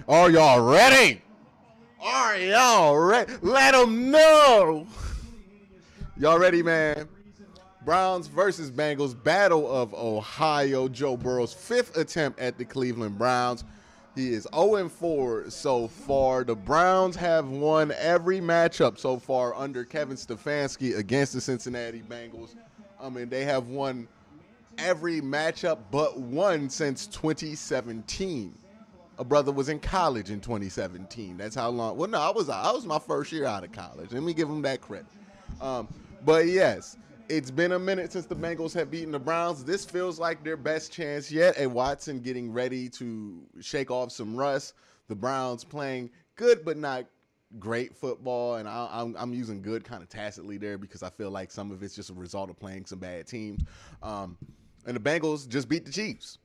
Are y'all ready? Are y'all ready? Let them know. Y'all ready, man? Browns versus Bengals, Battle of Ohio. Joe Burrow's fifth attempt at the Cleveland Browns. He is 0-4 so far. The Browns have won every matchup so far under Kevin Stefanski against the Cincinnati Bengals. I mean, they have won every matchup but one since 2017. A brother was in college in 2017. That's how long. Well, no, I was my first year out of college. Let me give him that credit. But yes, it's been a minute since the Bengals have beaten the Browns. This feels like their best chance yet. And Watson getting ready to shake off some rust. The Browns playing good but not great football, and I'm using good kind of tacitly there because I feel like some of it's just a result of playing some bad teams. And the Bengals just beat the Chiefs.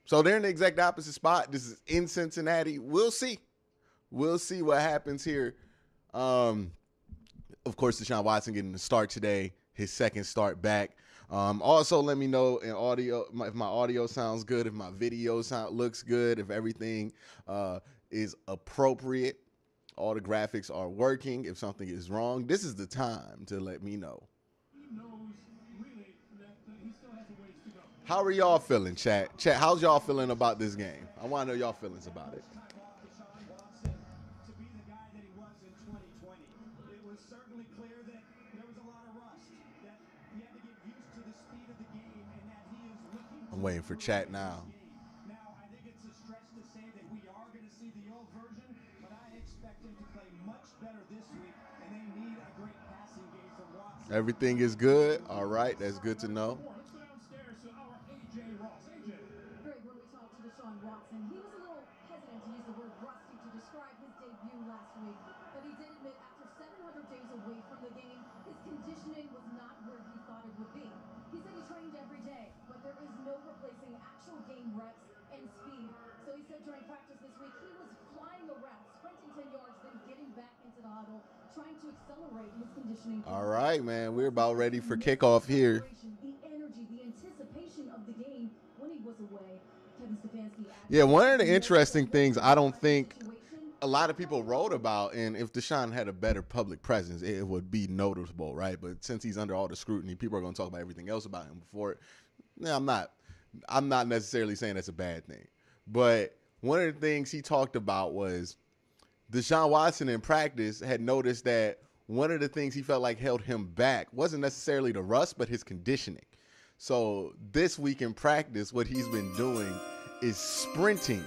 So they're in the exact opposite spot. This is in Cincinnati. We'll see. We'll see what happens here. Of course, Deshaun Watson getting the start today, his second start back. Also, let me know in audio if my audio sounds good, if my video looks good, if everything is appropriate. All the graphics are working. If something is wrong, this is the time to let me know. How are y'all feeling, chat? Chat, how's y'all feeling about this game? I want to know y'all feelings about it. I'm waiting for chat now. Everything is good. All right, that's good to know. Watson, he was a little hesitant to use the word rusty to describe his debut last week, but he did admit after 700 days away from the game, his conditioning was not where he thought it would be. He said he trained every day, but there is no replacing actual game reps and speed. So he said during practice this week, he was flying around, sprinting 10 yards, then getting back into the huddle, trying to accelerate his conditioning. All right, man, we're about ready for kickoff here. The energy, the anticipation of the game when he was away. Yeah, one of the interesting things I don't think a lot of people wrote about, and if Deshaun had a better public presence, it would be noticeable, right? But since he's under all the scrutiny, people are going to talk about everything else about him before it. Yeah, I'm not necessarily saying that's a bad thing. But one of the things he talked about was Deshaun Watson in practice had noticed that one of the things he felt like held him back wasn't necessarily the rust, but his conditioning. So this week in practice, what he's been doing is sprinting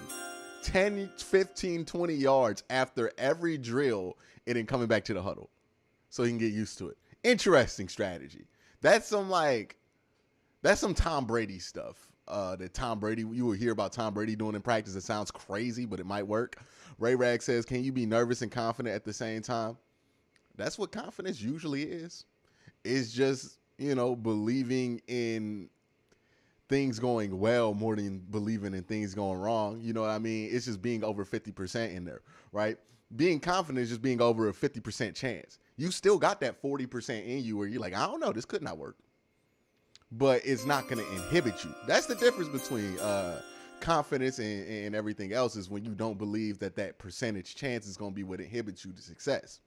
10, 15, 20 yards after every drill and then coming back to the huddle so he can get used to it. Interesting strategy. That's some Tom Brady stuff that Tom Brady, you will hear about Tom Brady doing in practice. It sounds crazy, but it might work. Ray Rag says, can you be nervous and confident at the same time? That's what confidence usually is. It's just, believing in things going well more than believing in things going wrong. You know what I mean? It's just being over 50% in there, right? Being confident is just being over a 50% chance. You still got that 40% in you where you're like, I don't know, this could not work. But it's not going to inhibit you. That's the difference between confidence and everything else, is when you don't believe that percentage chance is going to be what inhibits you to success.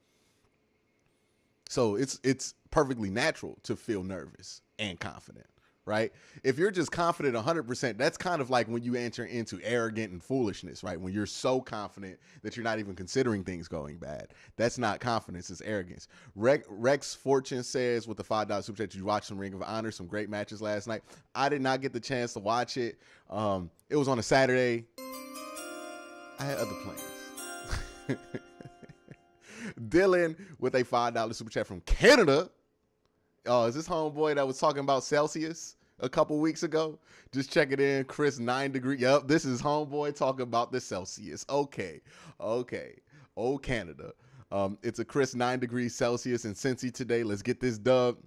So it's perfectly natural to feel nervous and confident, right? If you're just confident 100%, that's kind of like when you enter into arrogant and foolishness, right? When you're so confident that you're not even considering things going bad. That's not confidence, it's arrogance. Rex Fortune says with the $5 super chat, you watched some Ring of Honor, some great matches last night. I did not get the chance to watch it. It was on a Saturday. I had other plans. Dylan with a $5 super chat from Canada. Is this homeboy that was talking about Celsius a couple weeks ago? Just check it in. Chris 9 degree. Yep, this is homeboy talking about the Celsius. Okay. Oh, Canada. It's a Chris 9 degrees Celsius in Cincy today. Let's get this dub.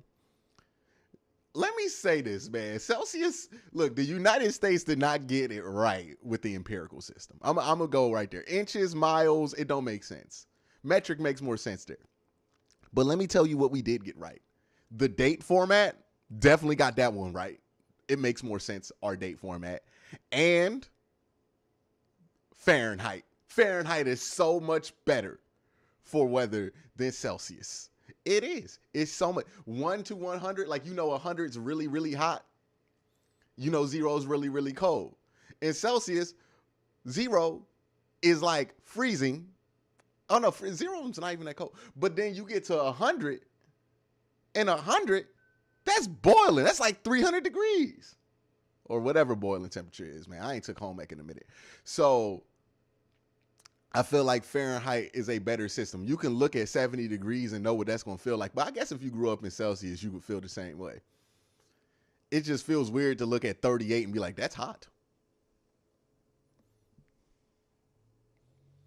Let me say this, man. Celsius, look, the United States did not get it right with the empirical system. I'm going to go right there. Inches, miles, it don't make sense. Metric makes more sense there. But let me tell you what we did get right. The date format, definitely got that one right. It makes more sense, our date format. And Fahrenheit. Fahrenheit is so much better for weather than Celsius. It is. It's so much. 1 to 100, like 100 is really, really hot. 0 is really, really cold. In Celsius, 0 is like freezing. Oh no, 0 is not even that cold. But then you get to 100, and 100, that's boiling. That's like 300 degrees. Or whatever boiling temperature is, man. I ain't took home ec in a minute. So I feel like Fahrenheit is a better system. You can look at 70 degrees and know what that's going to feel like. But I guess if you grew up in Celsius, you would feel the same way. It just feels weird to look at 38 and be like, that's hot.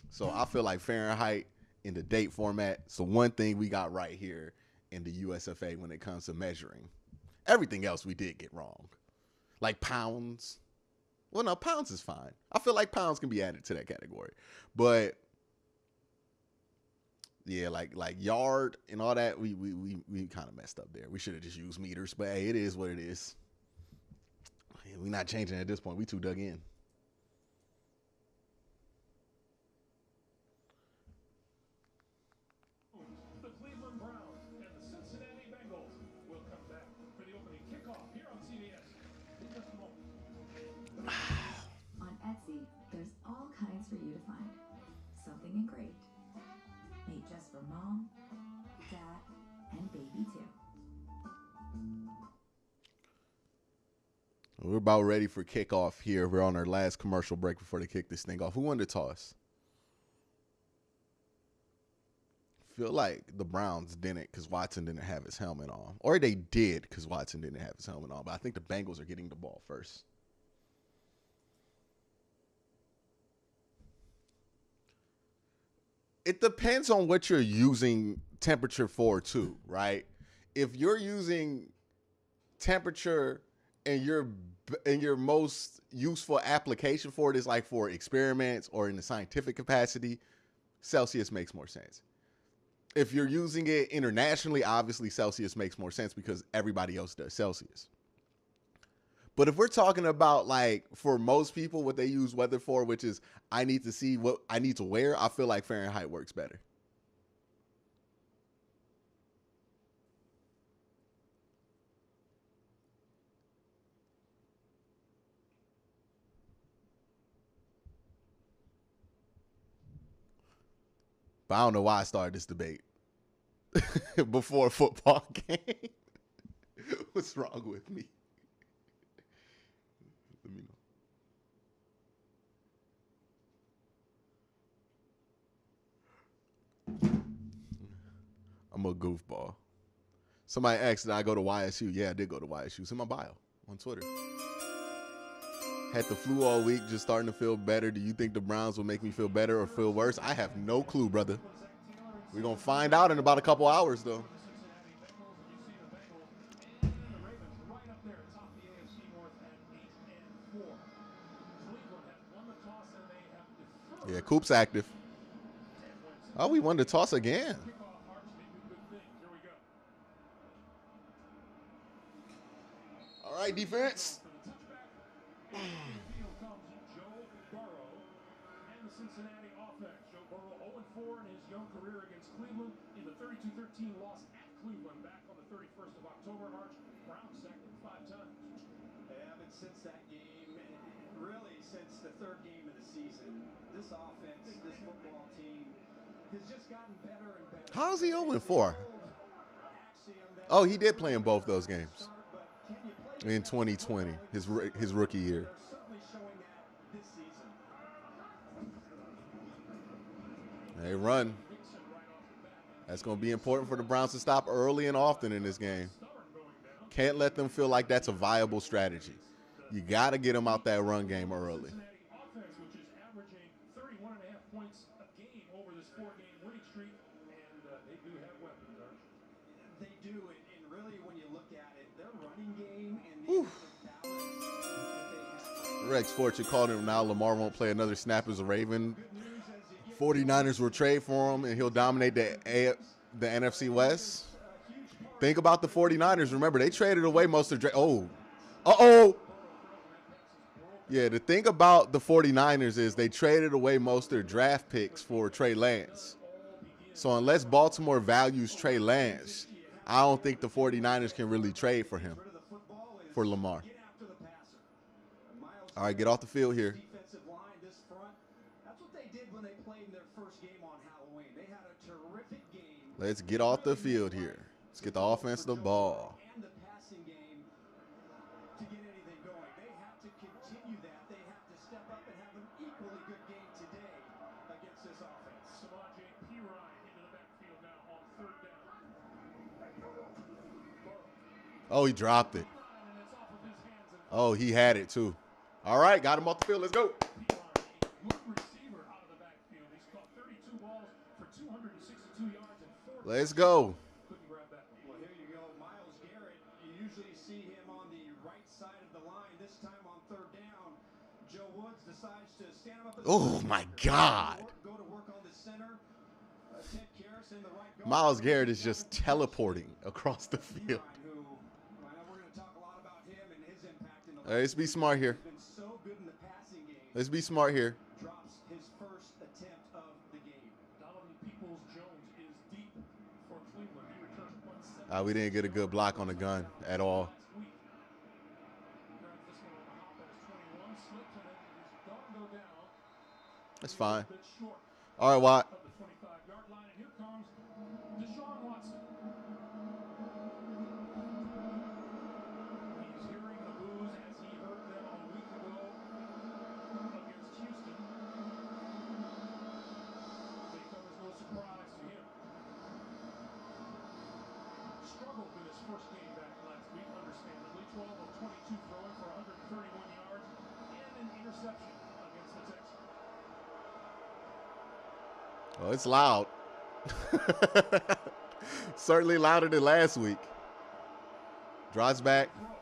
So I feel like Fahrenheit in the date format. So one thing we got right here in the USFA when it comes to measuring. Everything else we did get wrong. Like pounds. Well, no, pounds is fine. I feel like pounds can be added to that category. But yeah, like yard and all that, we kind of messed up there. We should have just used meters, but hey, it is what it is. We're not changing at this point. We too dug in. The Cleveland Browns and the Cincinnati Bengals will come back for the opening kickoff here on CBS in just a moment. On Etsy, there's all kinds for you to find. Something engraved, made just for mom, dad, and baby too. We're about ready for kickoff here. We're on our last commercial break before they kick this thing off. Who won the toss? Feel like the Browns didn't because Watson didn't have his helmet on. Or they did because Watson didn't have his helmet on. But I think the Bengals are getting the ball first. It depends on what you're using temperature for too, right? If you're using temperature and your most useful application for it is like for experiments or in the scientific capacity, Celsius makes more sense. If you're using it internationally, obviously Celsius makes more sense because everybody else does Celsius. But if we're talking about like for most people what they use weather for, which is I need to see what I need to wear, I feel like Fahrenheit works better. But I don't know why I started this debate before a football game. What's wrong with me? Let me know. I'm a goofball. Somebody asked, did I go to YSU? Yeah, I did go to YSU. It's in my bio on Twitter. Had the flu all week, just starting to feel better. Do you think the Browns will make me feel better or feel worse? I have no clue, brother. We're going to find out in about a couple hours, though. Yeah, Coop's active. Oh, we won the toss again. All right, defense. Cincinnati offense. Joe Burrow 0-4 in his young career against Cleveland in the 32-13 loss at Cleveland back on the 31st of October. Arch, Browns sacked him 5 times. They haven't since that game, really since the third game of the season. This offense, this football team has just gotten better and better. How's he 0-4? Oh, he did play in both those games in 2020, his rookie year. They run. That's going to be important for the Browns to stop early and often in this game. Can't let them feel like that's a viable strategy. You got to get them out that run game early. Offense, which is averaging 31.5 points a game over this 4-game winning streak, and they do have weapons, Arch. They do, and really when you look at it, their running game and the balance. Rex Fortune called him now. Lamar won't play another snap as a Raven. 49ers will trade for him, and he'll dominate the NFC West. Think about the 49ers. Remember, they traded away most of the – oh. Uh-oh. Yeah, the thing about the 49ers is they traded away most of their draft picks for Trey Lance. So unless Baltimore values Trey Lance, I don't think the 49ers can really trade for him, for Lamar. All right, get off the field here. Defensive line, this front. That's what they did when they played in their first game on Halloween. They had a terrific game. Let's get off the field here. Let's get the offense the ball. And the passing game to get anything going. They have to continue that. They have to step up and have an equally good game today against this offense. Samaje Perine into the backfield now on third down. Oh, he dropped it. Oh, he had it too. All right, got him off the field. Let's go. Good receiver out of the backfield. He's caught 32 balls for 262 yards and 4. Let's go. Couldn't grab that. Well, here you go. Myles Garrett. You usually see him on the right side of the line. This time on third down, Joe Woods decides to stand him up. Oh, my God. Go to work on the center. Ted Karras in the right guard. Myles Garrett is just teleporting across the field. Who, I know we're going to talk a lot about him and his impact in the Let's be smart here. He's been so good in the passing game. Let's be smart here. Drops his first attempt of the game. Donovan Peoples-Jones is deep for Cleveland. He returns 170. We didn't get a good block on the gun at all. Last week. Grabs this one on the hop as 21. Slips and it is going to go down. That's fine. A bit short All right, Watt. of the 25-yard line. And here comes Deshaun Watson. He's hearing the boos as he heard them a week ago against Houston. They come as no surprise to him. Struggled in his first game back last week, understandably. 12 of 22 throwing for 131 yards and an interception against the Texans. Oh, it's loud. Certainly louder than last week. Drives back. Throw on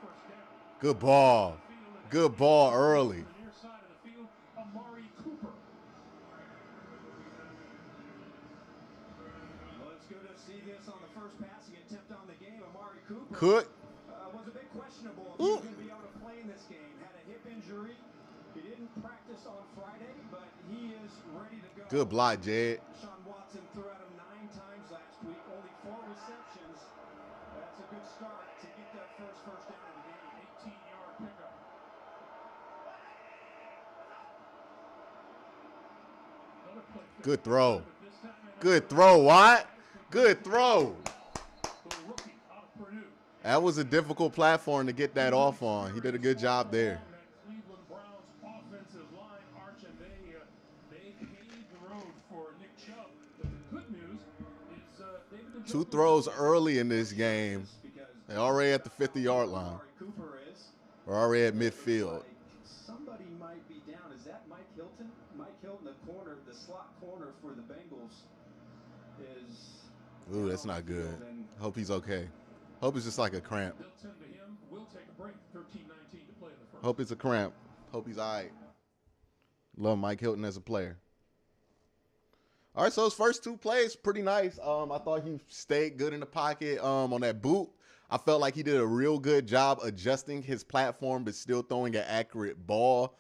first down. Good ball. Good ball early. The near side of the field, Amari Cooper. Well, it's good to see this on the first passing attempt on the game. Amari Cooper Cook. was a bit questionable if Ooh. he was going to be able to play in this game. Had a hip injury. He didn't practice on Friday, but he is ready to go. Good block, Jed. Sean Watson threw at him 9 times last week, only 4 receptions. That's a good start to get that first down of the game. 18-yard pickup. Another play fake. Good throw. But this time it Good throw, Watt. Good throw. the rookie out of Purdue. That was a difficult platform to get that off on. He did a good job there. That Cleveland Browns offensive line arch, and they paved the road for Nick Chubb. But the good news is David Two Njoku- throws early in this game. They're already at the 50-yard line. Amari Cooper is. We're already at midfield. Somebody might be down. Is that Mike Hilton? Mike Hilton, the corner, the slot corner for the Bengals, is. Ooh, that's not good. Hope he's okay. Hope it's just like a cramp. They'll tend to him. We'll take a break. 13-19 to play in the first. Hope it's a cramp. Hope he's all right. Love Mike Hilton as a player. All right, so his first 2 plays, pretty nice. I thought he stayed good in the pocket on that boot. I felt like he did a real good job adjusting his platform, but still throwing an accurate ball,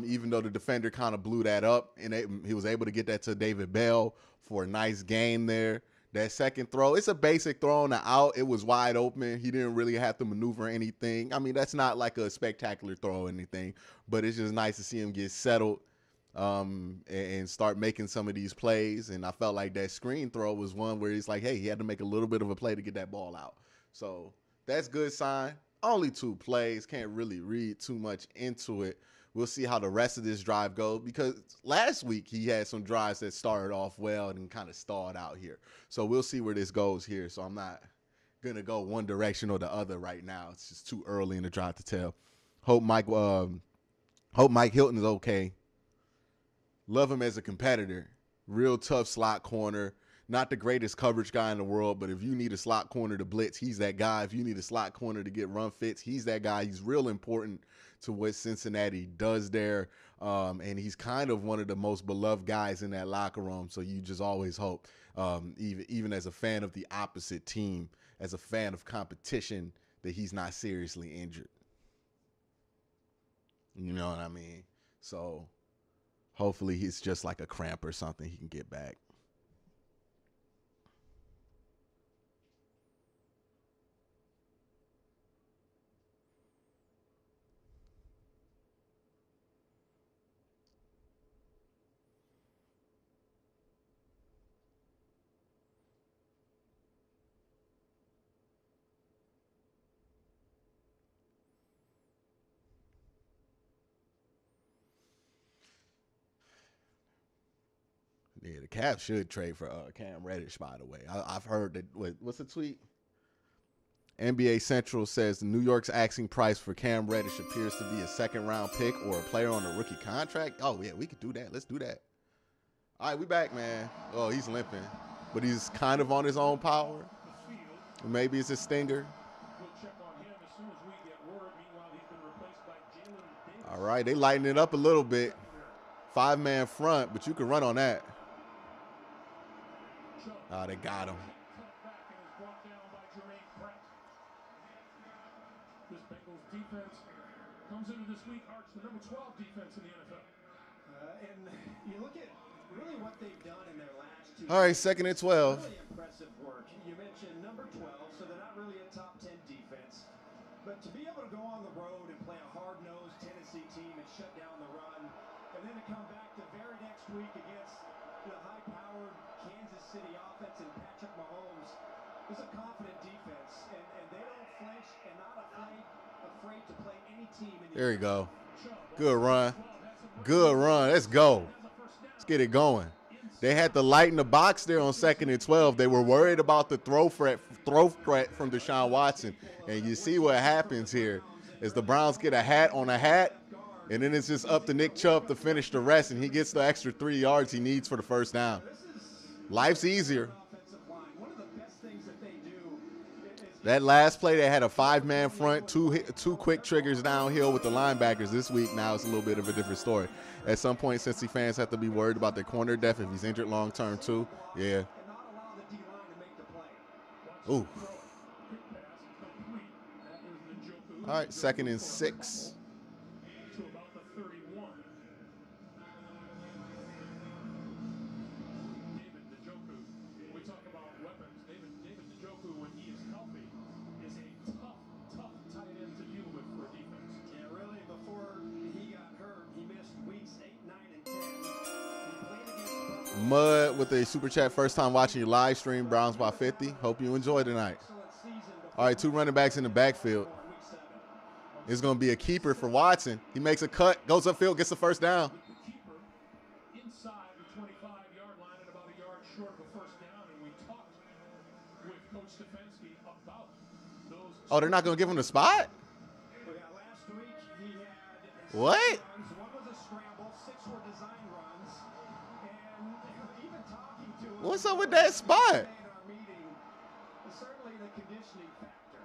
even though the defender kind of blew that up. And he was able to get that to David Bell for a nice gain there. That second throw, it's a basic throw on the out. It was wide open. He didn't really have to maneuver anything. I mean, that's not like a spectacular throw or anything, but it's just nice to see him get settled and start making some of these plays. And I felt like that screen throw was one where he's like, hey, he had to make a little bit of a play to get that ball out. So that's good sign. Only 2 plays. Can't really read too much into it. We'll see how the rest of this drive goes, because last week he had some drives that started off well and kind of stalled out here. So we'll see where this goes here. So I'm not going to go one direction or the other right now. It's just too early in the drive to tell. Hope Mike Hilton is okay. Love him as a competitor. Real tough slot corner. Not the greatest coverage guy in the world, but if you need a slot corner to blitz, he's that guy. If you need a slot corner to get run fits, he's that guy. He's real important to what Cincinnati does there, and he's kind of one of the most beloved guys in that locker room, so you just always hope, even as a fan of the opposite team, as a fan of competition, that he's not seriously injured. You know what I mean? So hopefully he's just like a cramp or something he can get back. Yeah, the Cavs should trade for Cam Reddish, by the way. I've heard that. What's the tweet? NBA Central says New York's asking price for Cam Reddish appears to be a second-round pick or a player on a rookie contract. Oh, yeah, we could do that. Let's do that. All right, we back, man. Oh, he's limping. But he's kind of on his own power. Maybe it's a stinger. All right, they lighten it up a little bit. 5-man front, but you can run on that. Oh, they got him. This Bengals defense comes into this week, Arch, the number 12 defense in the NFL. And you look at really what they've done in their last 2 All right, 2nd and 12. Really impressive work. You mentioned number 12, so they're not really a top 10 defense. But to be able to go on the road and play a hard-nosed Tennessee team and shut down the run, and then to come back the very next week against the high-powered Kansas City offense and Patrick Mahomes, is a confident defense, and they don't flinch and not afraid to play any team. There you go. Good run. Good run. Let's go. Let's get it going. They had to lighten the box there on 2nd and 12. They were worried about the throw threat from Deshaun Watson. And you see what happens here is the Browns get a hat on a hat, and then it's just up to Nick Chubb to finish the rest, and he gets the extra 3 yards he needs for the first down. Life's easier. That last play, they had a 5-man front, two quick triggers downhill with the linebackers. This week, now it's a little bit of a different story. At some point, Cincy fans have to be worried about their corner depth if he's injured long term too. Yeah. Ooh. All right, 2nd and 6. Mud with a super chat. First time watching your live stream. Browns by 50. Hope you enjoy tonight. All right, 2 running backs in the backfield. It's going to be a keeper for Watson. He makes a cut, goes upfield, gets the first down. Inside the 25-yard line and about a yard short of a first down, and we talked with Coach Stefanski about those. Oh, they're not going to give him the spot? Last week he had What? runs. One was a scramble, 6 were design runs, and even talking to him. What's up with that spot? In our meeting, certainly the conditioning factor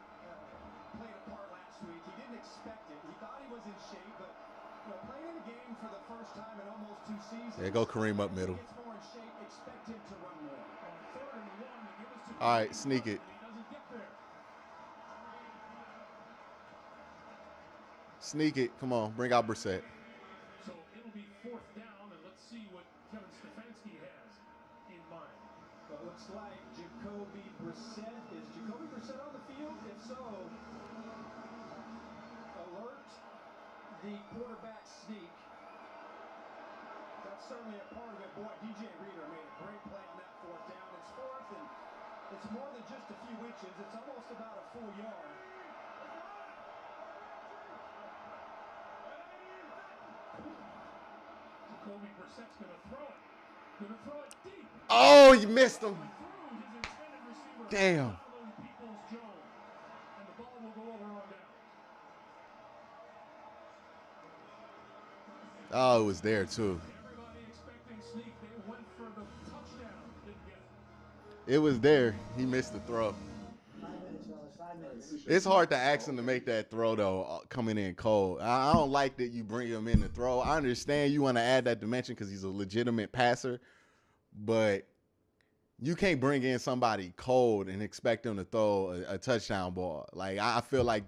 played a part last week. He didn't expect it. He thought he was in shape, but playing the game for the first time in almost 2 seasons. There go Kareem up middle. Gets more in shape. Expect him to run more. All right, sneak it. Sneak it. Come on, bring out Brissett. So it'll be 4th down, and let's see what Kevin Stefanski has in mind. But looks like Jacoby Brissett. Is Jacoby Brissett on the field? If so, alert the quarterback sneak. That's certainly a part of it. Boy, DJ Reader made a great play on that 4th down. It's 4th, and it's more than just a few inches. It's almost about a full yard. Jacoby Brissett's going to throw it. Going to throw it deep. Oh, you missed him. Damn. And the ball will go over on down. Oh, it was there too. Everybody expecting sneak. They went for the touchdown. Didn't get it. It was there. He missed the throw. 5 minutes. It's hard to ask him to make that throw, though, coming in cold. I don't like that you bring him in to throw. I understand you want to add that dimension because he's a legitimate passer, but you can't bring in somebody cold and expect them to throw a touchdown ball. Like, I feel like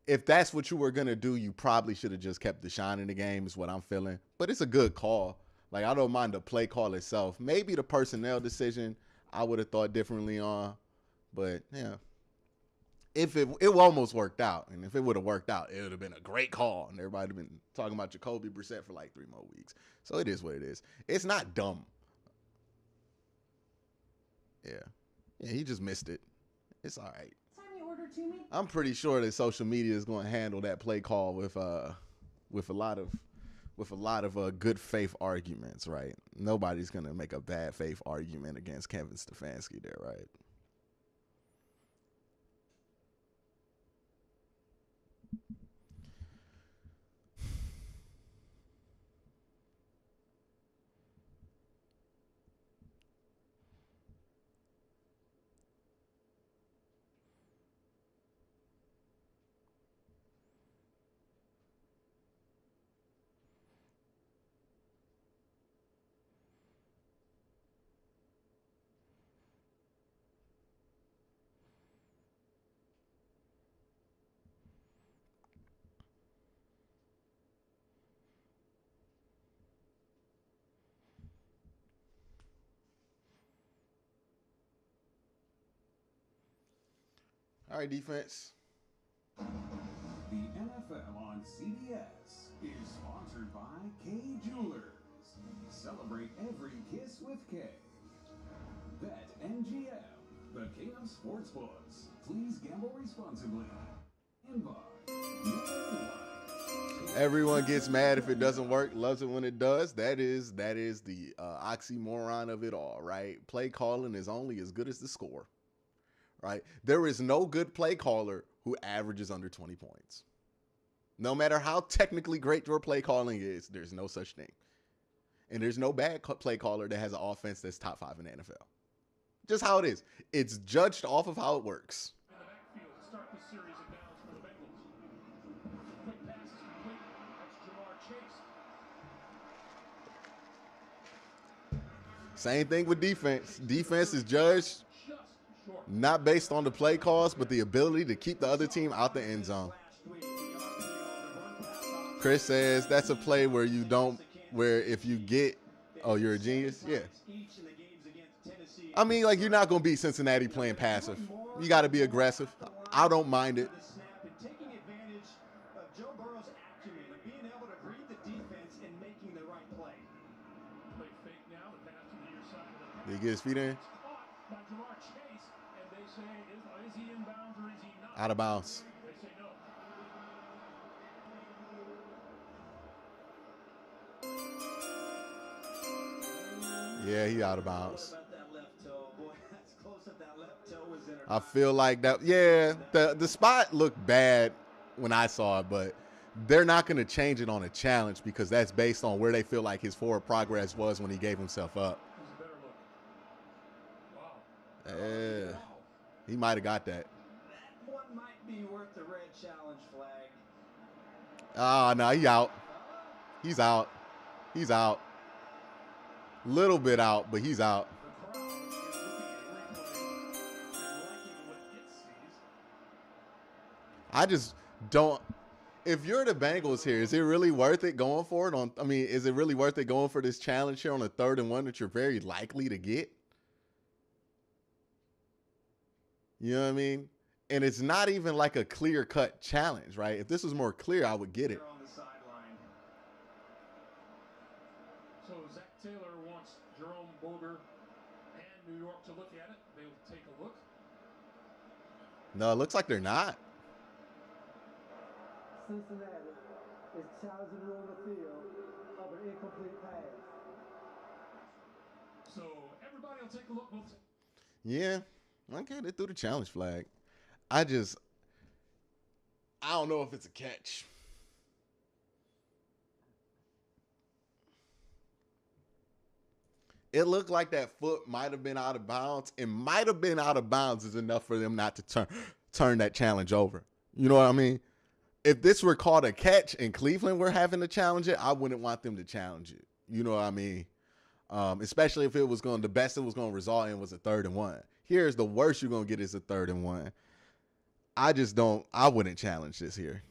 if that's what you were going to do, you probably should have just kept the shine in the game is what I'm feeling. But it's a good call. Like, I don't mind the play call itself. Maybe the personnel decision I would have thought differently on. But, yeah. If it almost worked out. And if it would have worked out, it would have been a great call. And everybody would have been talking about Jacoby Brissett for like 3 more weeks. So it is what it is. It's not dumb. Yeah. Yeah, he just missed it. It's all right. Time you order to me? I'm pretty sure that social media is going to handle that play call with a lot of good faith arguments, right? Nobody's going to make a bad faith argument against Kevin Stefanski there, right? All right, defense. The NFL on CBS is sponsored by K Jewelers. Celebrate every kiss with K. Bet MGM, the king of sportsbooks. Please gamble responsibly. And by Everyone gets mad if it doesn't work, loves it when it does. That is the oxymoron of it all, right? Play calling is only as good as the score, right? There is no good play caller who averages under 20 points. No matter how technically great your play calling is, there's no such thing. And there's no bad play caller that has an offense that's top 5 in the NFL. Just how it is. It's judged off of how it works. In the backfield to start this series of downs for the Bengals. Quick pass is complete. That's Jamar Chase. Same thing with defense. Defense is judged Just short. not based on the play calls, but the ability to keep the other team out the end zone. Chris says that's a play where if you get, oh, you're a genius? Yeah. I mean, like, you're not going to beat Cincinnati playing passive. You got to be aggressive. I don't mind it. Taking advantage of Joe Burrow's acumen of being able to read the defense and making the right play. Play fake now. The pass to the near side of the Did he get his feet in? caught by Jamar Chase, and they say, is he in bounds or is he not? Out of bounds. They say no. Yeah, he out of bounds. What about that left toe? Boy, that's close if that left toe was in. I feel like that. Yeah, the spot looked bad when I saw it, but they're not going to change it on a challenge because that's based on where they feel like his forward progress was when he gave himself up. Here's a better look. Wow. Yeah, he might have got that. That one might be worth the red challenge flag. Oh, no, he out. He's out. He's out. Little bit out, but he's out. The crowd is looking at replay and liking what it sees. I just don't. If you're the Bengals here, is it really worth it going for it? Is it really worth it going for this challenge here on a 3rd and 1 that you're very likely to get? You know what I mean? And it's not even like a clear-cut challenge, right? If this was more clear, I would get it. They're on the sideline. So Zach Taylor wants Jerome Boger and New York to look at it. They'll take a look. No, it looks like they're not. Cincinnati is challenging you on the field of an incomplete pass. So everybody will take a look. Yeah. Okay, they threw the challenge flag. I don't know if it's a catch. It looked like that foot might have been out of bounds. It might have been out of bounds is enough for them not to turn that challenge over. You know what I mean? If this were called a catch and Cleveland were having to challenge it, I wouldn't want them to challenge it. You know what I mean? Especially if the best it was going to result in was a 3rd and 1. Here's the worst you're going to get is a 3rd and 1. I wouldn't challenge this here.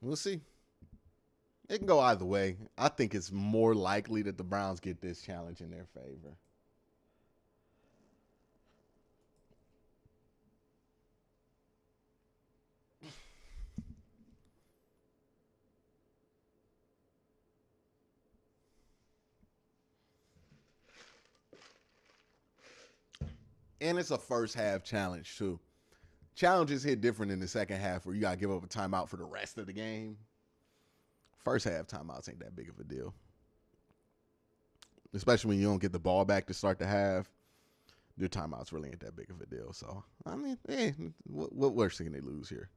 We'll see. It can go either way. I think it's more likely that the Browns get this challenge in their favor. And it's a first half challenge, too. Challenges hit different in the second half where you got to give up a timeout for the rest of the game. First half timeouts ain't that big of a deal. Especially when you don't get the ball back to start the half. Your timeouts really ain't that big of a deal. So, I mean, what worse can they lose here?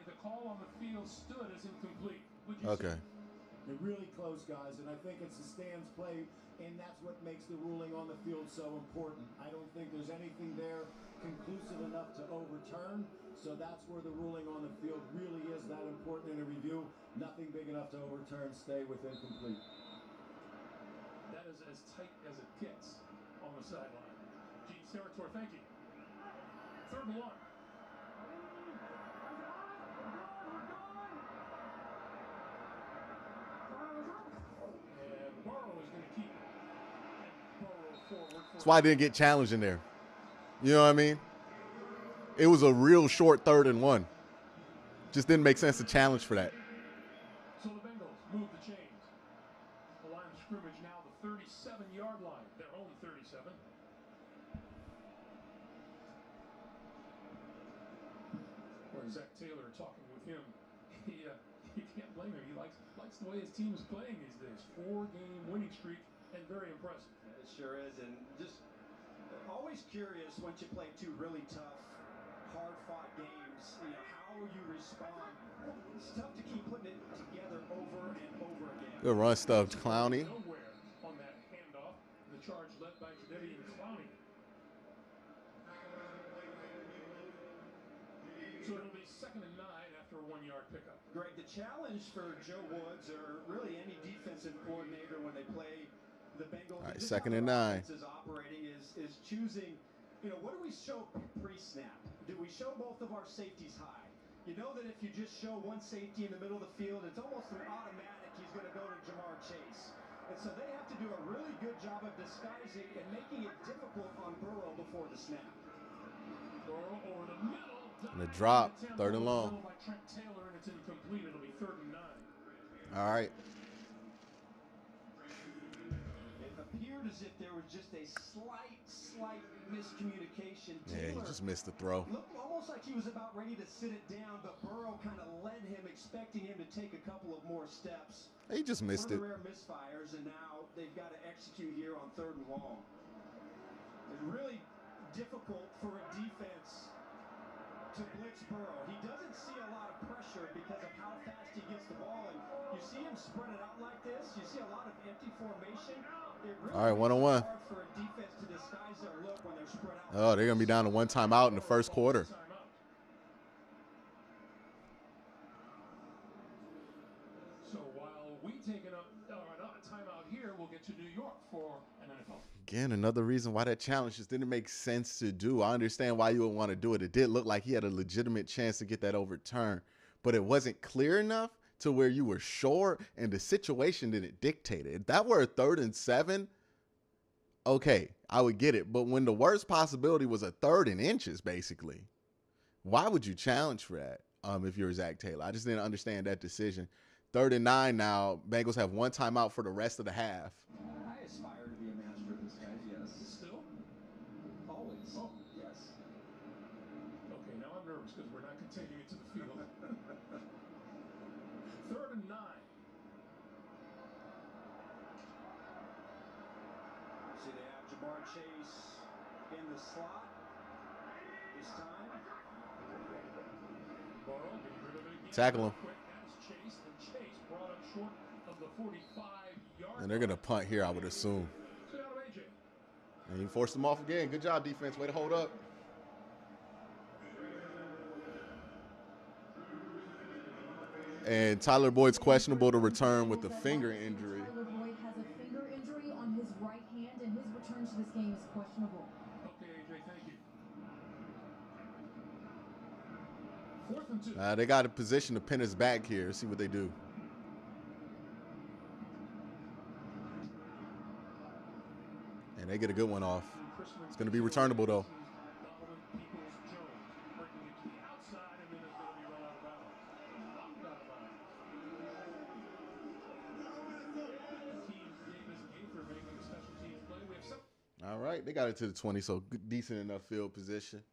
The call on the field stood as incomplete. Okay. They're really close, guys, and I think it's the stands play, and that's what makes the ruling on the field so important. I don't think there's anything there conclusive enough to overturn, so that's where the ruling on the field really is that important in a review. Nothing big enough to overturn, stay with incomplete. That is as tight as it gets on the sideline. Gene's territory, thank you. 3rd and 1. That's why I didn't get challenged in there. You know what I mean? It was a real short 3rd and 1. Just didn't make sense to challenge for that. So the Bengals move the chains. The line of scrimmage now the 37-yard line. Their own 37. Or Zach Taylor talking with him. You can't blame him. He likes the way his team is playing these days. 4-game winning streak and very impressive. It sure is, and just always curious once you play 2 really tough, hard-fought games, how you respond. It's tough to keep putting it together over and over again. Good run stuff, Clowney. Nowhere on that handoff. The charge led by Jadeveon Clowney. So it'll be 2nd and 9 after a 1-yard pickup. Greg, the challenge for Joe Woods or really any defensive coordinator when they play the Bengals, all right, 2nd and 9. Is operating is choosing, what do we show pre-snap? Do we show both of our safeties high? You know that if you just show one safety in the middle of the field, it's almost an automatic he's going to go to Jamar Chase. And so they have to do a really good job of disguising and making it difficult on Burrow before the snap. Burrow over the middle. And a drop, 3rd and long. By Trent Taylor, and it's incomplete. It'll be 3rd and 9. All right. It appeared as if there was just a slight miscommunication. Yeah, he Taylor just missed the throw. looked almost like he was about ready to sit it down, but Burrow kind of led him, expecting him to take a couple of more steps. He just missed it. One of the rare misfires, and now they've got to execute here on 3rd and long. It's really difficult for a defense to blitz Burrow. He doesn't see a lot of pressure because of how fast he gets the ball, and you see him spread it out like this. You see a lot of empty formation. It really All right, 1-on-1. hard for a defense to disguise their look when they're spread out. Oh, they're going to be down to 1 timeout in the 1st quarter. So while we take a timeout here, we'll get to New York for an NFL. Again, another reason why that challenge just didn't make sense to do. I understand why you would want to do it. It did look like he had a legitimate chance to get that overturned, but it wasn't clear enough to where you were sure, and the situation didn't dictate it. If that were a 3rd and 7, okay, I would get it. But when the worst possibility was a 3rd and inches, basically, why would you challenge for that? if you're Zach Taylor. I just didn't understand that decision. 3rd and 9 now. Bengals have 1 timeout for the rest of the half. I aspire to be a master of disguise, yes. Still? Always. Oh. Yes. Okay, now I'm nervous because we're not continuing to the field. 3rd and 9. See, they have Jamar Chase in the slot this time. Burrow getting rid of it again. Tackle him. Quick. That is Chase, and Chase brought up short of the 45-yard. And they're going to punt here, I would assume. So now to AJ. And you forced them off again. Good job, defense. Way to hold up. And Tyler Boyd's questionable to return with a finger injury. Tyler Boyd has a finger injury on his right hand, and his return to this game is questionable. Okay, AJ, thank you. 4th and 2. They got a position to pin us back here. See what they do. And they get a good one off. It's going to be returnable, though. All right, they got it to the 20, so decent enough field position.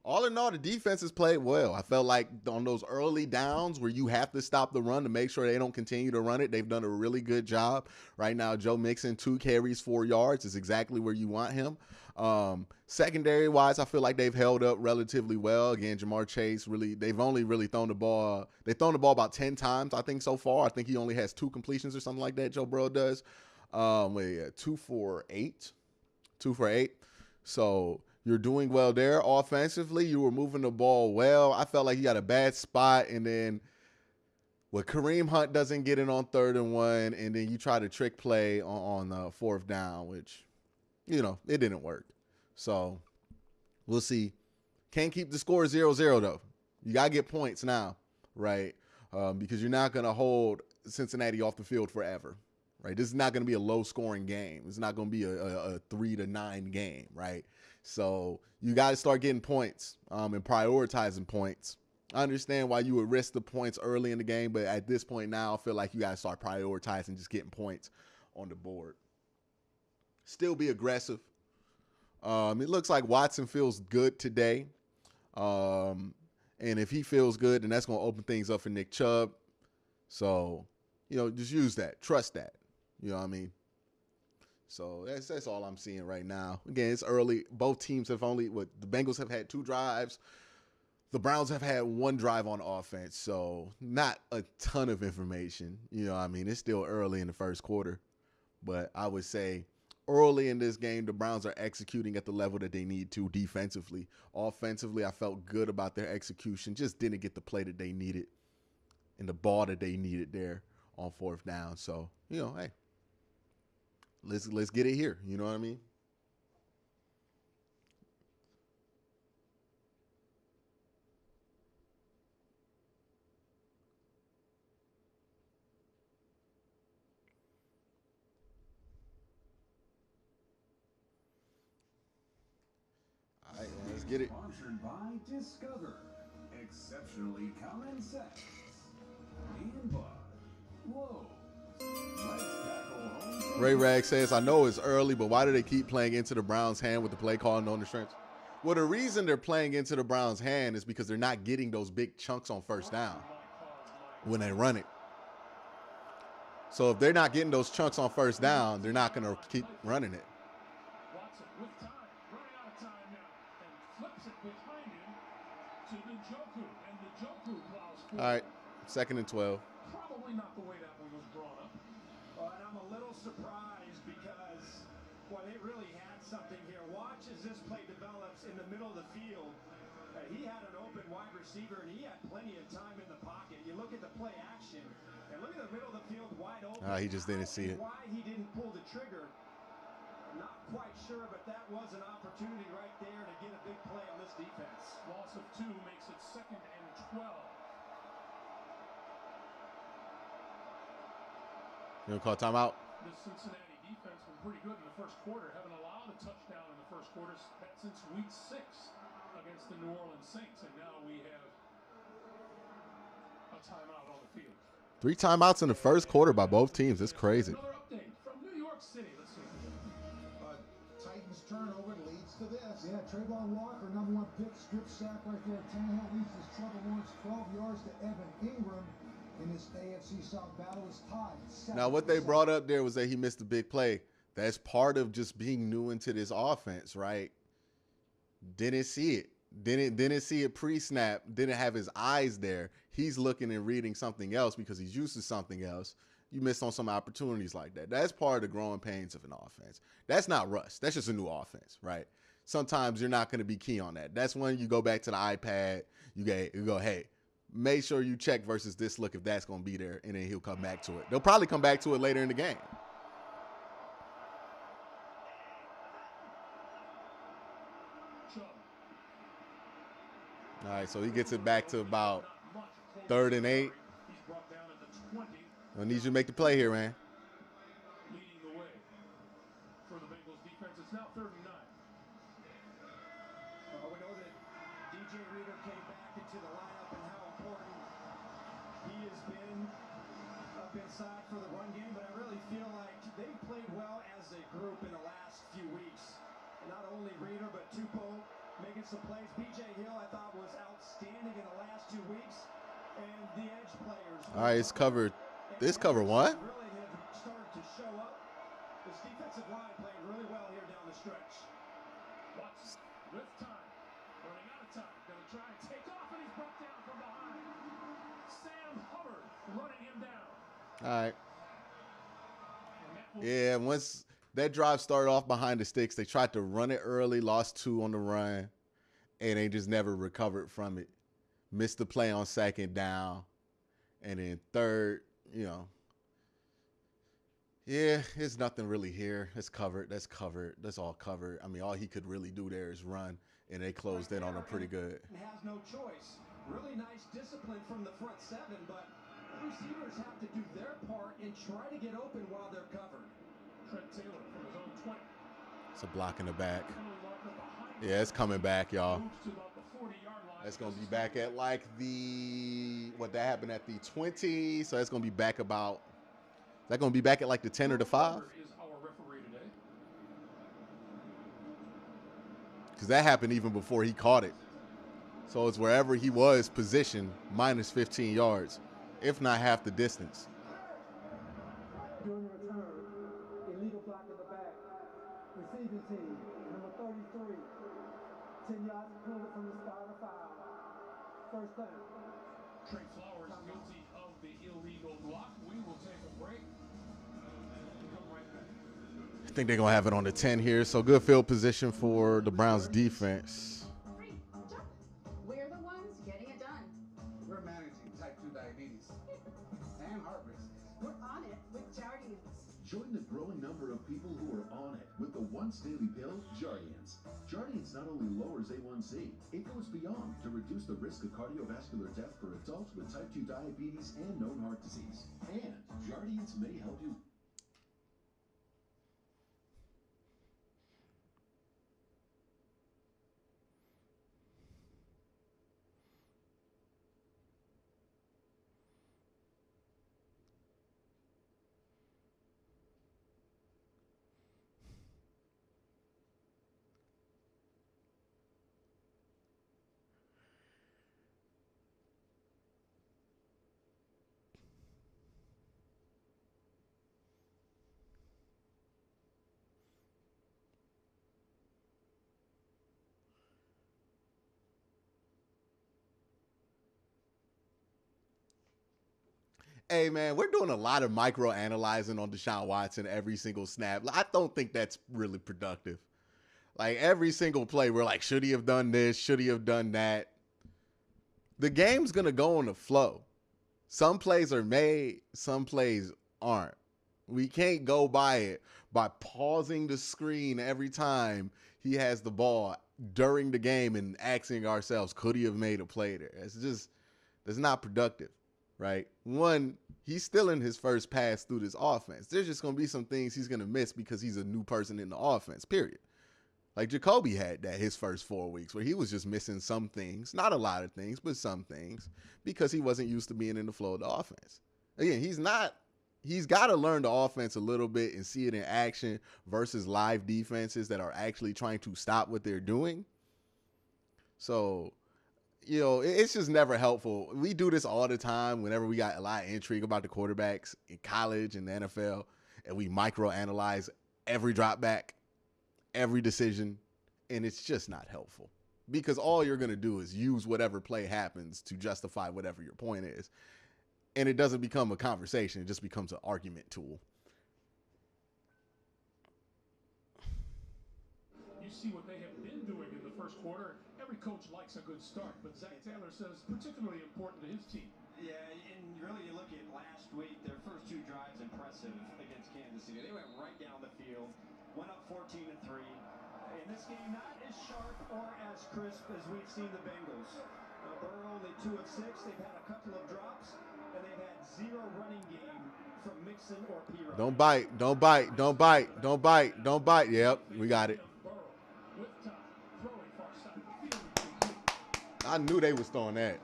All in all, the defense has played well. I felt like on those early downs where you have to stop the run to make sure they don't continue to run it, they've done a really good job. Right now, Joe Mixon, 2 carries, 4 yards is exactly where you want him. Secondary-wise, I feel like they've held up relatively well. Again, Jamar Chase, they've only really thrown the ball. They've thrown the ball about 10 times, I think, so far. I think he only has 2 completions or something like that, Joe Burrow does. 2 for 8. 2 for 8. So you're doing well there. Offensively, you were moving the ball well. I felt like you got a bad spot, and then Kareem Hunt doesn't get it on 3rd and 1, and then you try to trick play on 4th down, which, it didn't work. So we'll see. Can't keep the score 0-0, though. You got to get points now, right? Because you're not going to hold Cincinnati off the field forever. Right, this is not going to be a low-scoring game. It's not going to be a 3-9 game, right? So you got to start getting points and prioritizing points. I understand why you would risk the points early in the game, but at this point now, I feel like you got to start prioritizing just getting points on the board. Still be aggressive. It looks like Watson feels good today. And if he feels good, then that's going to open things up for Nick Chubb. So, just use that. Trust that. You know what I mean? So that's all I'm seeing right now. Again, it's early. Both teams have the Bengals have had 2 drives. The Browns have had 1 drive on offense. So not a ton of information. You know what I mean? It's still early in the first quarter. But I would say early in this game, the Browns are executing at the level that they need to defensively. Offensively, I felt good about their execution. Just didn't get the play that they needed and the ball that they needed there on 4th down. So, hey. Let's get it here. You know what I mean? All right, let's get it. Sponsored by Discover. Exceptionally common sense. And by Whoa. Ray Rag says, I know it's early, but why do they keep playing into the Browns' hand with the play calling on the strength? Well, the reason they're playing into the Browns' hand is because they're not getting those big chunks on 1st down when they run it. So if they're not getting those chunks on 1st down, they're not going to keep running it. Watson with time, running out of time now, and flips it behind him to the Njoku, and the Njoku plows forward. All right, 2nd and 12. Probably not the way that one was drawn up. And I'm a little surprised because, they really had something here. Watch as this play develops in the middle of the field. He had an open wide receiver, and he had plenty of time in the pocket. You look at the play action, and look at the middle of the field wide open. He just didn't see it. Why he didn't pull the trigger, not quite sure, but that was an opportunity right there to get a big play on this defense. Loss of 2 makes it 2nd and 12. You want to call timeout? The Cincinnati defense been pretty good in the first quarter. Haven't allowed a touchdown in the first quarter since week 6 against the New Orleans Saints. And now we have timeout on the field. 3 timeouts in the first quarter by both teams. It's crazy. Another update from New York City. Let's see. Titans turnover leads to this. Yeah, Trayvon Walker, #1 pick, strip sack right there. Tannehill leads his Trevor Lawrence 12 yards to Evan Ingram in this AFC South battle is tied. Now, what they brought up there was that he missed a big play. That's part of just being new into this offense, right? Didn't see it. Didn't see it pre-snap. Didn't have his eyes there. He's looking and reading something else because he's used to something else. You missed on some opportunities like that. That's part of the growing pains of an offense. That's not rust. That's just a new offense, right? Sometimes you're not going to be key on that. That's when you go back to the iPad. You go, hey, make sure you check versus this look if that's going to be there, and then he'll come back to it. They'll probably come back to it later in the game. All right, so he gets it back to about 3rd and 8. I need you to make the play here, man. Leading the way for the Bengals defense. It's now 3rd and 9. We know that DJ Reader came back into the lineup and how important he has been up inside for the run game, but I really feel like they've played well as a group in the last few weeks. Not only Reader, but Tupou making some plays. BJ Hill, I thought, was outstanding in the last 2 weeks. And the edge players. All right, it's covered. This cover what? Really have started to show up. This defensive line playing really well here down the stretch. Watts with time. Running out of time. Going to try and take off, and he's brought down from behind. Sam Hubbard running him down. All right. Yeah, once that drive started off behind the sticks, they tried to run it early, lost 2 on the run, and they just never recovered from it. Missed the play on 2nd down, and then 3rd, yeah, it's nothing really here. It's covered. That's covered. That's all covered. I mean, all he could really do there is run, and they closed in on him pretty good. Has no choice. Really nice discipline from the front 7, but receivers have to do their part and try to get open while they're covered. Trent Taylor from his own 20. It's a block in the back. Yeah, it's coming back, y'all. That's going to be back at like that happened at the 20. So that's going to be back about, is that going to be back at like the 10 or the 5? Because that happened even before he caught it. So it's wherever he was positioned, minus 15 yards, if not half the distance. During the return, illegal block in the back. Receiving team, number 33. 10 yards penalty from the start of foul. First down. Trey Flowers guilty of the illegal block. We will take a break. Come right back. I think they're going to have it on the 10 here. So good field position for the Browns defense. We're the ones getting it done. We're managing type 2 diabetes and heart risk. We're on it with Jardians. Join the growing number of people who are on it with the once daily pill, Jardians. Jardians not only lowers A1C, it goes beyond to reduce the risk of cardiovascular death for adults with type 2 diabetes and known heart disease. And Jardians may help you. Hey, man, we're doing a lot of micro-analyzing on Deshaun Watson every single snap. I don't think that's really productive. Like, every single play, we're like, should he have done this? Should he have done that? The game's going to go on the flow. Some plays are made, some plays aren't. We can't go by it by pausing the screen every time he has the ball during the game and asking ourselves, could he have made a play there? That's not productive. Right? One, he's still in his first pass through this offense. There's just going to be some things he's going to miss because he's a new person in the offense, period. Like Jacoby had that his first 4 weeks where he was just missing some things, not a lot of things, but some things, because he wasn't used to being in the flow of the offense. Again, he's got to learn the offense a little bit and see it in action versus live defenses that are actually trying to stop what they're doing. So, you know, it's just never helpful. We do this all the time whenever we got a lot of intrigue about the quarterbacks in college and the NFL, and we microanalyze every drop back, every decision, and it's just not helpful because all you're going to do is use whatever play happens to justify whatever your point is. And it doesn't become a conversation. It just becomes an argument tool. You see what they have been doing in the first quarter. Every coach likes a good start, but Zach Taylor says particularly important to his team. Yeah, and really you look at last week, their first 2 drives impressive against Kansas City. They went right down the field, went up 14-3. In this game, not as sharp or as crisp as we've seen the Bengals. Burrow only 2 of 6. They've had a couple of drops, and they've had 0 running game from Mixon or P-Ryan. Don't bite, don't bite, don't bite, don't bite, don't bite. Yep, we got it. I knew they was throwing that.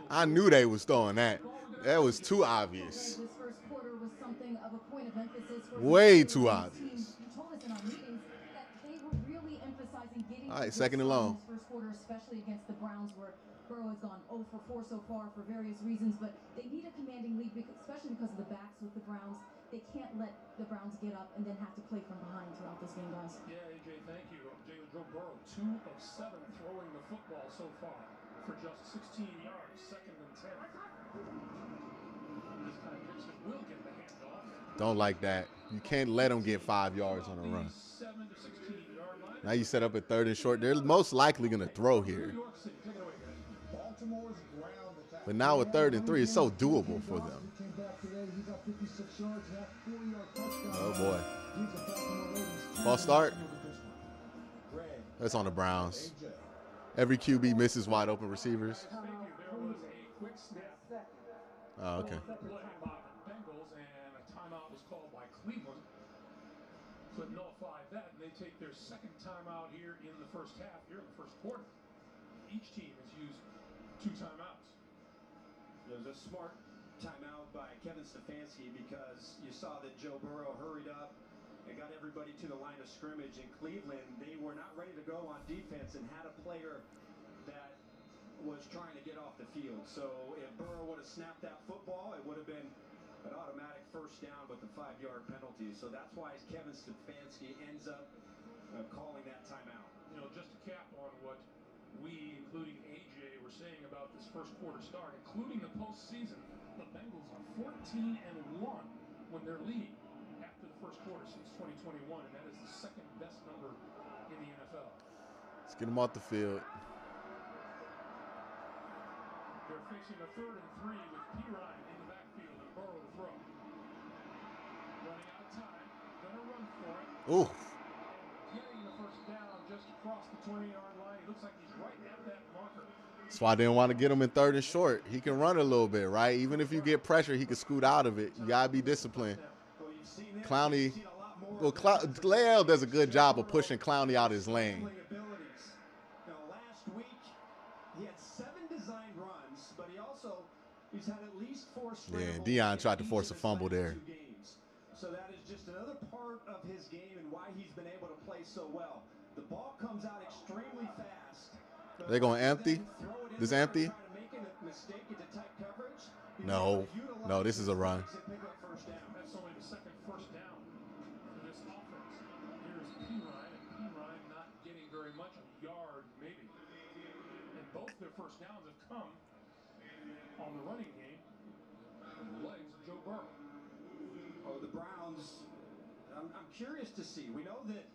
I knew they was throwing that. That was too obvious. This first quarter was something of a point of emphasis for Way too obvious. You told us in our meetings that they were really emphasizing getting All right, second and long. This first quarter, especially against the Browns, where Burrow has gone 0 for 4 so far for various reasons, but they need a commanding lead, especially because of the backs with the Browns. They can't let the Browns get up and then have to play from behind throughout this game, guys. Yeah, AJ, thank you. Joe Burrow, 2 of 7 throwing the football so far for just 16 yards, 2nd and 10. This kind of Gibson will get the handoff. Don't like that. You can't let them get 5 yards on a run. 7 to 16 yard line. Now you set up at 3rd and short. They're most likely going to throw here. But now with 3rd and 3, it's so doable for them. Oh, boy. False start. That's on the Browns. Every QB misses wide open receivers. There was a quick snap. Oh, okay. Play by the Bengals, and a timeout was called by Cleveland. So it nullified that, and they take their 2nd timeout here in the first half, here in the first quarter. Each team has used 2 timeouts. It was a smart timeout by Kevin Stefanski because you saw that Joe Burrow hurried up and got everybody to the line of scrimmage. In Cleveland, they were not ready to go on defense and had a player that was trying to get off the field. So if Burrow would have snapped that football, it would have been an automatic first down with the 5-yard penalty. So that's why Kevin Stefanski ends up calling that timeout. You know, just to cap on what we, including AJ, were saying about this first quarter start, including the postseason, the Bengals are 14-1 when they're leading after the first quarter since 2021, and that is the 2nd best number in the NFL. Let's get them off the field. They're facing a 3rd and 3 with P-Ryan in the backfield and Burrow to throw. Running out of time, gonna run for it. Ooh. Getting the first down just across the 20-yard line. He looks like he's right at that marker. That's why I didn't want to get him in 3rd and short. He can run a little bit, right? Even if you get pressure, he can scoot out of it. You got to be disciplined. Clowney, Lael does a good job of pushing Clowney out of his lane. Last week, he had 7 designed runs, but he's had at least 4 scrambles. Yeah, Deion tried to force a fumble there. So that is just another part of his game and why he's been able to play so well. The ball comes out extremely fast. They're going empty? This empty? No. No, this is a run. That's only the 2nd first down for this offense. Here's P-Ryan, and P-Ryan not getting very much, a yard maybe. And both their first downs have come on the running game from the legs of Joe Burrow. Oh, the Browns, I'm curious to see. We know that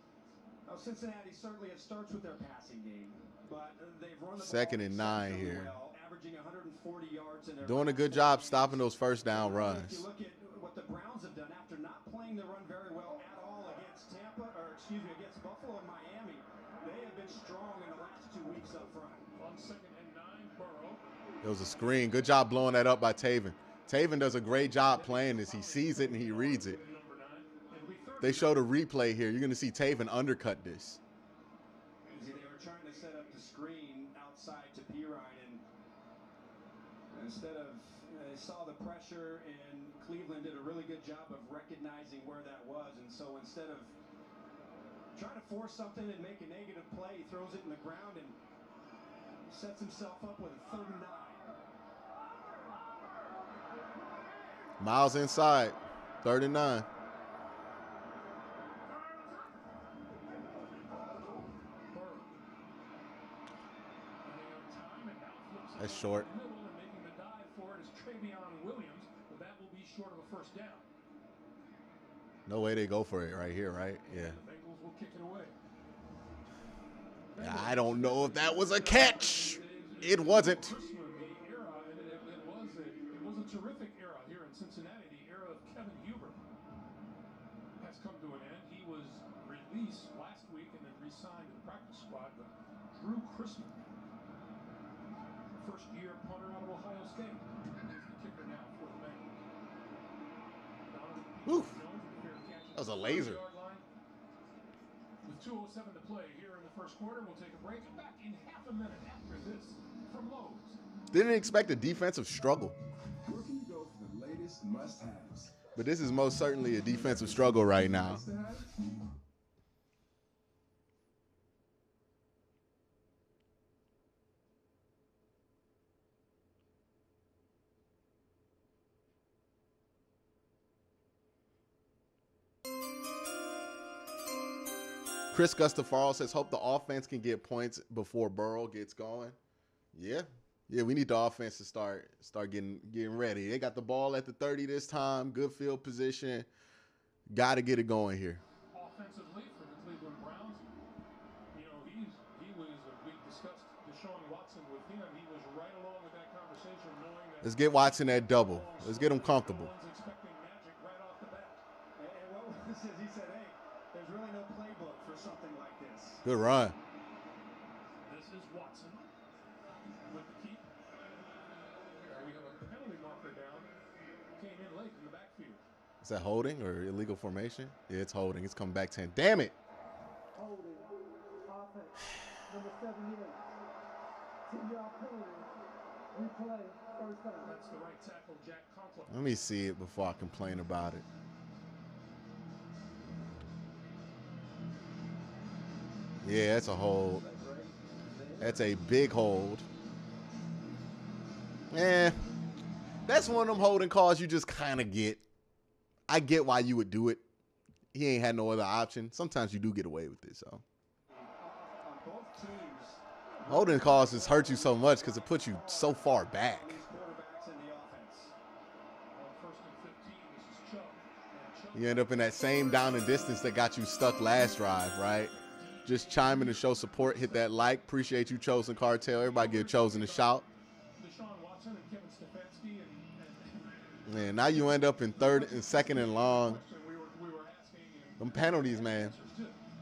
Cincinnati certainly it starts with their passing game, but they've run the 2nd and 9 here. Well, averaging 140 yards in their doing a good job stopping those first down runs. If you look at what the Browns have done after not playing the run very well at all against against Buffalo and Miami, they have been strong in the last 2 weeks up front. On 2nd and 9, Burrow. It was a screen. Good job blowing that up by Taven. Taven does a great job playing this. He sees it and he reads it. They showed a replay here. You're going to see Taven undercut this. screen outside to Pirine, and instead of they saw the pressure, and Cleveland did a really good job of recognizing where that was, and so instead of trying to force something and make a negative play, he throws it in the ground and sets himself up with a 3rd and 9. Miles inside, 3rd and 9. That's short. Making the dive for it is Travion Williams, but that will be short of a 1st down. No way they go for it right here, right? Yeah. The Bengals will kick it away. I don't know if that was a catch. It wasn't. The era, and it was a terrific era here in Cincinnati. The era of Kevin Huber has come to an end. He was released last week and then re-signed to the practice squad, but Drew Chrisman, first-year punter out of Ohio State, is the kicker now for the Bengals. Oof. That was a laser. With 2:07 to play here in the 1st quarter, we'll take a break and back in half a minute after this from Lowe's. Didn't expect a defensive struggle. Where can you go for the latest must-haves? But this is most certainly a defensive struggle right now. Chris Gustafaro says, hope the offense can get points before Burrow gets going. Yeah, we need the offense to start getting ready. They got the ball at the 30 this time. Good field position. Got to get it going here. Offensively for the Cleveland Browns, you know, we discussed Deshaun Watson with him. He was right along with that conversation, knowing that. Let's get Watson that double. Let's get him comfortable. Expecting magic right off the bat. And what was this? He said, hey, there's really no playbook for something like this. Good run. This is Watson with the keep. We have a penalty marker down. Came in late in the backfield. Is that holding or illegal formation? Yeah, it's holding. It's coming back 10. Damn it. Holding. Offense. Number 78. 10-yard penalty. Replay. 1st down. That's the right tackle, Jack Conklin. Let me see it before I complain about it. Yeah, that's a hold. That's a big hold. That's one of them holding calls you just kind of get. I get why you would do it. He ain't had no other option. Sometimes you do get away with it, so. Holding calls just hurt you so much because it puts you so far back. You end up in that same down and distance that got you stuck last drive, right? Just chime in to show support. Hit that like. Appreciate you, Chosen Cartel. Everybody get Chosen a shout. Man, now you end up in 3rd and 2nd and long. Them penalties, man.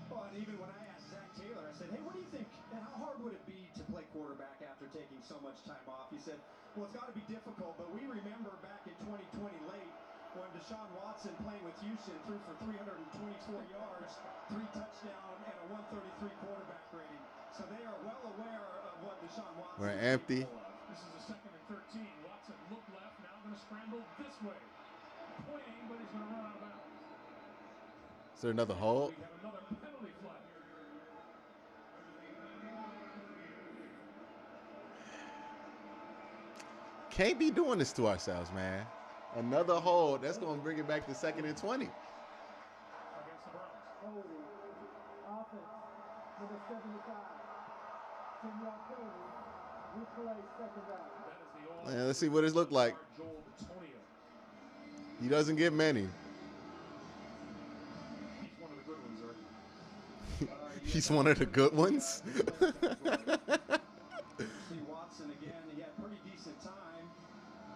Well, and even when I asked Zach Taylor, I said, hey, what do you think? And how hard would it be to play quarterback after taking so much time off? He said, well, it's got to be difficult, but we remember back in 2020 late when Deshaun Watson playing with Houston threw for 324 yards, 3 touchdowns, and a 133 quarterback rating. So they are well aware of what Deshaun Watson We're empty. This is a 2nd and 13. Watson look left, now going to scramble this way. Pointing, but he's going to run out of bounds. Is there another hold? We have another penalty flag. Can't be doing this to ourselves, man. Another hold. That's going to bring it back to 2nd and 20. Against the Browns. Holding. Offense. Number 75. 10-yard penalty. Replay. 2nd down. That is the Man, let's see what it looked like. Joel Bitonio. He doesn't get many. He's one of the good ones, right? He's one of the good ones. See Watson again. He had pretty decent time,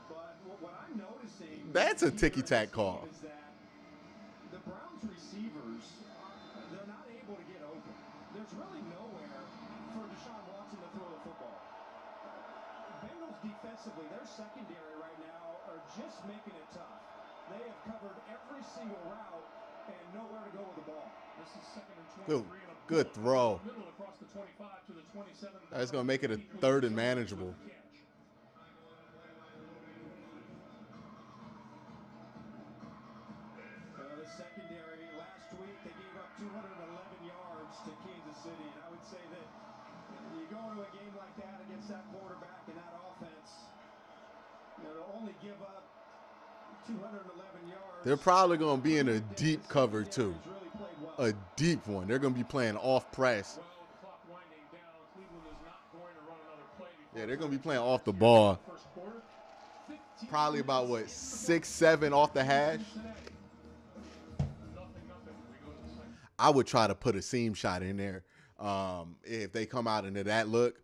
but what I'm noticing That's a ticky-tack call. is that the Browns receivers, they're not able to get open. There's really nowhere for Deshaun Watson to throw the football. Bengals defensively, their secondary right now are just making it tough. They have covered every single route and nowhere to go with the ball. This is 2nd and 23. Good throw. Middle across the 25 to the That's going to make it a 3rd and manageable. The secondary last week, they gave up 211 yards to Kansas City. And I would say that you go into a game like that against that quarterback and that offense, to only give up 211 yards. They're probably going to be in a deep cover, too. A deep one. They're going to be playing off press. Yeah, they're going to be playing off the ball. Probably about, 6, 7 off the hash. I would try to put a seam shot in there if they come out into that look.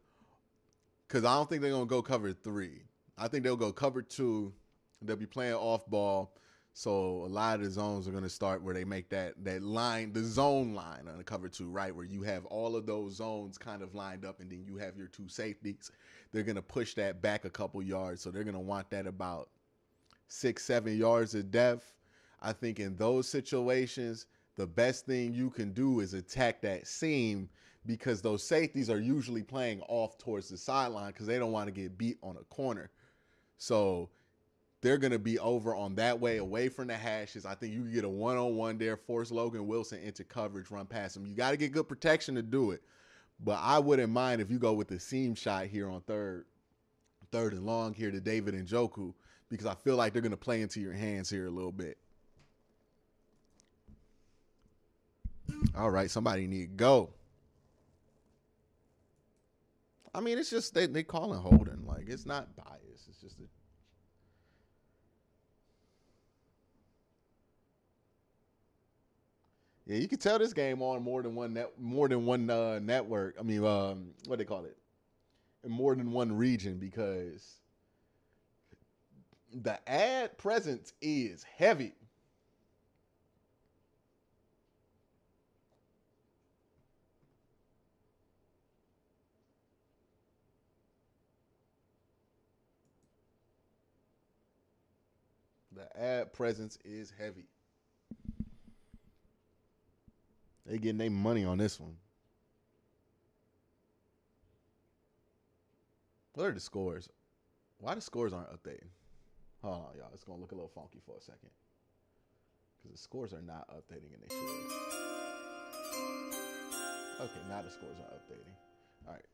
Because I don't think they're going to go cover 3. I think they'll go cover 2. They'll be playing off ball. So a lot of the zones are going to start where they make that line, the zone line on the cover 2, right? Where you have all of those zones kind of lined up and then you have your 2 safeties. They're going to push that back a couple yards. So they're going to want that about 6, 7 yards of depth. I think in those situations, the best thing you can do is attack that seam because those safeties are usually playing off towards the sideline because they don't want to get beat on a corner. So they're going to be over on that way, away from the hashes. I think you can get a one-on-one there, force Logan Wilson into coverage, run past him. You got to get good protection to do it. But I wouldn't mind if you go with the seam shot here on third and long here to David Njoku because I feel like they're going to play into your hands here a little bit. All right, somebody need to go. I mean, it's just they calling holding. Like, it's not biased. It's just a... Yeah, you can tell this game on more than one network. I mean, what they call it? In more than one region because the ad presence is heavy. The ad presence is heavy. They getting their money on this one. What are the scores? Why the scores aren't updating? Hold on, y'all. It's going to look a little funky for a second. Because the scores are not updating and they should. Okay, now the scores are updating. All right.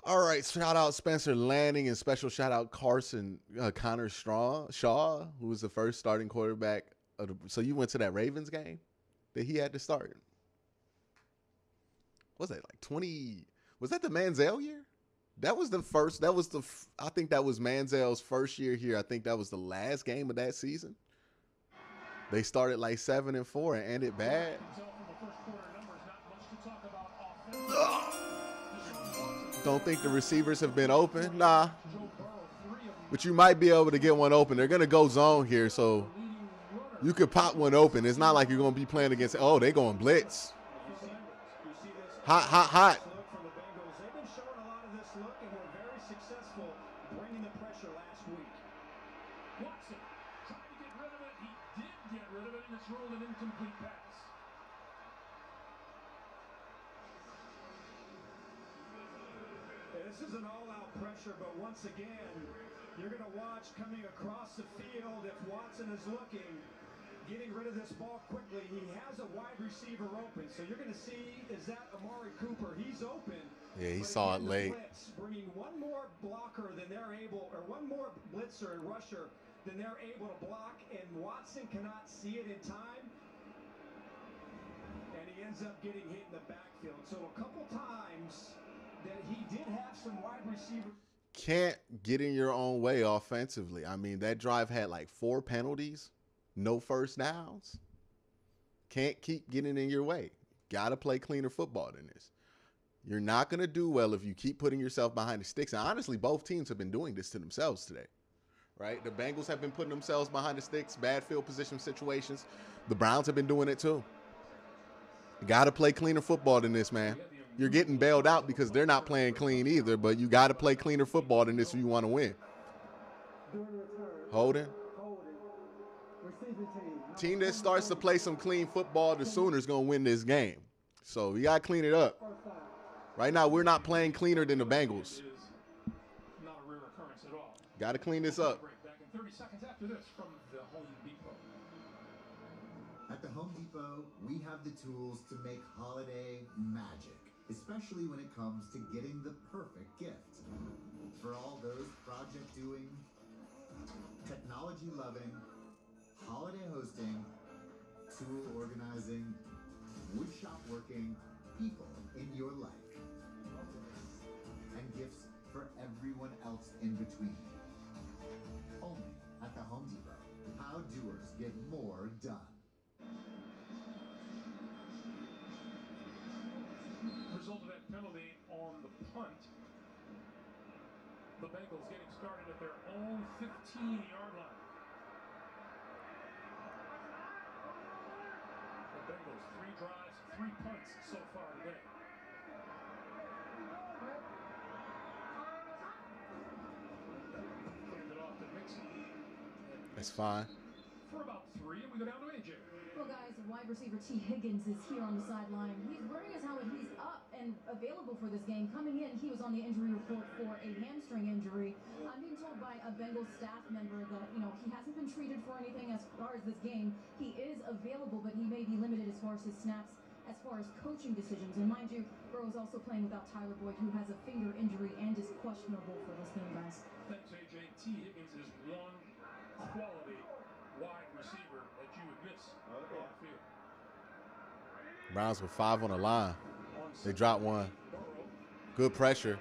All right, shout out Spencer Lanning and special shout out Connor Shaw, who was the first starting quarterback. So you went to that Ravens game that he had to start. Was that like 20? Was that the Manziel year? That was the first. I think that was Manziel's first year here. I think that was the last game of that season. They started like 7-4 and ended bad. Don't think the receivers have been open. Nah. But you might be able to get one open. They're going to go zone here, so you could pop one open. It's not like you're going to be playing against, oh, they're going blitz. Hot, hot, hot. They've been showing a lot of this look and were very successful bringing the pressure last week. Watson trying to get rid of it. He did get rid of it, and it's ruled an incomplete pass. This is an all-out pressure, but once again, you're going to watch coming across the field if Watson is looking, getting rid of this ball quickly. He has a wide receiver open, so you're going to see, is that Amari Cooper? He's open. Yeah, he saw it late. Blitz, bringing one more blocker than they're able, or one more blitzer and rusher than they're able to block, and Watson cannot see it in time, and he ends up getting hit in the backfield. So a couple times that he did have some wide receivers. Can't get in your own way offensively. I mean, that drive had like 4 penalties, no first downs. Can't keep getting in your way. Got to play cleaner football than this. You're not going to do well if you keep putting yourself behind the sticks. And honestly, both teams have been doing this to themselves today, right? The Bengals have been putting themselves behind the sticks, bad field position situations. The Browns have been doing it too. You got to play cleaner football than this, man. You're getting bailed out because they're not playing clean either, but you got to play cleaner football than this if you want to win. Holding. Team that starts to play some clean football, the Sooners going to win this game. So you got to clean it up. Right now, we're not playing cleaner than the Bengals. Is not a rare occurrence at all. Got to clean this up. Break back in 30 seconds after this from the Home Depot. At the Home Depot, we have the tools to make holiday magic, especially when it comes to getting the perfect gift. For all those project doing, technology loving, holiday hosting, tool organizing, woodshop working people in your life. And gifts for everyone else in between. Only at the Home Depot. How doers get more done. Result of that penalty on the punt. The Bengals getting started at their own 15-yard line. The Bengals, 3 drives, 3 punts so far today. Hand it off to Mixon. That's fine. For about 3, and we go down to AJ. Well, guys, wide receiver T. Higgins is here on the sideline. He's wearing his helmet. He's up and available for this game. Coming in, he was on the injury report for a hamstring injury. I'm being told by a Bengals staff member that, he hasn't been treated for anything as far as this game. He is available, but he may be limited as far as his snaps, as far as coaching decisions. And mind you, Burrow's also playing without Tyler Boyd, who has a finger injury and is questionable for this game, guys. Thanks, AJ. T. Higgins is one quality wide receiver that you would miss on the field. Browns with 5 on the line. They dropped one. Good pressure.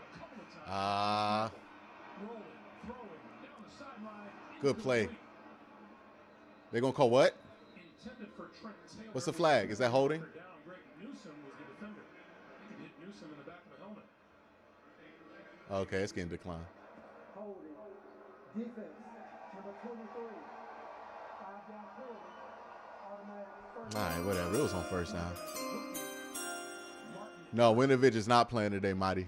Good play. They're going to call what? What's the flag? Is that holding? Okay, it's getting declined. Holding. Defense. Number 23. 5-down penalty. Automatic first. All right, whatever. It was on first down. No, Winovich is not playing today, Marty.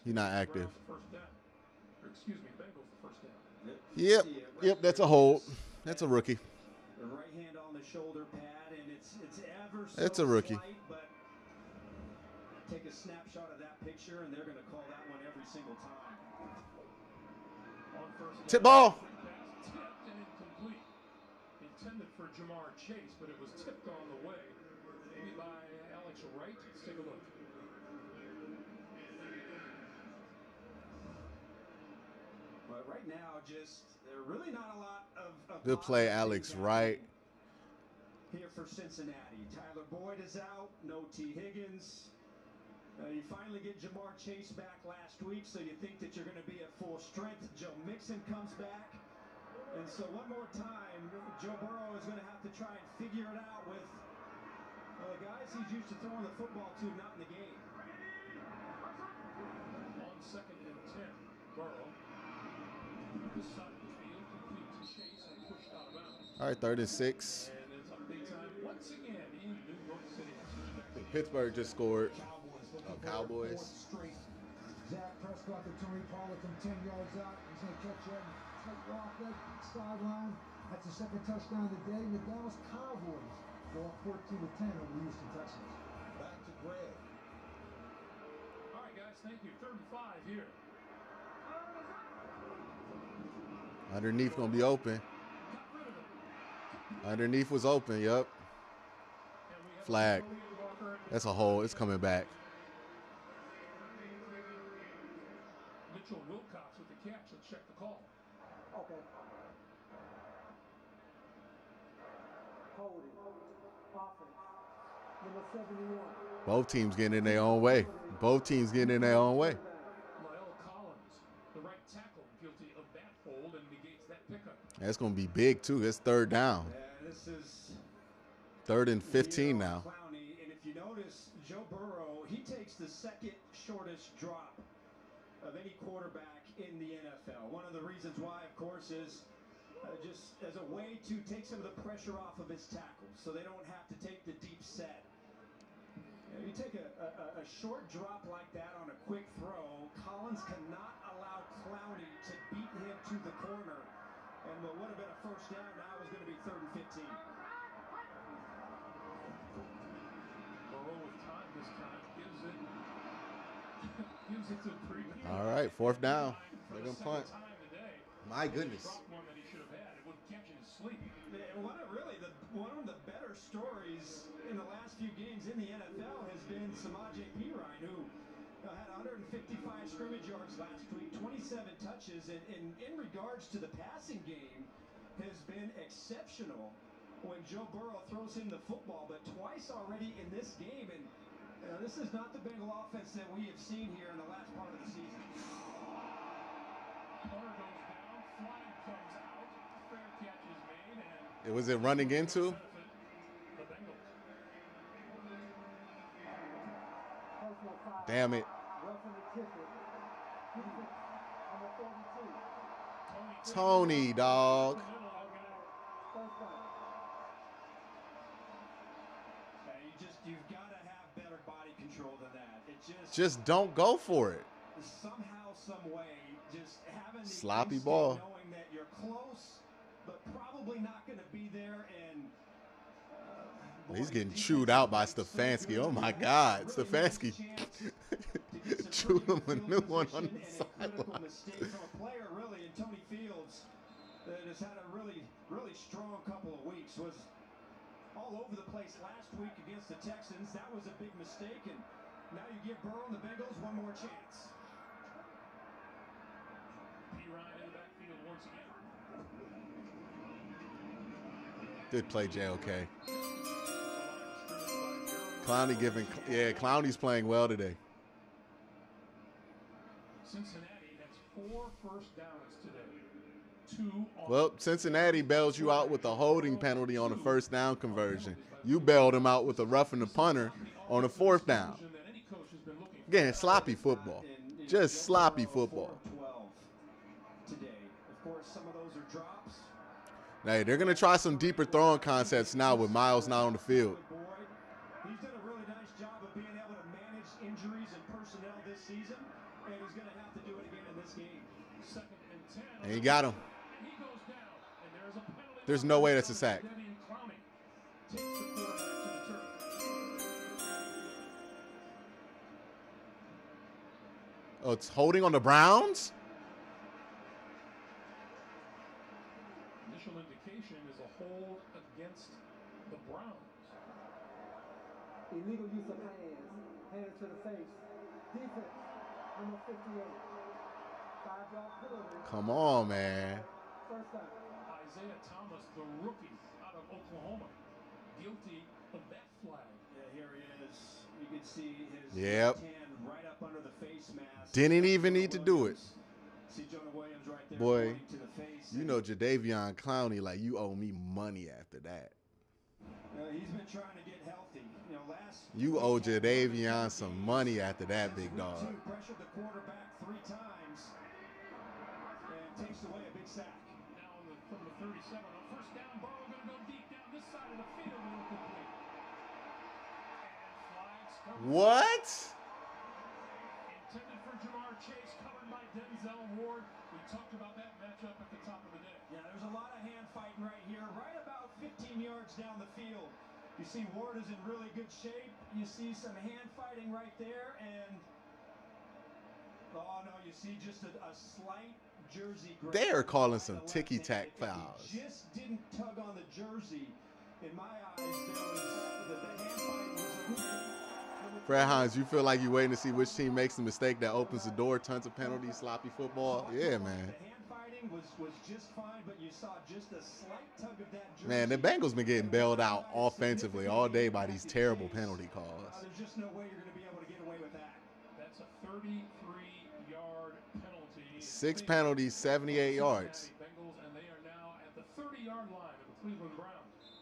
He's not active. Yep, that's a hold. That's a rookie. The right hand on the shoulder pad, and it's ever so It's a rookie. slight, but take a snapshot of that picture, and they're going to call that one every single time. Tip ball. Tipped and incomplete. Intended for Jamar Chase, but it was tipped on the way. Maybe by Alex Wright. Let's take a look. But right now, just really not a lot of Good play, Alex Wright. Here for Cincinnati. Tyler Boyd is out. No T. Higgins. You finally get Jamar Chase back last week, so you think that you're going to be at full strength. Joe Mixon comes back. And so one more time, Joe Burrow is going to have to try and figure it out with the guys he's used to throwing the football to, not in the game. On 2nd and 10, Burrow. This side of the field, complete to Chase and pushed out of bounds. All right, 3rd and 6. And it's a big time once again in New York City. Pittsburgh just scored. Cowboys. Zach Prescott to Tony Pollard from 10 yards out. He's going to catch that and take off that sideline. That's the 2nd touchdown of the day. The Dallas Cowboys go up 14-10 over the Houston Texans. Back to Greg. All right, guys, thank you. 3rd and 5 here. Underneath going to be open. Underneath was open, yep. Flag. That's a hole. It's coming back. Mitchell Wilcox with the catch. Let's check the call. Okay. Holding. Offense. Number 71. Both teams getting in their own way. Both teams getting in their own way. Lyle Collins, the right tackle, guilty of that hold and negates that pickup. That's going to be big, too. It's 3rd down. This is 3rd and 15 now. Clowney, and if you notice, Joe Burrow, he takes the 2nd shortest drop of any quarterback in the NFL. One of the reasons why, of course, is just as a way to take some of the pressure off of his tackles so they don't have to take the deep set. You take a short drop like that on a quick throw, Collins cannot allow Clowney to beat him to the corner. And what would have been a first down now is going to be 3rd and 15. Burrow with time this time gives it gives it to Pre-kickoff. All right, 4th down. They're going to punt. My goodness. One that he should have had. It wouldn't catch in his sleep. One of the better stories in the last few games in the NFL has been Samaje Perine, who had 155 scrimmage yards last week, 27 touches, and in regards to the passing game, has been exceptional when Joe Burrow throws him the football, but twice already in this game, and this is not the Bengal offense that we have seen here in the last part of the season. Corner goes down, flag comes out, fair catch is made, and Was it running into? the Bengals. Damn it. Roughing the ticket. Defense, number 42. Tony, dog. First down. You've got to have better body control than that. It Just don't go for it. somehow, some way, just having the Sloppy instinct, ball. knowing that you're close, but probably not going to be there. And He's getting chewed out by Stefanski. Oh my God, Stefanski chewed him a new one on the sideline. Mistake from a player, really, and Tony Fields that has had a really strong couple of weeks. Was all over the place last week against the Texans. That was a big mistake, and now you give Burrow and the Bengals one more chance. Perine in the backfield once again. Good play, JOK. Clowney Clowney's playing well today. Cincinnati has 4 first downs today. 2 on Well, Cincinnati bails you out with a holding penalty on a first down conversion. You bailed him out with a roughing the punter on a 4th down. Again, sloppy football. Just sloppy football. Today, of course, some of those are drops. Hey, they're going to try some deeper throwing concepts now with Miles not on the field. He's done a really nice job of being able to manage injuries and personnel this season, and he's going to have to do it again in this game. 2nd and 10. And he got him. He goes down, and there's a penalty. There's no way that's a sack. Clowney takes the quarterback to the turf. Oh, it's holding on the Browns? Initial indication is a hold against the Browns. Illegal use of hands. Hands to the face. Defense, number 58. 5-yard penalty. Come on, man. First down. Isaiah Thomas, the rookie out of Oklahoma, guilty of that flag. Yeah, here he is. You can see his Yep. left hand right up under the face mask. Didn't even need to do it. See Jonah Williams right there. Boy, pointing to the face. you know Jadeveon Clowney, like, you owe me money after that. He's been trying to get healthy. You owe Jadeveon some money after that, big dog. Pressured the quarterback 3 times and takes away a big sack. Now from the 37 on first down, Burrow going to go deep down this side of the field and incomplete. And flags come. What? Intended for Jamar Chase, covered by Denzel Ward. We talked about that matchup at the top of the day. Yeah, there's a lot of hand fighting right here, right about 15 yards down the field. You see Ward is in really good shape. You see some hand fighting right there, and oh no, you see just a slight jersey grab. They are calling some ticky-tack fouls. He just didn't tug on the jersey. In my eyes, the hand fighting was okay. Fred Hines, you feel like you're waiting to see which team makes the mistake that opens the door, tons of penalties, sloppy football? Yeah, man. The hand fighting was just fine, but you saw just a slight tug of that jersey. Man, the Bengals been getting bailed out offensively all day by these terrible penalty calls. There's just no way you're going to be able to get away with that. That's a 33-yard penalty. 6 penalties, 78 yards. Bengals, and they are now at the 30-yard line of the Cleveland Browns.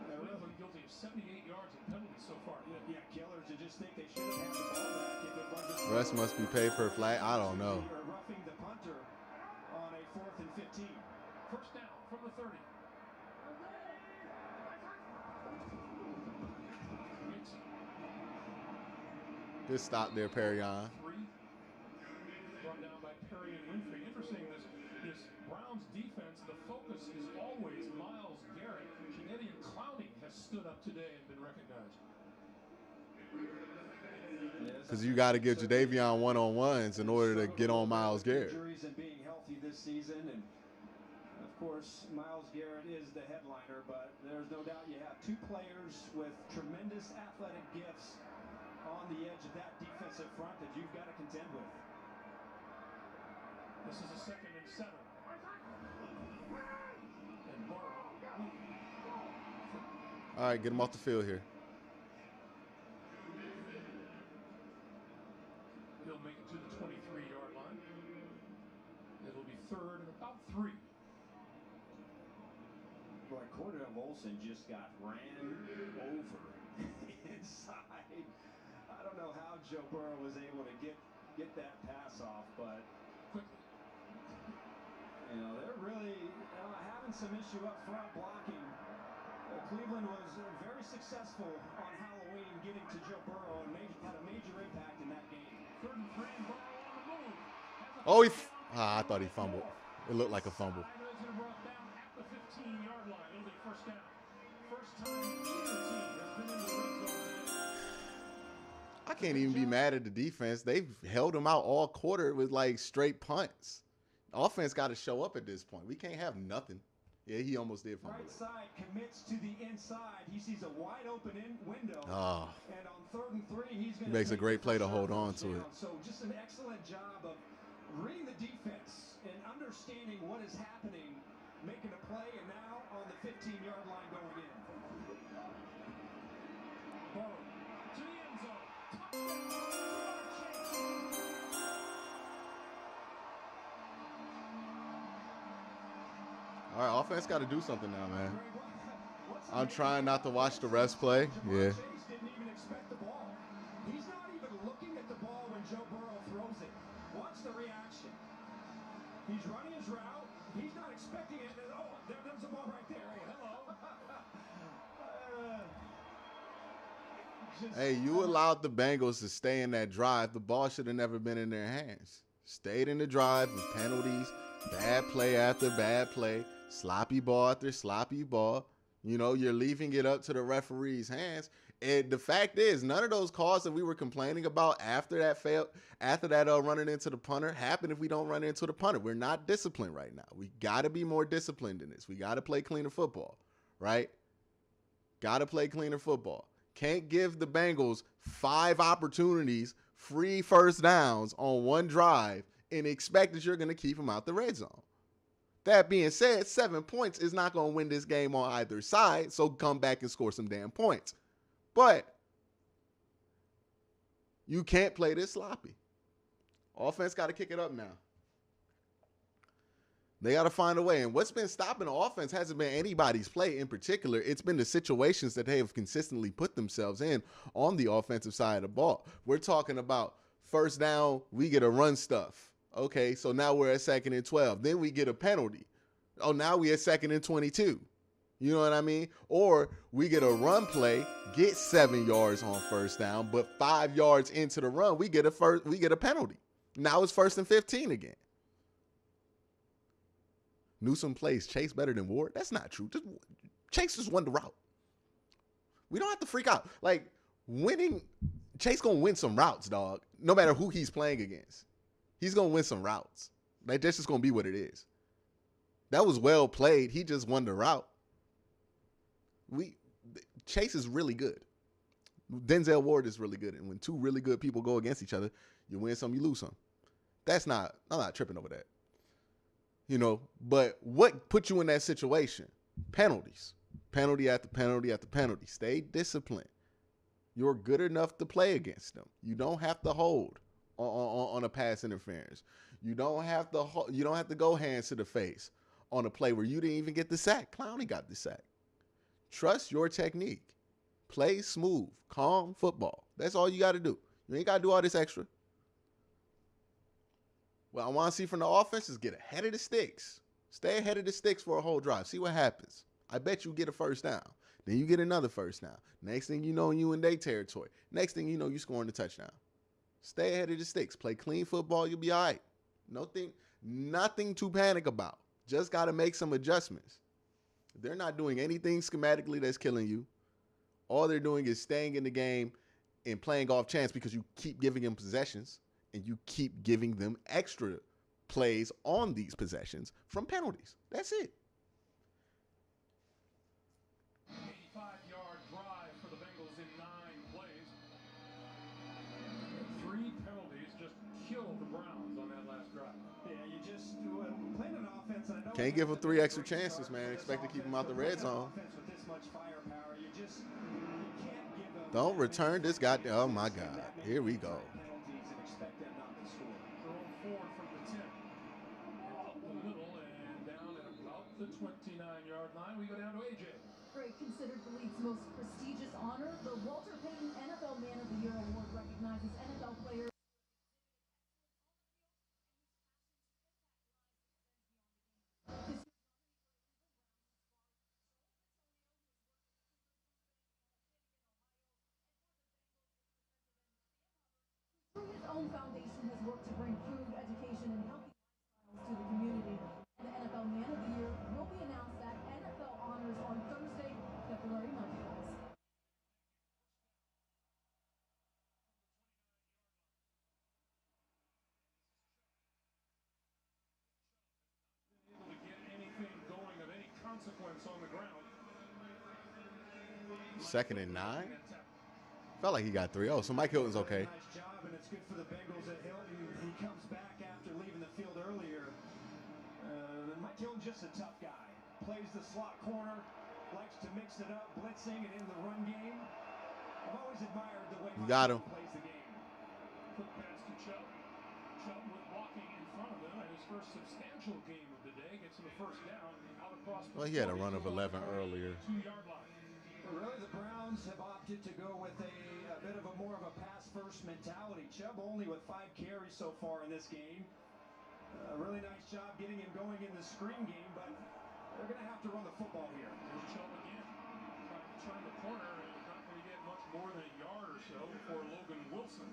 Cleveland guilty of 78 yards in penalties so far. Yeah, killers. You just think they should have had the ball back if it wasn't. Russ must be paid for a flag. I don't know. Roughing the punter on a 4th and 15. First down from the 30. Good stop there, Perrion. 3. Brought down by Perry and Winfrey. Interesting, this Browns defense, the focus is always Myles Garrett. Clowney has stood up today and been recognized. Yeah, this Because you got to give Jadeveon one-on-ones in order to get on Myles Garrett. Injuries and being healthy this season, and of course, Myles Garrett is the headliner, but there's no doubt you have two players with tremendous athletic gifts on the edge of that defensive front that you've got to contend with. This is a 2nd and 7. And Burrow. All right, get him off the field here. He'll make it to the 23-yard line. It'll be 3rd and about 3. Boy, Cordell Molson just got ran over inside. I don't know how Joe Burrow was able to get that pass off, but Quickly. they're really having some issue up front blocking. Cleveland was very successful on Halloween getting to Joe Burrow and had a major impact in that game. 3rd and 3, and Burrow on the move. Oh, I thought he fumbled. It looked like a fumble. Brought down at the 15-yard line. It'll be 1st down. First time either team has been in the red zone today. I can't even be mad at the defense. They've held him out all quarter with like straight punts. Offense got to show up at this point. We can't have nothing. Yeah, he almost did fumble. Right side commits to the inside. He sees a wide open window. Oh. And on 3rd and 3, he's going to makes a great play to hold on to it. So just an excellent job of reading the defense and understanding what is happening, making a play, and now on the 15-yard line going in. Burrow to the end zone. Touchdown. All right, offense got to do something now, man. I'm trying not to watch the refs play. Yeah. Chase didn't even expect the ball. He's not even looking at the ball when Joe Burrow throws it. Watch the reaction. He's running his route. He's not expecting it. And, there's the ball right there. Hello. Hey, you allowed the Bengals to stay in that drive. The ball should have never been in their hands. Stayed in the drive with penalties, bad play after bad play, sloppy ball after sloppy ball. You're leaving it up to the referee's hands. And the fact is, none of those calls that we were complaining about after that running into the punter happen if we don't run into the punter. We're not disciplined right now. We got to be more disciplined in this. We got to play cleaner football, right? Got to play cleaner football. Can't give the Bengals 5 opportunities, free first downs on one drive, and expect that you're going to keep them out the red zone. That being said, 7 points is not going to win this game on either side, so come back and score some damn points. But you can't play this sloppy. Offense got to kick it up now. They got to find a way. And what's been stopping the offense hasn't been anybody's play in particular. It's been the situations that they have consistently put themselves in on the offensive side of the ball. We're talking about first down, we get a run stuff. Okay, so now we're at 2nd and 12. Then we get a penalty. Oh, now we at 2nd and 22. You know what I mean? Or we get a run play, get 7 yards on first down, but 5 yards into the run, we get a penalty. Now it's 1st and 15 again. Newsome plays Chase better than Ward. That's not true. Chase just won the route. We don't have to freak out. Like, Chase gonna win some routes, dog. No matter who he's playing against. He's going to win some routes. Like, that's just going to be what it is. That was well played. He just won the route. Chase is really good. Denzel Ward is really good. And when 2 really good people go against each other, you win some, you lose some. I'm not tripping over that. But what put you in that situation? Penalties. Penalty after penalty after penalty. Stay disciplined. You're good enough to play against them. You don't have to hold on a pass interference. You don't have to go hands to the face on a play where you didn't even get the sack. Clowney got the sack. Trust your technique. Play smooth, calm football. That's all you got to do. You ain't got to do all this extra. What I want to see from the offense is get ahead of the sticks. Stay ahead of the sticks for a whole drive. See what happens. I bet you get a first down. Then you get another first down. Next thing you know, you in their territory. Next thing you know, you scoring the touchdown. Stay ahead of the sticks. Play clean football. You'll be all right. Nothing to panic about. Just got to make some adjustments. They're not doing anything schematically that's killing you. All they're doing is staying in the game and playing off chance because you keep giving them possessions and you keep giving them extra plays on these possessions from penalties. That's it. 85-yard drive for the Bengals in 9 plays. 3 penalties just killed the Browns on that last drive. Yeah, you just playing an offense. I know Can't give them 3 extra chances, man. Expect to keep them out the red zone. With this much firepower, you can't give them. Don't return this guy. Oh my God. Here we go. Penalties and expect them not to score. Thrown forward from the 10. Up the middle and down at about the 29-yard line. We go down to AJ. Craig, considered the league's most prestigious honor, the Walter Payton NFL Man of the Year award recognizes NFL players. Through his own foundation has worked to bring food, education, and healthy lifestyles to the community. The NFL Man of the Year will be announced at NFL Honors on Thursday, February 9th. Able to get anything going of any consequence on the ground. 2nd and 9. Felt like he got 3. Oh, so Mike Hilton's okay. Nice job, and it's good for the Bengals that Hilton. He comes back after leaving the field earlier. Mike Hilton's just a tough guy. Plays the slot corner, likes to mix it up, blitzing and in the run game. I've always admired the way You got him. plays the game. Quick pass to Chubb. Chubb with blocking in front of him, and his first substantial game of the day gets him a first down out across the Well, he had a run of 11 earlier. 2-yard line. Really, the Browns have opted to go with a bit of a more of a pass-first mentality. Chubb only with 5 carries so far in this game. Really nice job getting him going in the screen game, but they're going to have to run the football here. There's Chubb again. Trying to turn the corner, and not going to get much more than a yard or so before Logan Wilson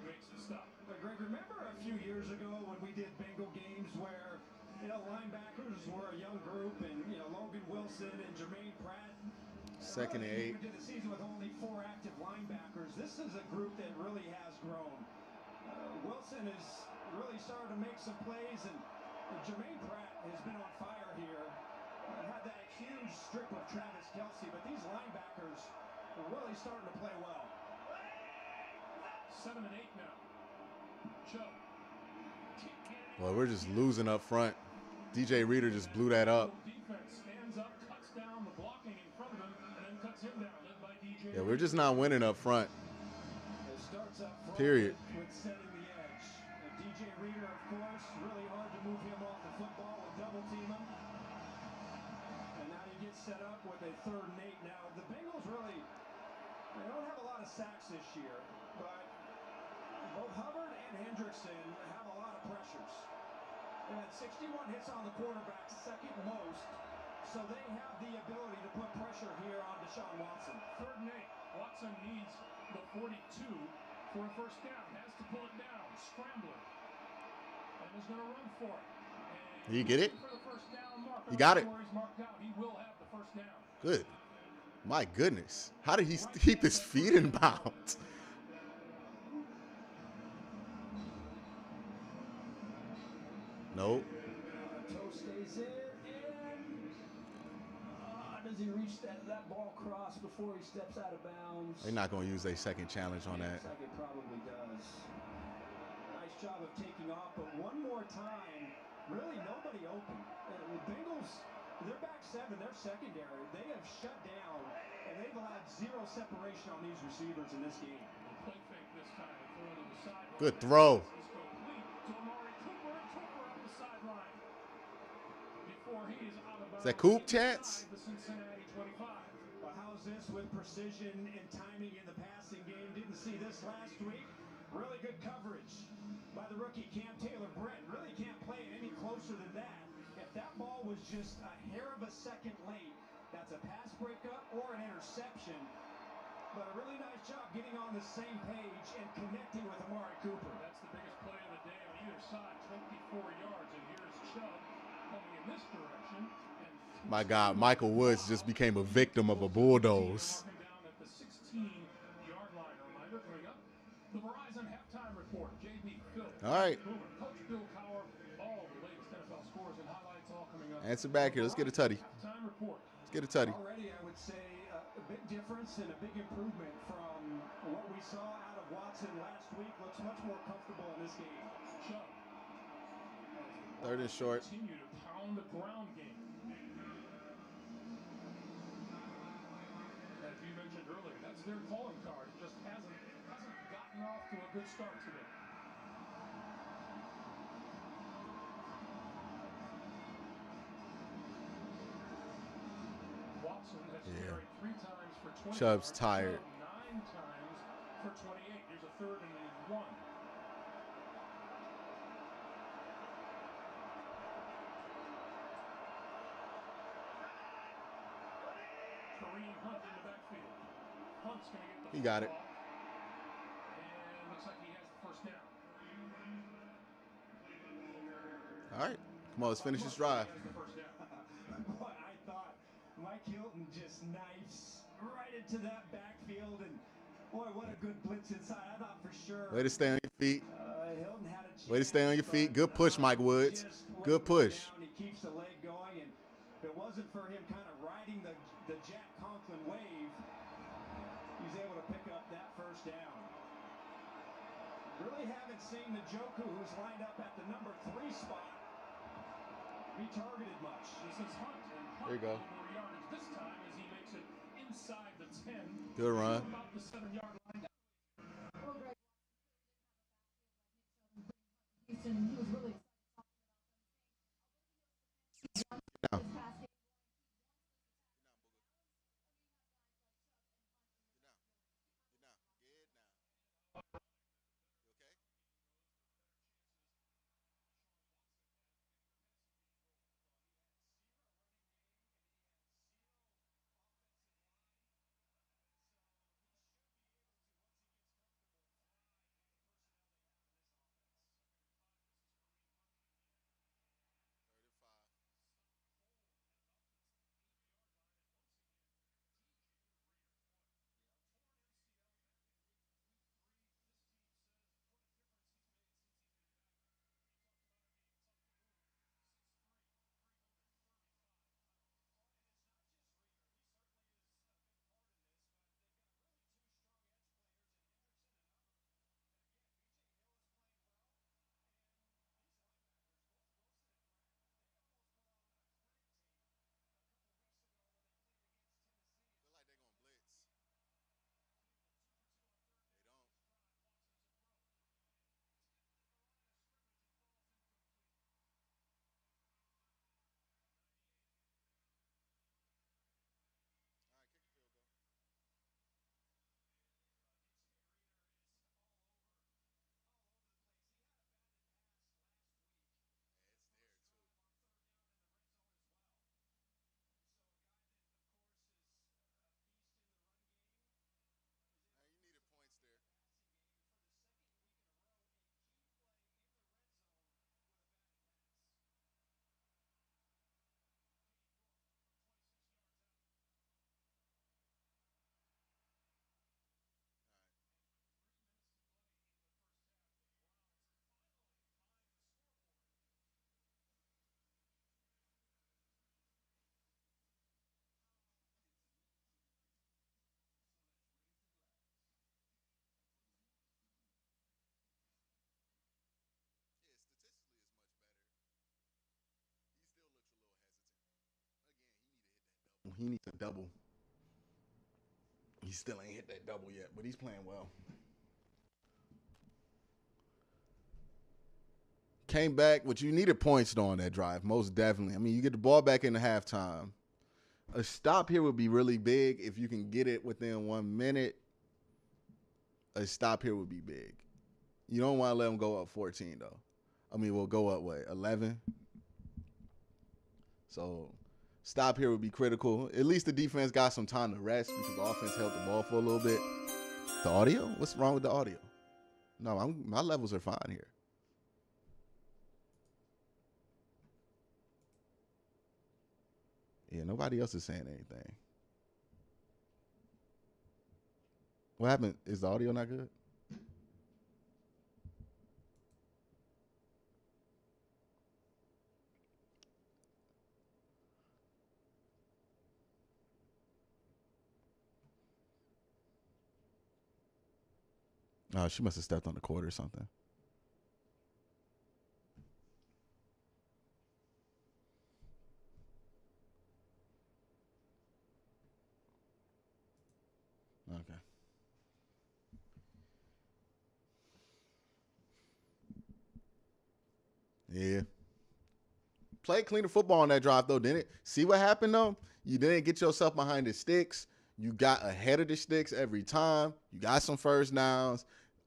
makes the stop. But Greg, remember a few years ago when we did Bengal games where linebackers were a young group, and Logan Wilson and Jermaine Pratt. 2nd and 8. We did the season with only 4 active linebackers. This is a group that really has grown. Wilson has really started to make some plays, and Jermaine Pratt has been on fire here. Had that huge strip of Travis Kelce, but these linebackers are really starting to play well. 7 and 8 now. Chubb. Well, we're just losing up front. DJ Reader just blew that up. Defense stands up, cuts down the blocking in front of him, and then cuts him down, led by DJ. Yeah, we're just not winning up front. It starts up front Period. with setting the edge. And DJ Reader, of course, really hard to move him off the football and double team him. And now you get set up with a 3rd and 8. Now the Bengals they don't have a lot of sacks this year, but both Hubbard and Hendrickson have a lot of pressures. They had 61 hits on the quarterback, 2nd most. So they have the ability to put pressure here on Deshaun Watson. 3rd and 8. Watson needs the 42 for a first down. Has to pull it down. Scrambling. And is going to run for it. And You get it? for the first down marker. You got it. Where he's marked out. He will have the first down. Good. My goodness. How did he keep his feet in bounds? Nope. Toe stays in, and does he reach that ball cross before he steps out of bounds? They're not going to use a second challenge on that. Looks like it probably does. Nice job of taking off, but one more time, really nobody open. The Bengals, they're back 7, they're secondary. They have shut down, and they've allowed 0 separation on these receivers in this game. Play fake this time. Throw to the sideline. Good throw. Is that Coop chance? Well, how's this with precision and timing in the passing game? Didn't see this last week. Really good coverage by the rookie Cam Taylor-Britt. Really can't play it any closer than that. If that ball was just a hair of a second late, that's a pass breakup or an interception. But a really nice job getting on the same page and connecting with Amari Cooper. That's the biggest play of the day on either side, 24 yards. And here's Chubb coming in this direction. My God, Michael Woods just became a victim of a bulldoze. Down at the 16 The Verizon halftime report. JB, Phil, All right. Boomer, Coach Bill Cowher, all the latest NFL scores and highlights all coming up. Answer back here. Let's get a tutty. Halftime report. Let's get a tutty. Already, I would say a big difference and a big improvement from what we saw out of Watson last week. Looks much more comfortable in this game. Chubb. Third and short. Continue to pound the ground game. As you mentioned earlier, that's their calling card. It just hasn't gotten off to a good start today. Watson has carried 3 times for 20 Chubb's yards, tired. 9 times for 28. Here's a 3rd and 1. Kareem Hunt in the backfield. Hunt's going to get the He got it. ball. And looks like he has the first down. All right. Come on, let's finish this drive. He has the first down. Boy, I thought Mike Hilton just knifes right into that backfield, and boy, what a good blitz inside. I thought for sure. Way to stay on your feet. Hilton had a chance. Way to stay on your feet. Good push, Mike Woods. Good push. He keeps the leg going, and if it wasn't for him kind of riding the Jack Conklin wave, he's able to pick up that first down. Really haven't seen the Joku, who's lined up at the number 3 spot, be targeted much. This is Hunt. And Hunt There you go. over yardage this time as he makes it inside the 10. Good run. About the 7-yard line. Houston, he was really Down. He needs a double. He still ain't hit that double yet, but he's playing well. Came back, but you needed points though on that drive, most definitely. I mean, you get the ball back in the halftime. A stop here would be really big if you can get it within 1 minute. A stop here would be big. You don't want to let them go up 14 though. I mean, we'll go up, 11? So stop here would be critical. At least the defense got some time to rest because the offense held the ball for a little bit. The audio? What's wrong with the audio? No, my levels are fine here. Yeah, nobody else is saying anything. What happened? Is the audio not good? Oh, she must have stepped on the court or something. Okay. Yeah. Play cleaner football on that drive, though, didn't it? See what happened, though? You didn't get yourself behind the sticks. You got ahead of the sticks every time. You got some first downs.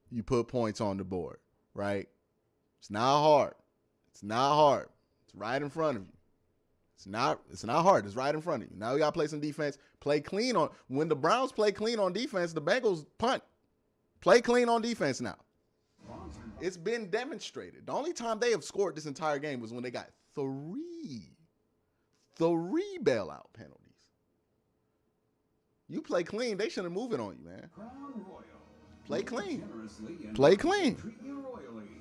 You put points on the board, right? It's not hard. It's not hard. It's right in front of you. It's not hard. It's right in front of you. Now we got to play some defense. Play clean on. When the Browns play clean on defense, the Bengals punt. Play clean on defense now. It's been demonstrated. The only time they have scored this entire game was when they got three bailout penalties. You play clean, they shouldn't move it on you, man. Play clean. Play clean. Treat you royally.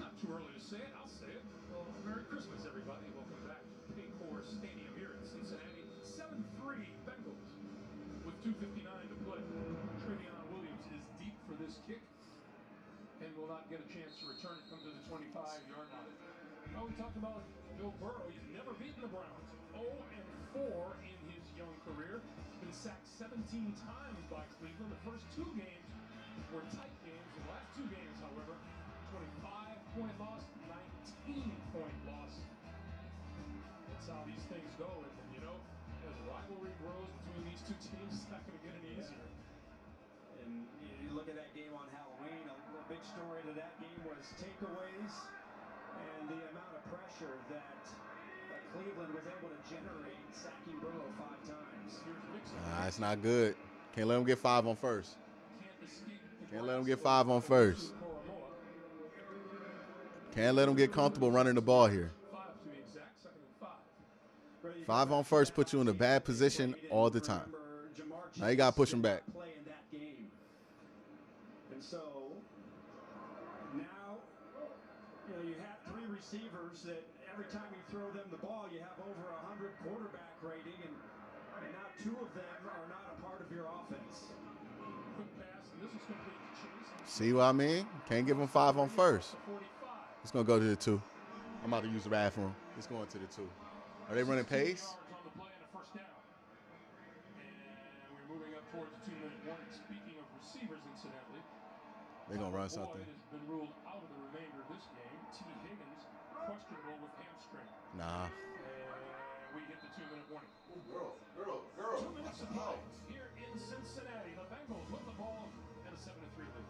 Not too early to say it, I'll say it. Well, Merry Christmas, everybody. Welcome back to Paycor Stadium here in Cincinnati. 7-3 Bengals with 2:59 to play. Travion Williams is deep for this kick and will not get a chance to return it. Come to the 25-yard line. Well, we talked about Bill Burrow. He's never beaten the Browns. 0-4 in his young career. Been sacked 17 times by Cleveland. The first two games were tight games. The last two games, however, 25-point loss, 19-point loss. That's how these things go. And you know, as rivalry grows between these two teams, it's not going to get any easier. And you look at that game on Halloween, a big story to that game was takeaways and the amount of pressure that Cleveland was able to generate, sacking Burrow 5 times. It's not good. Can't let them get 5 on first. Can't let them get 5 on first. Can't let them get comfortable running the ball here. 5 on first puts you in a bad position all the time. Now you got to push them back. And so now, you know, you have 3 receivers that every time you throw them the ball, you have over 100 quarterback rating, and now 2 of them are not a part of your offense. See what I mean? Can't give them 5 on first. It's going to go to the 2. I'm about to use the bathroom. It's going to the 2. Are they running pace? And we're moving up towards the 2-minute warning. Speaking of receivers, incidentally, they're going to run something. Boyd has been ruled out of the remainder of this game. T. Higgins, questionable with hamstring. Nah. And we get the 2-minute warning. Girl. 2 minutes of play here in Cincinnati. The Bengals with the ball and a 7-3 lead.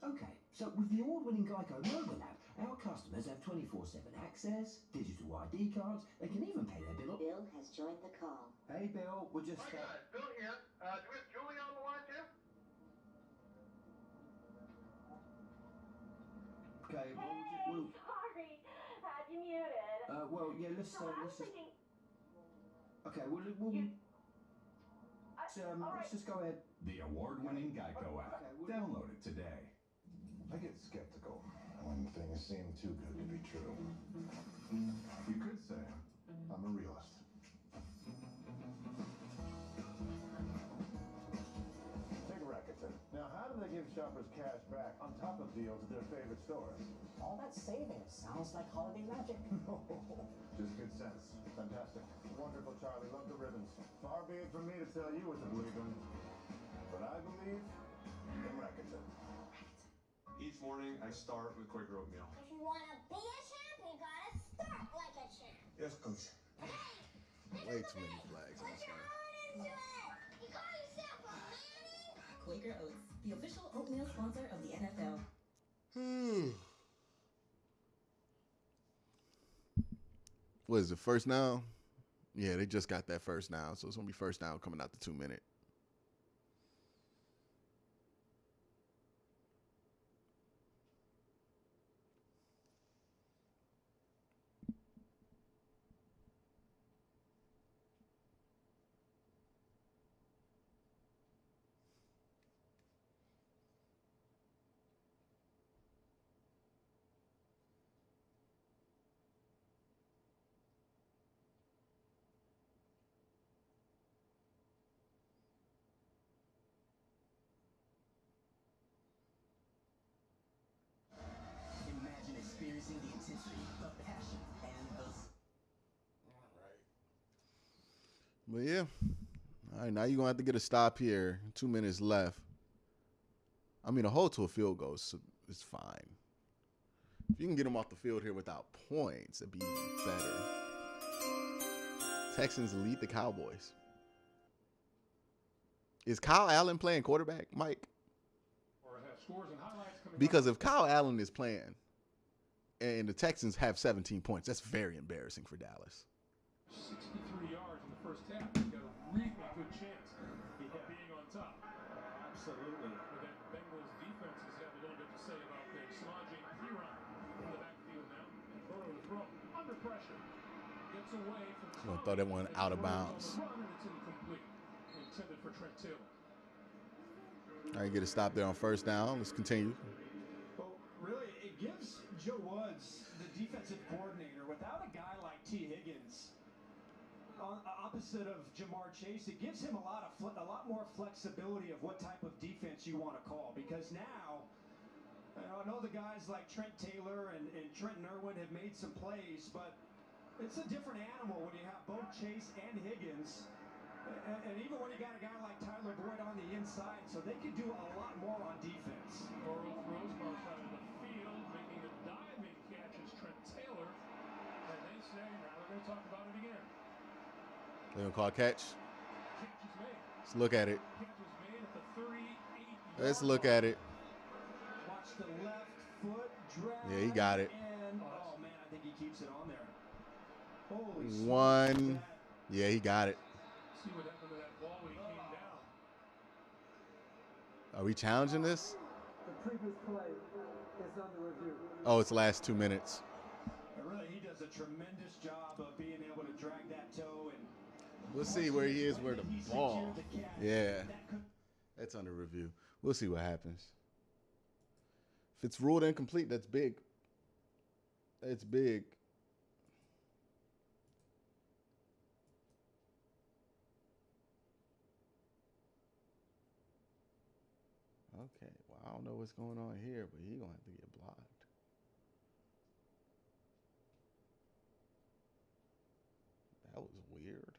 Okay, so with the award-winning Geico mobile app, our customers have 24/7 access, digital ID cards, they can even pay their bill. Bill has joined the call. Hey Bill, we're just... Hi guys, Bill here. Do we have Julie on the line too? Okay, Hey, sorry. Had you muted. well, yeah, let's So I was just... thinking... Okay, All right. let's just go ahead. The award-winning Geico app. Okay, Download it today. I get skeptical when things seem too good to be true. You could say, I'm a realist. Take a Rakuten. Now, how do they give shoppers cash back on top of deals at their favorite stores? All that savings sounds like holiday magic. No, just good sense. Fantastic. Wonderful, Charlie. Love the ribbons. Far be it from me to tell you what to believe in, but I believe in Rakuten. Each morning, I start with Quaker oatmeal. If you want to be a champ, you gotta start like a champ. Yes, Coach. Way too many flags on this game. Into it. You call yourself a Manning? Quaker Oats, the official oatmeal sponsor of the NFL. What is it, first down? Yeah, they just got that first down, so it's going to be first down coming out the 2-minute. But yeah. All right, now you're going to have to get a stop here. 2 minutes left. I mean, a hold to a field goal is fine. If you can get them off the field here without points, it'd be even better. Texans lead the Cowboys. Is Kyle Allen playing quarterback, Mike? Because if Kyle Allen is playing and the Texans have 17 points, that's very embarrassing for Dallas. 63 yards in the first half. They've got a really good chance of being on top. Absolutely. But that Bengals defense has had a little bit to say about the Slodging Piran in the backfield now. And Burrow to throw under pressure. Gets away from I'm going to throw that one out of bounds. run, and it's incomplete. Intended for Trent Taylor. All right, get a stop there on first down. Let's continue. Well, really, it gives Joe Woods, the defensive coordinator, without a guy like T. Higgins, opposite of Jamar Chase, it gives him a lot more flexibility of what type of defense you want to call. Because now, I know the guys like Trent Taylor and Trenton Irwin have made some plays, but it's a different animal when you have both Chase and Higgins. And even when you got a guy like Tyler Boyd on the inside, so they could do a lot more on defense. Burrow throws far side of the field, making the diving catch is Trent Taylor. And they say, now they're going to talk about it again. They're going to call a catch. Catch is made. Let's look at it. Catch was made at the 38-yard Let's look at it. Watch the left foot drag. Yeah, he got it. And, oh, man, I think he keeps it on there. Holy One. Yeah, he got it. See what happened to that ball when he came down. Are we challenging this? The previous play is under review. Oh, it's the last 2 minutes. Really, he does a tremendous job of being able to drag that toe. And We'll see where he is, where the ball. Yeah. That's under review. We'll see what happens. If it's ruled incomplete, that's big. That's big. Okay, well, I don't know what's going on here, but he's going to have to get blocked. That was weird.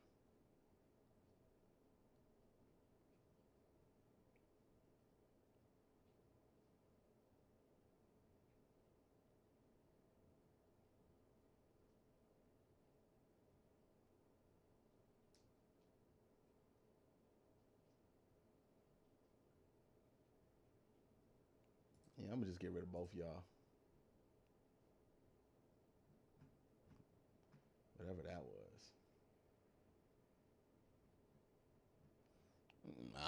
Yeah, I'm going to just get rid of both y'all. Whatever that was.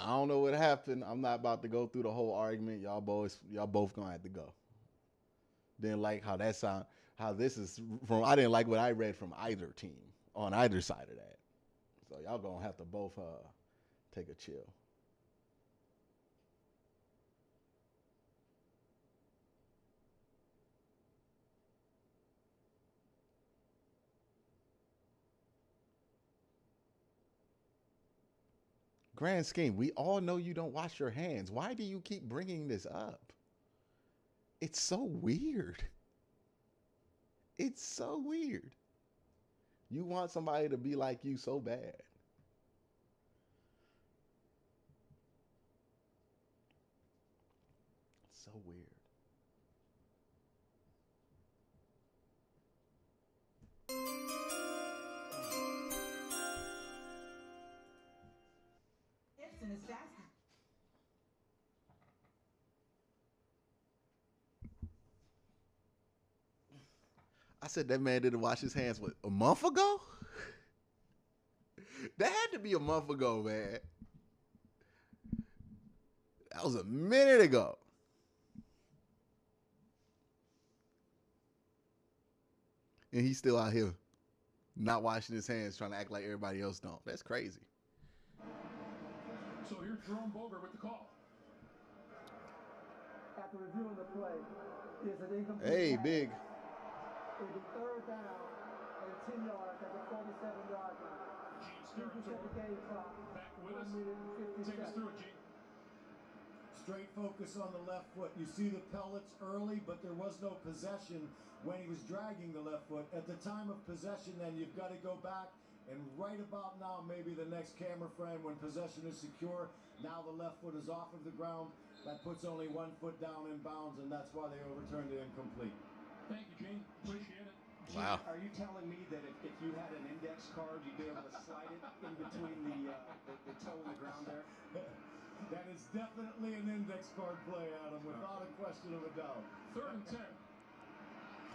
I don't know what happened. I'm not about to go through the whole argument. Y'all both going to have to go. Didn't like how that sound, how this is from, I didn't like what I read from either team on either side of that. So y'all going to have to both take a chill. Grand scheme, we all know you don't wash your hands. Why do you keep bringing this up? It's so weird. It's so weird. You want somebody to be like you so bad. It's so weird. Is fast. I said that man didn't wash his hands, what, a month ago? That had to be a month ago, man. That was a minute ago. And he's still out here not washing his hands, trying to act like everybody else don't. That's crazy. So here's Jerome Boger with the call. After reviewing the play, is an incomplete Hey, pass. big. It'll be third down and 10 yards at the 47-yard line. Gene You can set the game clock. Back with 1 us. minute and 50 Take us seconds. through it, Gene. Straight focus on the left foot. You see the pellets early, but there was no possession when he was dragging the left foot. At the time of possession, then you've got to go back And right about now, maybe the next camera frame, when possession is secure, now the left foot is off of the ground. That puts only 1 foot down in bounds, and that's why they overturned it incomplete. Thank you, Gene. Appreciate it. Wow. Are you telling me that if you had an index card, you'd be able to slide it in between the toe and the ground there? That is definitely an index card play, Adam, without a question of a doubt. 3rd and 10.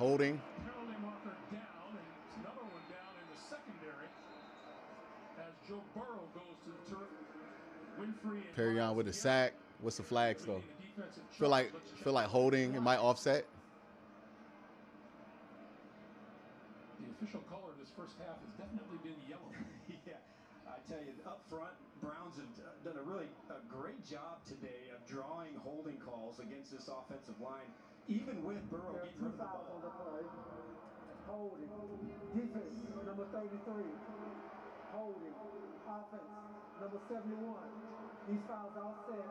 Holding. Penalty marker down, and another one down in the secondary as Joe Burrow goes to the turf. Winfrey and Perrion with a sack. What's the flags though? the defensive Feel like holding. It might offset. The official color of this first half has definitely been yellow. Yeah, I tell you, up front, Browns have done a great job today of drawing holding calls against this offensive line, even with Burrow There are getting rid 2 of the fouls ball. on the play. Holding. Defense, number 33. Holding. Offense, number 71. These fouls all set.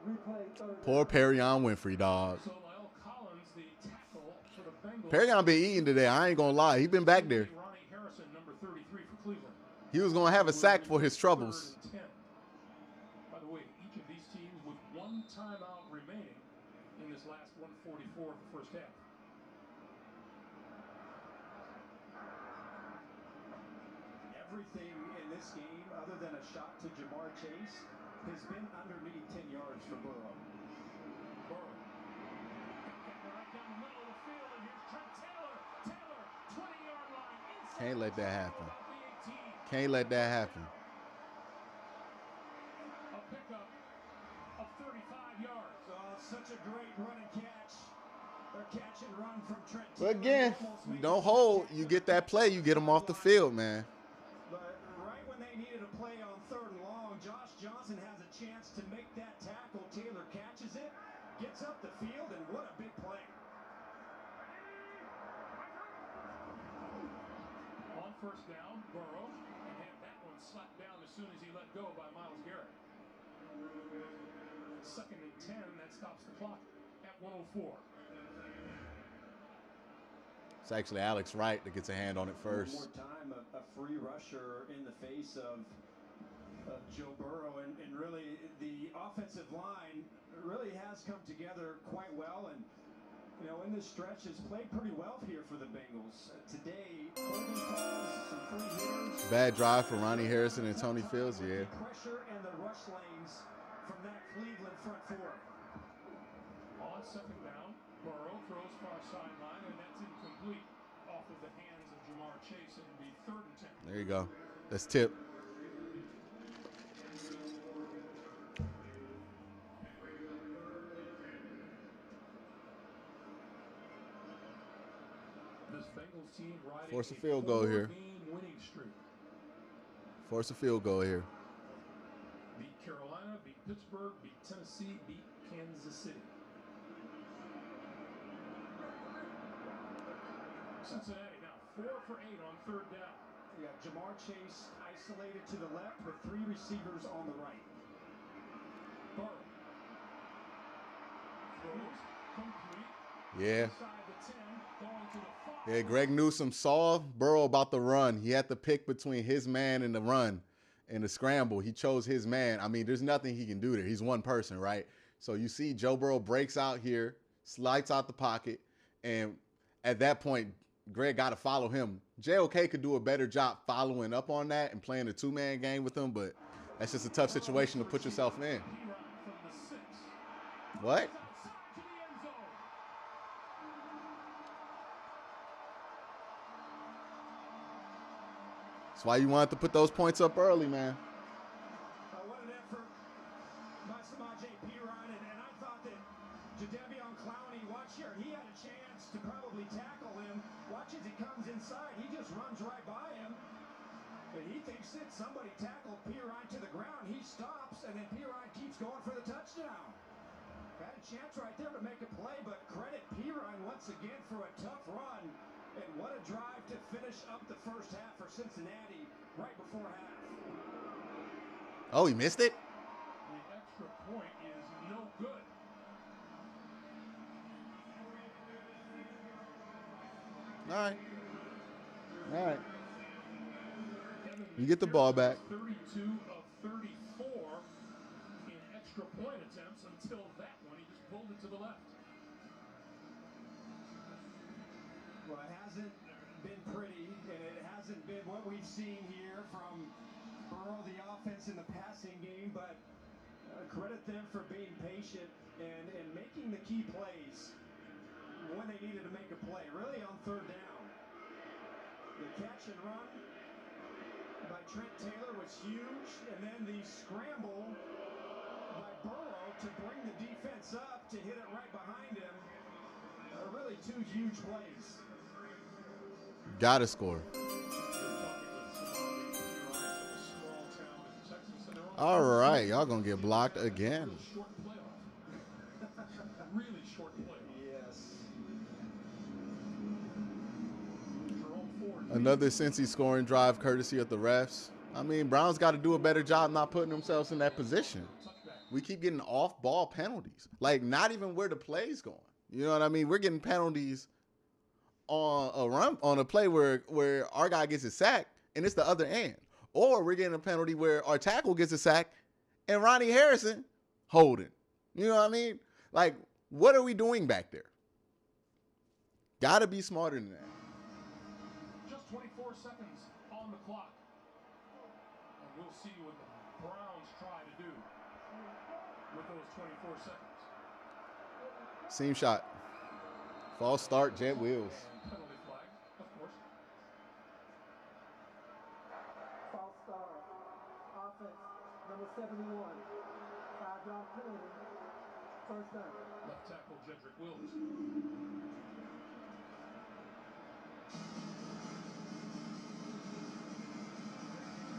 Replay 3rd. Poor Perrion Winfrey, dog. So Lyle Collins, the tackle for the Bengals. Perrion been eating today. I ain't gonna lie. He been back there. Ronnie Harrison, number 33 for Cleveland. He was gonna have a sack for his troubles. 3rd and 10. By the way, each of these teams with 1 timeout remaining in this last 144 of the first half. Everything in this game, other than a shot to Jamar Chase, has been underneath 10 yards for Burrow. Burrow. Right down the middle of the field, and here's Trent Taylor. Taylor, 20-yard line. Inside. Can't let that happen. About the 18. Can't let that happen. A pickup of 35 yards. Oh, such a great run and catch. Or catch and run from Trent Taylor. But again, you don't hold. You get that play. You get him off the field, man. But right when they needed a play on 3rd and long, Josh Johnson has a chance to make that tackle. Taylor catches it, gets up the field, and what a big play. On 1st down, Burrow, and had that one slapped down as soon as he let go by Myles Garrett. 2nd and 10, that stops the clock at 104. It's actually Alex Wright that gets a hand on it first. One more time, a free rusher in the face of Joe Burrow, and really the offensive line really has come together quite well, and you know, in this stretch has played pretty well here for the Bengals. Today, holding calls, some free hitters. Bad drive for Ronnie Harrison and Tony Fields, yeah. Pressure and the rush lanes from that Cleveland front four. On 2nd down, Burrow throws far sideline, and that's incomplete off of the hands of Jamar Chase. It'll be 3rd and 10. There you go. That's tip. This Bengals team riding Force a field goal here. 4-game winning streak. Force a field goal here. Beat Carolina, beat Pittsburgh, beat Tennessee, beat Kansas City. Cincinnati now 4 for 8 on 3rd down. Yeah, Jamar Chase isolated to the left with 3 receivers on the right. Burrow throws complete. Yeah. Inside the 10, going to the 5. Yeah, Greg Newsome saw Burrow about to run. He had to pick between his man and the run and the scramble. He chose his man. I mean, there's nothing he can do there. He's one person, right? So you see Joe Burrow breaks out here, slides out the pocket, and at that point, Greg got to follow him. JOK could do a better job following up on that and playing a 2-man game with him, but that's just a tough situation to put yourself in. What? That's why you wanted to put those points up early, man. What an effort by Samaje Perine, and I thought that Jadeveon Clowney, watch here, he had a chance to probably tackle him. Watch as he comes inside, he just runs right by him, and he thinks that somebody tackled Perine to the ground. He stops, and then Perine keeps going for the touchdown. Had a chance right there to make a play, but credit Perine once again for a tough run. And what a drive to finish up the first half for Cincinnati right before half. Oh, he missed it? The extra point is no good. All right. All right. You get the ball back. 32 of 34 in extra point attempts until that one. He just pulled it to the left. Well, it hasn't been pretty, and it hasn't been what we've seen here from Burrow, the offense in the passing game, but credit them for being patient and making the key plays when they needed to make a play, really on third down. The catch and run by Trent Taylor was huge, and then the scramble by Burrow to bring the defense up to hit it right behind him. Really two huge plays. Gotta score. All right, y'all gonna get blocked again. Really short play. Yes. Another Cincy scoring drive courtesy of the refs. I mean, Browns got to do a better job not putting themselves in that position. We keep getting off-ball penalties. Like, not even where the play's going. You know what I mean? We're getting penalties on a run, on a play where our guy gets a sack, and it's the other end. Or we're getting a penalty where our tackle gets a sack, and Ronnie Harrison holding. You know what I mean? Like, what are we doing back there? Got to be smarter than that. Just 24 seconds on the clock. And we'll see what the Browns try to do with those 24 seconds. Seam shot. False start, jet wheels. And penalty flag, of course. False start. Offense, number 71. 5-yard penalty. First down. Left tackle Jedrick Wills.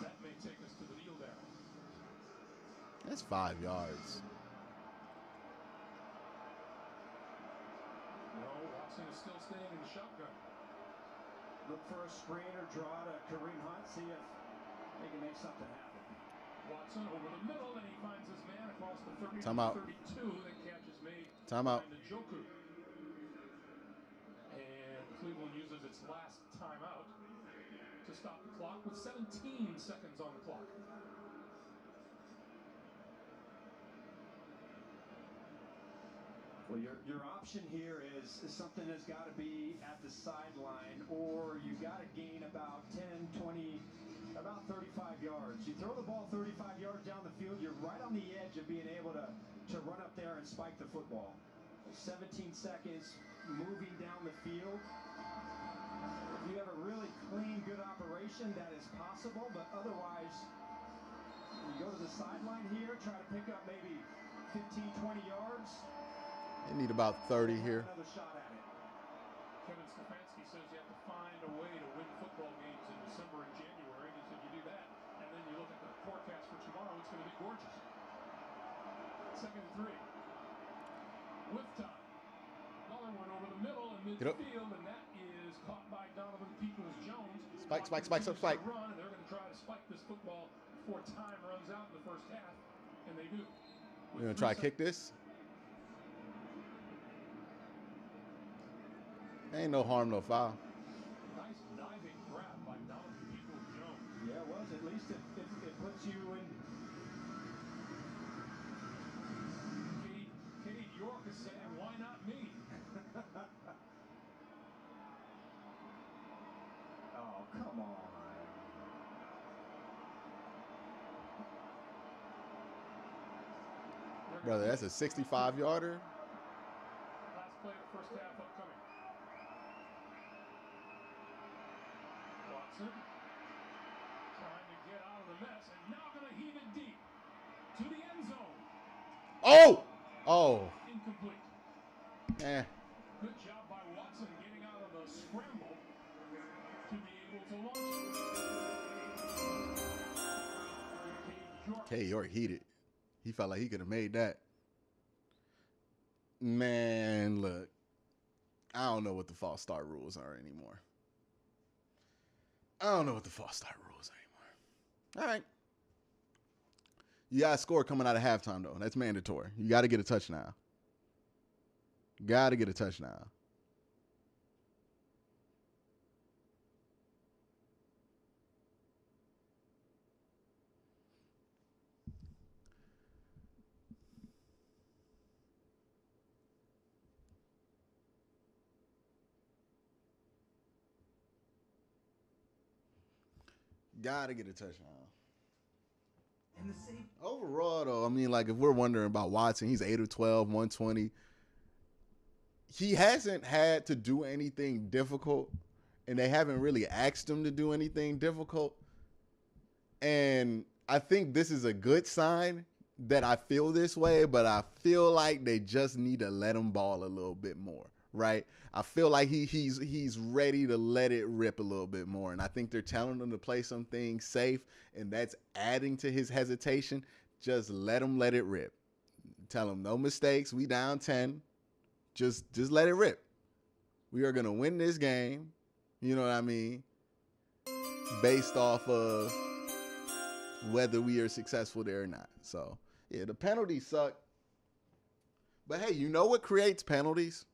That may take us to the kneel down. That's 5 yards. No, Watson is still staying in the shotgun. Look for a screen or draw to Kareem Hunt, see if they can make something happen. Watson over the middle, and he finds his man across the 30 Timeout. to 32. That catch is made Timeout. by Njoku. And Cleveland uses its last timeout to stop the clock with 17 seconds on the clock. Well, your option here is something that's got to be at the sideline, or you've got to gain about 10, 20, about 35 yards. You throw the ball 35 yards down the field, you're right on the edge of being able to run up there and spike the football. 17 seconds moving down the field. If you have a really clean, good operation, that is possible, but otherwise, you go to the sideline here, try to pick up maybe 15, 20 yards. They need about 30 here. Another shot at it. Kevin Stefanski says you have to find a way to win football games in December and January. And he said you do that, and then you look at the forecast for tomorrow, it's going to be gorgeous. 2nd and 3. With time. Another one over the middle and midfield, and that is caught by Donovan Peoples-Jones. Spike. Run, and they're going to try to spike this football before time runs out in the first half, and they do. We're going to try to kick this. Ain't no harm, no foul. Nice diving grab by Donovan Peoples-Jones. Yeah, it was. At least it puts you in. Cade York is saying, why not me? Oh, come on. Brother, that's a 65-yarder. Last play of the first half upcoming. Watson trying to get out of the mess, and now going to heave it deep to the end zone. Oh. Incomplete. Good job by Watson getting out of the scramble to be able to launch it. Cade York heated. He felt like he could have made that. Man, look. I don't know what the false start rules are anymore. All right. You got to score coming out of halftime, though. That's mandatory. You got to get a touchdown. Gotta get a touchdown. Overall, though, I mean, like, if we're wondering about Watson, he's 8 of 12, 120. He hasn't had to do anything difficult, and they haven't really asked him to do anything difficult. And I think this is a good sign that I feel this way, but I feel like they just need to let him ball a little bit more, right? I feel like he's ready to let it rip a little bit more, and I think they're telling him to play some things safe, and that's adding to his hesitation. Just let him let it rip. Tell him no mistakes. We down 10. Just let it rip. We are going to win this game, you know what I mean, based off of whether we are successful there or not. So, yeah, the penalties suck. But, hey, you know what creates penalties?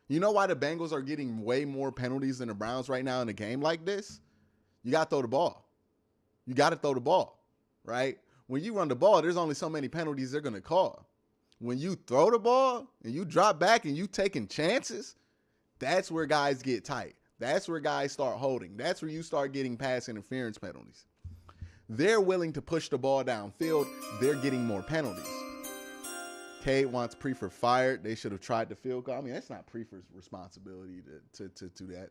You know why the Bengals are getting way more penalties than the Browns right now in a game like this? You got to throw the ball. You got to throw the ball, right? When you run the ball, there's only so many penalties they're going to call. When you throw the ball and you drop back and you taking chances, that's where guys get tight. That's where guys start holding. That's where you start getting pass interference penalties. They're willing to push the ball downfield. They're getting more penalties. Cade wants Prefer fired. They should have tried the field goal. I mean, that's not Prefer's responsibility to do that.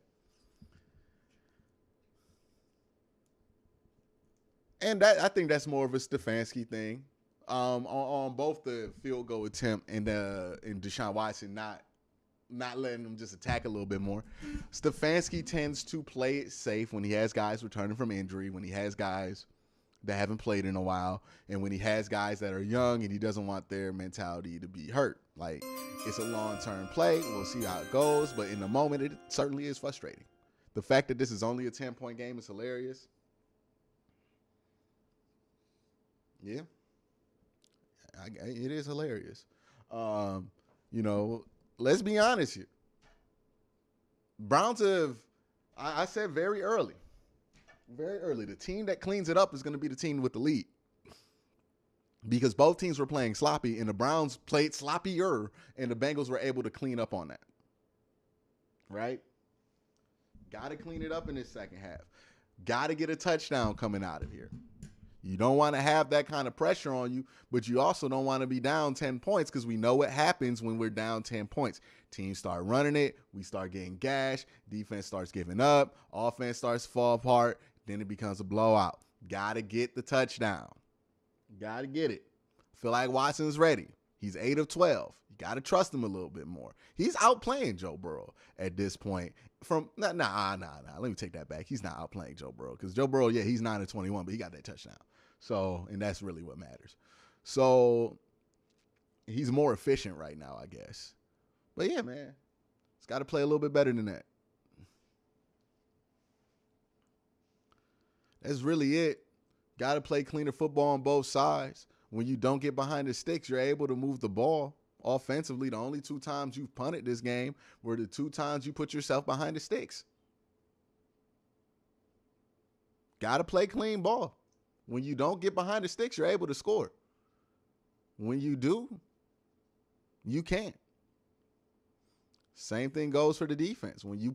And I think that's more of a Stefanski thing. On both the field goal attempt and Deshaun Watson not letting them just attack a little bit more. Stefanski tends to play it safe when he has guys returning from injury, when he has guys that haven't played in a while, and when he has guys that are young and he doesn't want their mentality to be hurt. Like, it's a long-term play. We'll see how it goes, but in the moment, it certainly is frustrating. The fact that this is only a 10-point game is hilarious. Yeah. It is hilarious. You know, let's be honest here. Browns have, I said very early, the team that cleans it up is going to be the team with the lead. Because both teams were playing sloppy, and the Browns played sloppier, and the Bengals were able to clean up on that. Right? Got to clean it up in this second half. Got to get a touchdown coming out of here. You don't want to have that kind of pressure on you, but you also don't want to be down 10 points because we know what happens when we're down 10 points. Teams start running it. We start getting gashed. Defense starts giving up. Offense starts to fall apart. Then it becomes a blowout. Got to get the touchdown. Got to get it. Feel like Watson's ready. He's 8 of 12. You got to trust him a little bit more. He's outplaying Joe Burrow at this point. Let me take that back. He's not outplaying Joe Burrow because Joe Burrow, yeah, he's 9 of 21, but he got that touchdown. So, and that's really what matters. So, he's more efficient right now, I guess. But yeah, man, it's got to play a little bit better than that. That's really it. Got to play cleaner football on both sides. When you don't get behind the sticks, you're able to move the ball. Offensively, the only 2 times you've punted this game were the 2 times you put yourself behind the sticks. Got to play clean ball. When you don't get behind the sticks, you're able to score. When you do, you can't. Same thing goes for the defense. When you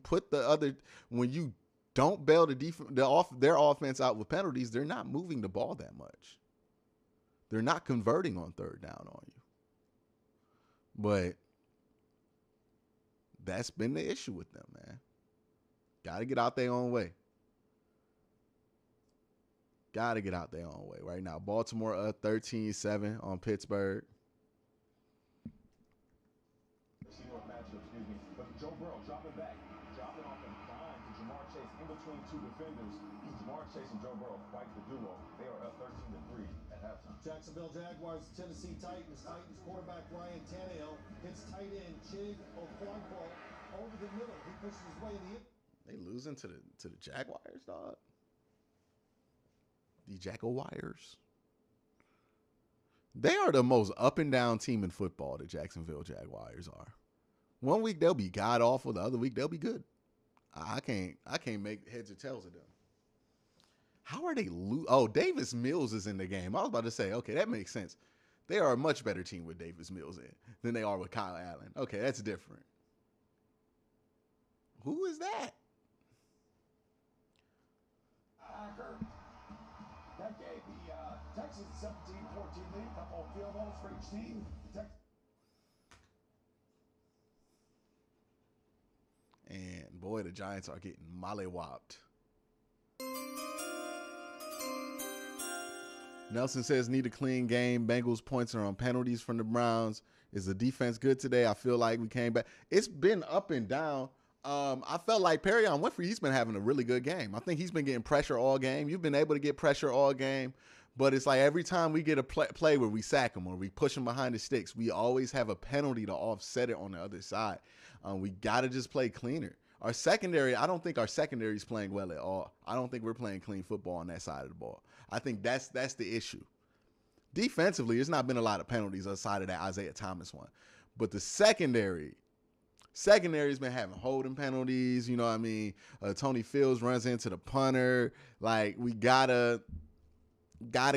don't bail their offense out with penalties, they're not moving the ball that much. They're not converting on third down on you. But that's been the issue with them, man. Got to get out their own way. Got to get out their own way right now. Baltimore up 13-7 on Pittsburgh. But Joe Burrow dropping back, dropping off a dime to Jamar Chase in between 2 defenders. Jamar Chase and Joe Burrow fight the duo. They are up 13-3 at halftime. Jacksonville Jaguars, Tennessee Titans. Titans quarterback Ryan Tannehill hits tight end Chig Okonkwo over the middle. He pushes his way in the end. They losing to the Jaguars, dog. The Jaguars. They are the most up and down team in football, the Jacksonville Jaguars are. One week they'll be god awful, the other week they'll be good. I can't make heads or tails of them. How are they Oh, Davis Mills is in the game. I was about to say, okay, that makes sense. They are a much better team with Davis Mills in than they are with Kyle Allen. Okay, that's different. Who is that? Texas 17-14 lead. Couple of field goals for each team. And boy, the Giants are getting mollywopped. Nelson says, need a clean game. Bengals points are on penalties from the Browns. Is the defense good today? I feel like we came back. It's been up and down. I felt like Perrion Winfrey, he's been having a really good game. I think he's been getting pressure all game. You've been able to get pressure all game. But it's like every time we get a play where we sack him or we push him behind the sticks, we always have a penalty to offset it on the other side. We got to just play cleaner. Our secondary, I don't think our secondary is playing well at all. I don't think we're playing clean football on that side of the ball. I think that's the issue. Defensively, there's not been a lot of penalties outside of that Isaiah Thomas one. But the secondary's been having holding penalties. You know what I mean? Tony Fields runs into the punter. Like, we gotta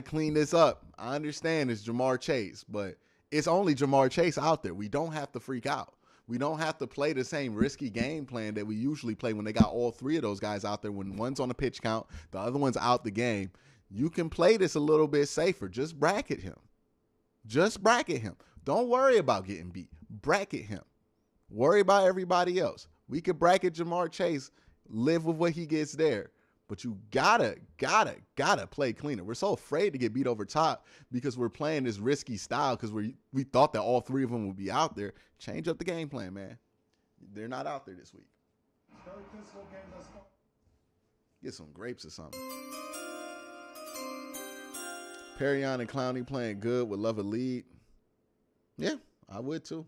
clean this up. I understand it's Jamar Chase, but it's only Jamar Chase out there. We don't have to freak out. We don't have to play the same risky game plan that we usually play when they got all three of those guys out there. When one's on the pitch count, the other one's out the game. You can play this a little bit safer. Just bracket him. Just bracket him. Don't worry about getting beat. Bracket him. Worry about everybody else. We could bracket Jamar Chase, live with what he gets there. But you gotta play cleaner. We're so afraid to get beat over top because we're playing this risky style because we thought that all three of them would be out there. Change up the game plan, man. They're not out there this week. Very physical game thus far. Get some grapes or something. Perrion and Clowney playing good. Would love a lead. Yeah, I would too.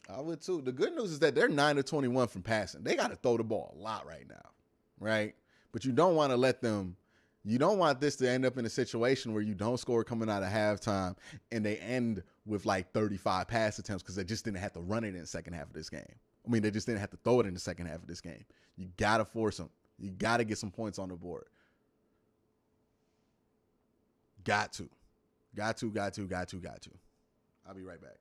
I would too. The good news is that they're 9-21 from passing. They got to throw the ball a lot right now, right? But you don't want to let them, you don't want this to end up in a situation where you don't score coming out of halftime and they end with like 35 pass attempts because they just didn't have to run it in the second half of this game. I mean, they just didn't have to throw it in the second half of this game. You got to force them. You got to get some points on the board. Got to. I'll be right back.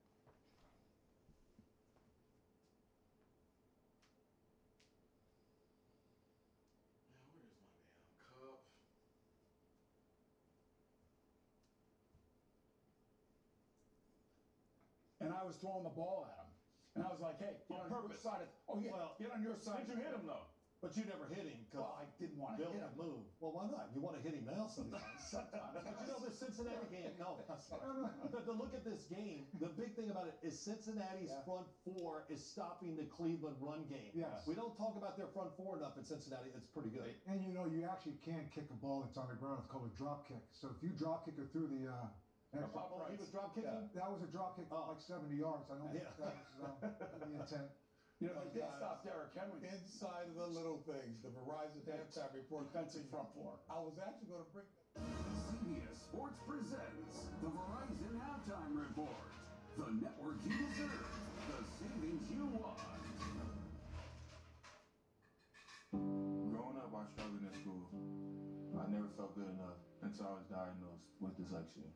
And I was throwing the ball at him. And I was like, hey, get on your side. Get on your side. Did you hit him, though? But you never hit him. Well, I didn't want to hit him. Move. Well, why not? You want to hit him now sometimes. But you know, the Cincinnati game, to look at this game, the big thing about it is Cincinnati's front four is stopping the Cleveland run game. Yes. We don't talk about their front four enough in Cincinnati. It's pretty good. And you know, you actually can kick a ball that's on the ground. It's called a drop kick. So if you drop kick it through the He was drop kicking? that was a drop kick like 70 yards. I don't think that was the intent. You know, they did stop Derrick Henry. Inside of the little things, the Verizon halftime report. Defensive front four. I was actually going to bring CBS Sports presents the Verizon Halftime Report. The network you deserve. The savings you want. Growing up, I struggled in school. I never felt good enough until I was diagnosed with dyslexia.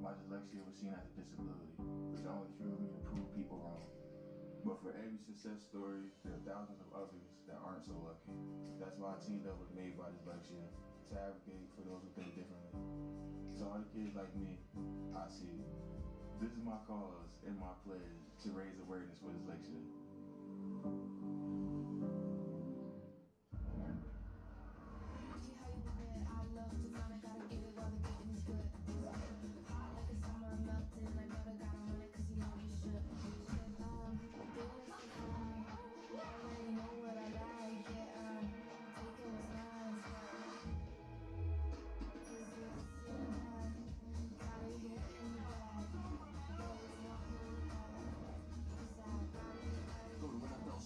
My dyslexia was seen as a disability, which only fueled me to prove people wrong. But for every success story, there are thousands of others that aren't so lucky. That's why I teamed up with Made by Dyslexia to advocate for those who think differently. To all the kids like me, I see. This is my cause and my pledge to raise awareness for dyslexia.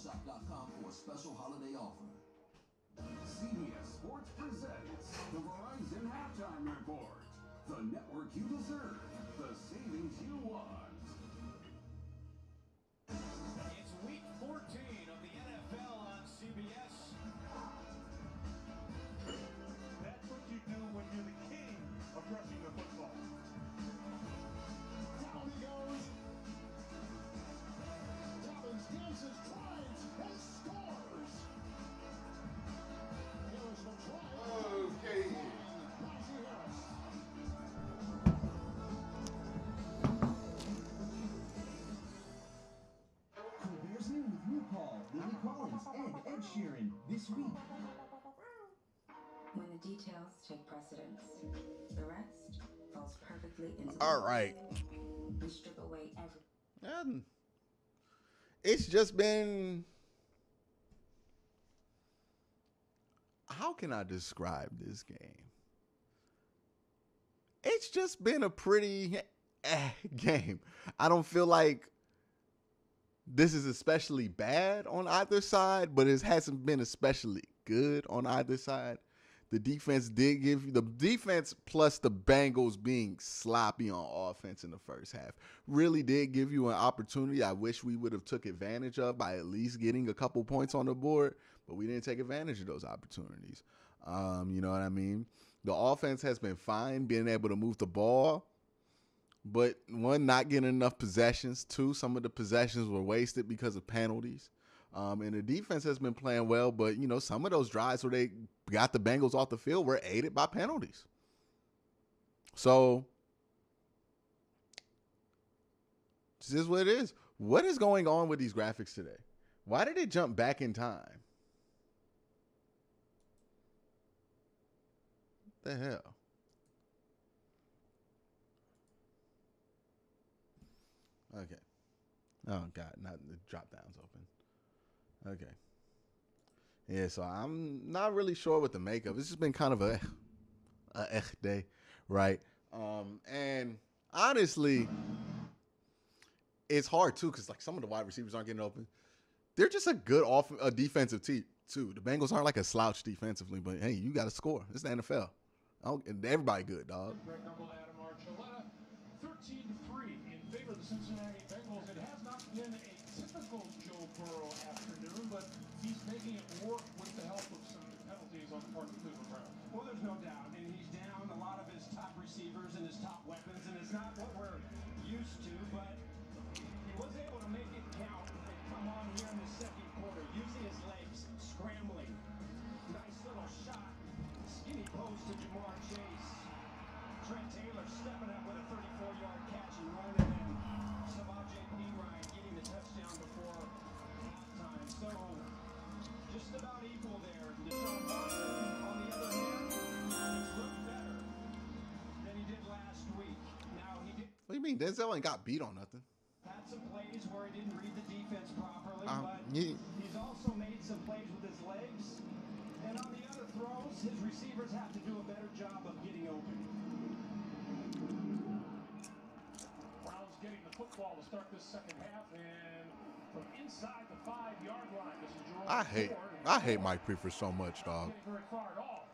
NFL.com for a special holiday offer. CBS Sports presents the Verizon Halftime Report. The network you deserve. The savings you want. It's week 14 of the NFL on CBS. That's what you do when you're the king of rushing the football. Down he goes. Dobbins dances, drives, and scores. Here is the try. Okay. When the details take precedence, the rest falls perfectly into All right. We strip away every. It's just been. How can I describe this game? It's just been a pretty game. I don't feel like this is especially bad on either side, but it hasn't been especially good on either side. The defense did give you the defense plus the Bengals being sloppy on offense in the first half really did give you an opportunity. I wish we would have took advantage of by at least getting a couple points on the board, but we didn't take advantage of those opportunities. You know what I mean? The offense has been fine being able to move the ball, but one, not getting enough possessions. Two, some of the possessions were wasted because of penalties. And the defense has been playing well, but, you know, some of those drives where they got the Bengals off the field were aided by penalties. So, this is what it is. What is going on with these graphics today? Why did it jump back in time? What the hell? Okay. Oh, God. Not the drop down's open. Okay. Yeah, so I'm not really sure what to make of. It's just been kind of a day, right? And honestly, it's hard too because like some of the wide receivers aren't getting open. They're just a good defensive team too. The Bengals aren't like a slouch defensively, but hey, you got to score. It's the NFL. Everybody good, dog. 13-3 in favor of the Cincinnati Bengals. It has not been a typical Joe Burrow afternoon, but he's making it work with the help of some penalties on the part of the Cleveland Browns. Well, there's no doubt, and he's down a lot of his top receivers and his top weapons, and it's not what we're used to, but he was able to make it count and come on here in the second quarter, using his legs, scrambling. Nice little shot, skinny post to Jamar Chase. Trent Taylor stepping up with a 34-yard catch and run, and then Savaje P-Ryan getting the touchdown before halftime. So, just about equal there. Deshaun Watson, on the other hand, has looked better than he did last week. Now, he did. What do you mean? Denzel ain't got beat on nothing. Had some plays where he didn't read the defense properly, but Yeah. he's also made some plays with his legs. And on the other throws, his receivers have to do a better job of getting open. Browns getting the football to start this second half, and from inside the 5-yard line, this is Jerome Ford. I hate Mike Prefer so much, dog. Not getting very far at all.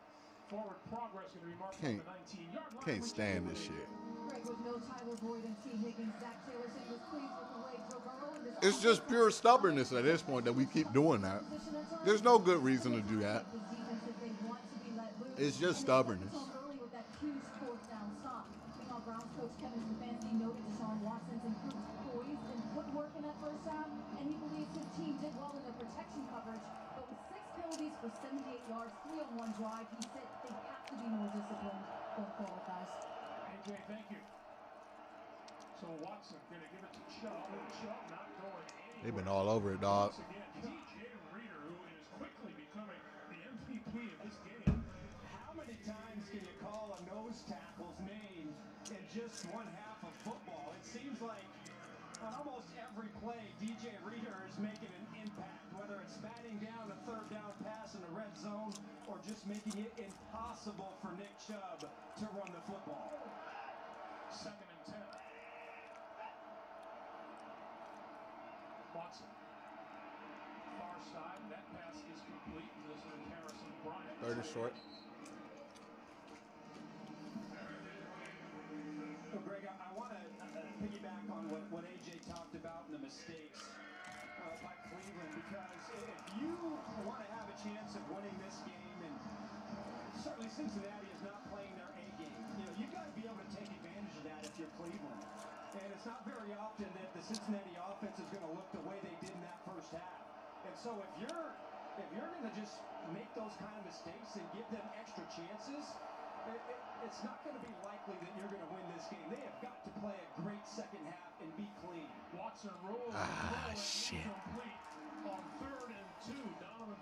Forward progress going to be marked on the 19-yard line. Can't stand this shit. Greg, with no Tyler Boyd and T. Higgins, Zach Taylorson was pleased with the way Joe Burrow and It's just pure stubbornness at this point that we keep doing that. There's no good reason to do that. It's just stubbornness. Early with that huge fourth down stop. Meanwhile, Browns coach Kevin Stefanski noted Deshaun Watson's improved poise and footwork in that first half, and he believes his team did well in their protection coverage. But with 6 penalties for 78 yards, 3 on one drive, he said they have to be more disciplined going forward, guys. AJ, thank you. So Watson going to give it to Chubb, and Chubb not going anywhere. They've been all over it, dog. Once again, DJ Reader, who is quickly becoming the MVP of this game. How many times can you call a nose tackle's name in just one half of football? It seems like on almost every play, DJ Reader is making an impact, whether it's batting down a third down pass in the red zone or just making it impossible for Nick Chubb to run the football. 2nd and 10. Watson. Far side. That pass is complete. This is Harrison Bryant. Third is short. So, Greg, I want to piggyback on what AJ talked about and the mistakes by Cleveland, because if you want to have a chance of winning this game, and certainly Cincinnati is not playing their A game, you know, you've got to be able to take advantage of that if you're Cleveland. And it's not very often that the Cincinnati offense is going to look the way they did in that first half. And so if you're going to just make those kind of mistakes and give them extra chances, it's not going to be likely that you're going to win this game. They have got to play a great second half and be clean. Watson rolls. Shit. On 3rd and 2. Donovan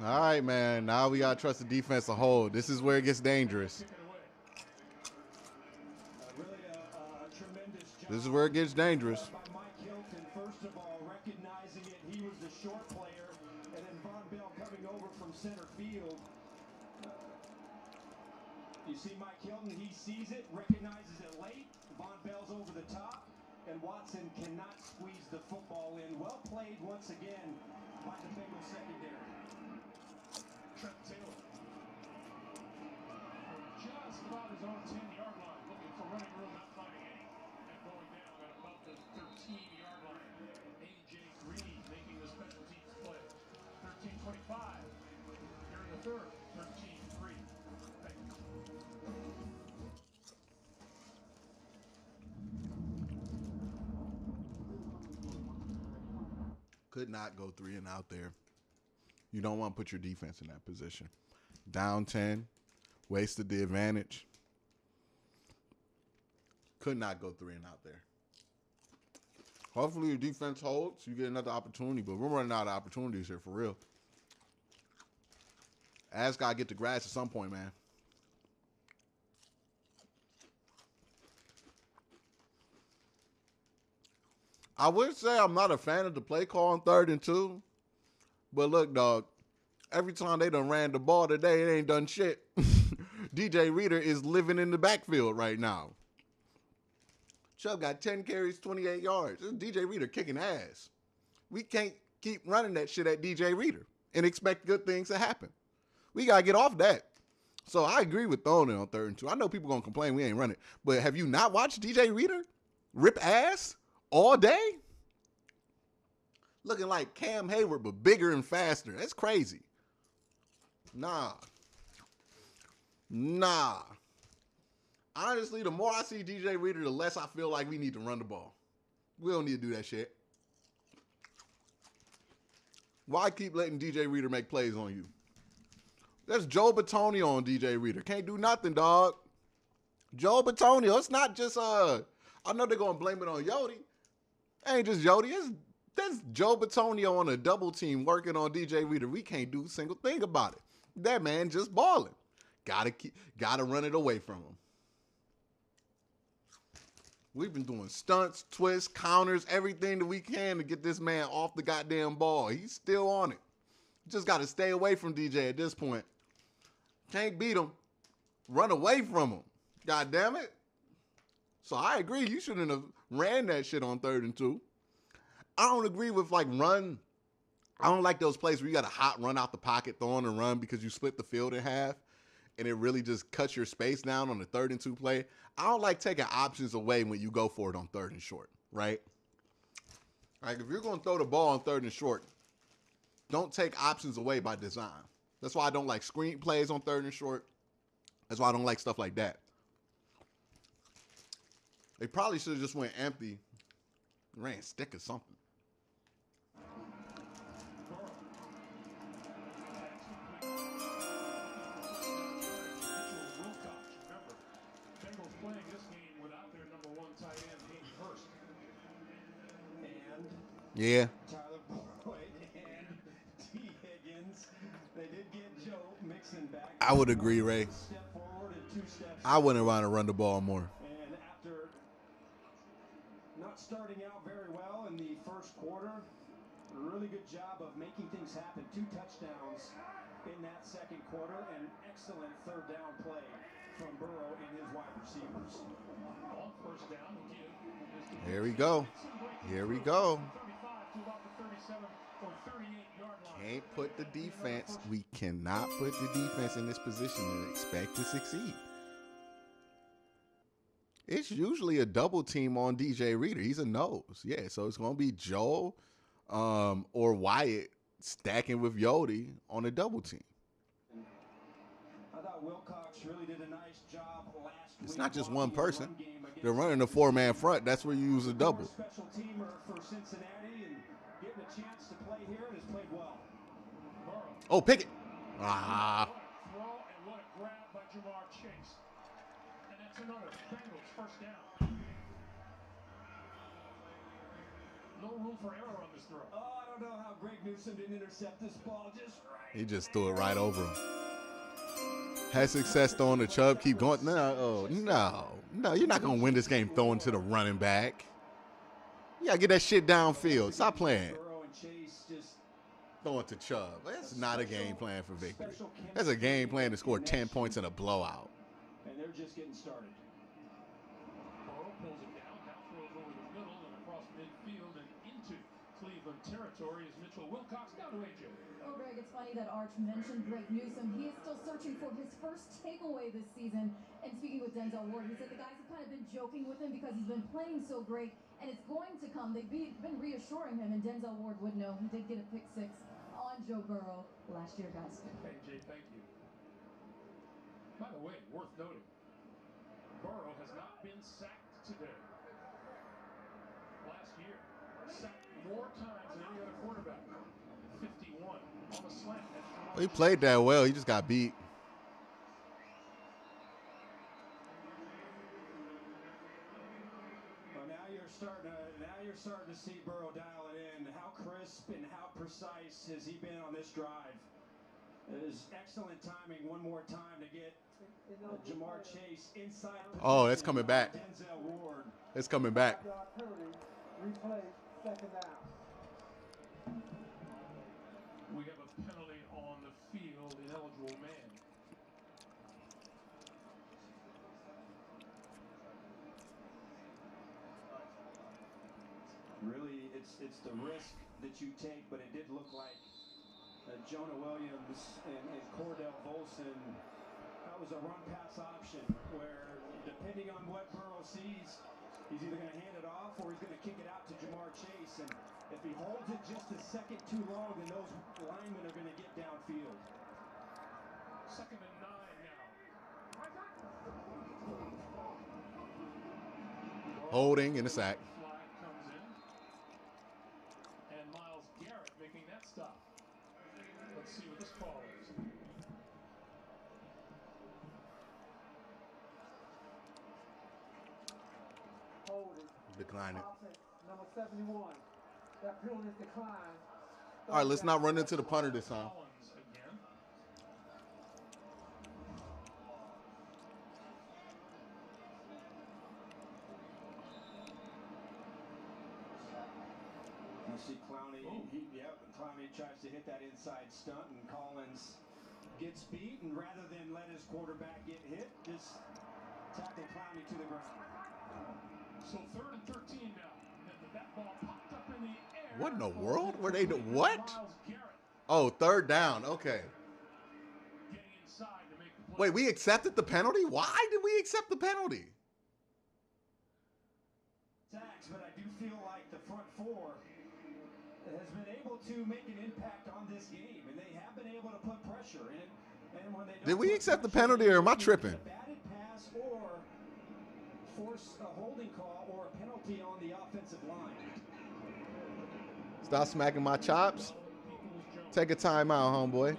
All right, man. Now we got to trust the defense to hold. This is where it gets dangerous. This is where it gets dangerous. By Mike Hilton, first of all, recognizing it, he was the short player, and then Von Bell coming over from center field. You see Mike Hilton, he sees it, recognizes it late. Von Bell's over the top, and Watson cannot squeeze the football in. Well played once again by the Bengals secondary. Trent Taylor. Just about his own 10-yard line, looking for running room, not finding any. And going down at about the 13-yard line. A.J. Green making the special teams play. 13-25. Here in the third. 13-3. Could not go 3 and out there. You don't want to put your defense in that position. Down 10, wasted the advantage. Could not go 3 and out there. Hopefully your defense holds. You get another opportunity, but we're running out of opportunities here for real. Ass gotta get the grass at some point, man. I would say I'm not a fan of the play call on 3rd and 2. But look, dog, every time they done ran the ball today, it ain't done shit. DJ Reader is living in the backfield right now. Chubb got 10 carries, 28 yards. This is DJ Reader kicking ass. We can't keep running that shit at DJ Reader and expect good things to happen. We got to get off that. So I agree with throwing it on 3rd and 2. I know people going to complain we ain't running. But have you not watched DJ Reader rip ass all day? Looking like Cam Hayward, but bigger and faster. That's crazy. Nah. Honestly, the more I see DJ Reader, the less I feel like we need to run the ball. We don't need to do that shit. Why keep letting DJ Reader make plays on you? There's Joe Bitonio on DJ Reader. Can't do nothing, dog. Joe Bitonio. It's not just, I know they're going to blame it on Yodi. It ain't just Yodi. That's Joe Bitonio on a double team working on DJ Reader. We can't do a single thing about it. That man just balling. Gotta run it away from him. We've been doing stunts, twists, counters, everything that we can to get this man off the goddamn ball. He's still on it. Just got to stay away from DJ at this point. Can't beat him. Run away from him. God damn it. So I agree. You shouldn't have ran that shit on 3rd and 2. I don't agree with run. I don't like those plays where you got a hot run out the pocket, throw on a run because you split the field in half and it really just cuts your space down on the 3rd and 2 play. I don't like taking options away when you go for it on 3rd and short, right? Like if you're going to throw the ball on 3rd and short, don't take options away by design. That's why I don't like screen plays on 3rd and short. That's why I don't like stuff like that. They probably should have just went empty, ran stick or something. Bengals playing this game without their number 1 tight end, Hayden Hurst. And yeah. Tyler Boyd and T. Higgins. They did get Joe Mixon back. I would agree, Ray. Step forward and 2 steps. I wouldn't want to run the ball more. And after not starting out very well in the first quarter, a really good job of making things happen. 2 touchdowns in that second quarter, and excellent 3rd down play from Burrow and his wide receivers. On 1st down again. Here we go. Here we go. 35 to about the 37 or 38-yard line. Can't put the defense. We cannot put the defense in this position and expect to succeed. It's usually a double team on DJ Reader. He's a nose. Yeah, so it's going to be Joe or Wyatt stacking with Yodi on a double team. I thought Wilcox really did a nice job last week. It's not just one person. They're running a 4-man front. That's where you use a double. Special teamer for Cincinnati and getting a chance to play here and has played well. Oh, Pickett. Ah. What a throw and what a grab by Jamar Chase. And that's another Bengals 1st down. No room for error on this throw. Oh, I don't know how Greg Newsome didn't intercept this ball just right. He just threw it right over him. Had success throwing the Chubb. Keep going. No, you're not going to win this game throwing to the running back. You got to get that shit downfield. Stop playing. Throwing to Chubb. That's not a game plan for victory. That's a game plan to score 10 points in a blowout. And they're just getting started. Burrow pulls it down, now throws over the middle and across midfield and into Cleveland territory as Mitchell Wilcox down to AJ. Oh, Greg, it's funny that Arch mentioned Greg Newsome. He is still searching for his first takeaway this season. And speaking with Denzel Ward, he said the guys have kind of been joking with him because he's been playing so great, and it's going to come. They've been reassuring him, and Denzel Ward would know. He did get a pick 6 on Joe Burrow last year, guys. AJ, thank you. By the way, worth noting, Burrow has not been sacked today. Last year, sacked more times than any other quarterback. 51 on the slant. Well, he played that well. He just got beat. Well, now you're starting to see Burrow dial it in. How crisp and how precise has he been on this drive? It is excellent timing one more time to get Jamar Chase inside. Oh, that's coming back. Denzel Ward. It's coming back. Replay, second down. We have a penalty on the field, ineligible man. Really, it's the risk that you take, but it did look like Jonah Williams and Cordell Volson. That was a run-pass option where, depending on what Burrow sees, he's either going to hand it off or he's going to kick it out to Jamar Chase. And if he holds it just a second too long, then those linemen are going to get downfield. 2nd and 9 now. Holding in the sack. Flag comes in. And Myles Garrett making that stop. Let's see what this call is. Holding. Decline it. Number 71. That penalty is declined. All right, let's not run into the punter this time. Collins again. You see Clowney, Clowney tries to hit that inside stunt, and Collins gets beat, and rather than let his quarterback get hit, just tackle Clowney to the ground. So 3rd and 13 now. That ball popped up in the air. What in the world? Were they what? Oh, 3rd down. Okay. Getting inside to make the play. Wait, we accepted the penalty? Why did we accept the penalty? Sacks, but I do feel like the front four has been able to make an impact on this game, and they have been able to put pressure in. And when they did we accept the penalty, or am I tripping? A batted pass or force a holding call or a penalty on the offensive line. Stop smacking my chops. Take a timeout, homeboy.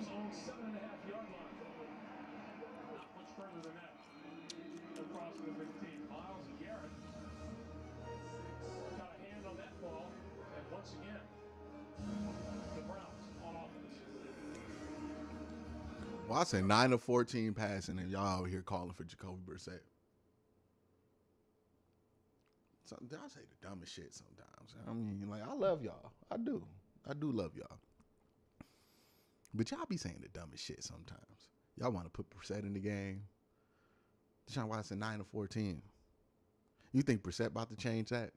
Well, I say 9 of 14 passing, and y'all out here calling for Jacoby Brissett. So, I say the dumbest shit sometimes. I mean, like, I love y'all. I do love y'all. But y'all be saying the dumbest shit sometimes. Y'all want to put Brissett in the game. Deshaun Watson 9 of 14. You think Brissett about to change that?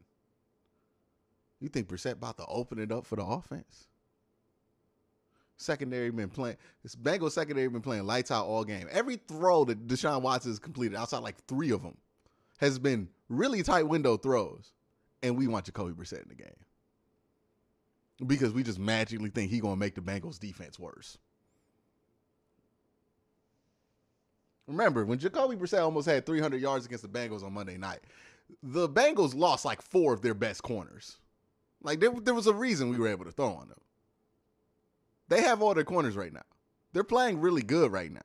You think Brissett about to open it up for the offense? Secondary been playing. This Bengals secondary been playing lights out all game. Every throw that Deshaun Watson has completed, outside like 3 of them, has been really tight window throws, and we want Jacoby Brissett in the game because we just magically think he's going to make the Bengals defense worse. Remember, when Jacoby Brissett almost had 300 yards against the Bengals on Monday night, the Bengals lost like 4 of their best corners. Like, there was a reason we were able to throw on them. They have all their corners right now. They're playing really good right now.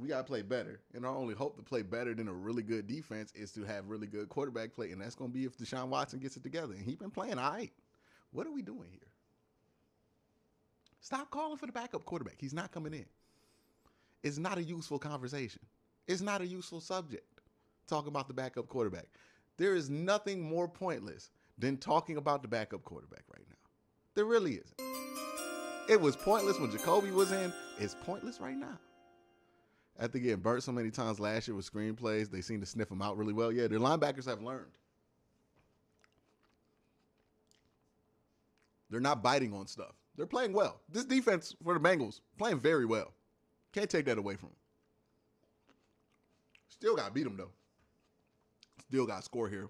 We got to play better. And our only hope to play better than a really good defense is to have really good quarterback play. And that's going to be if Deshaun Watson gets it together. And he's been playing all right. What are we doing here? Stop calling for the backup quarterback. He's not coming in. It's not a useful conversation. It's not a useful subject, talking about the backup quarterback. There is nothing more pointless than talking about the backup quarterback right now. There really isn't. It was pointless when Jacoby was in. It's pointless right now. After getting burnt so many times last year with screenplays, they seem to sniff them out really well. Yeah, their linebackers have learned. They're not biting on stuff. They're playing well. This defense for the Bengals, playing very well. Can't take that away from them. Still got to beat them, though. Still got to score here.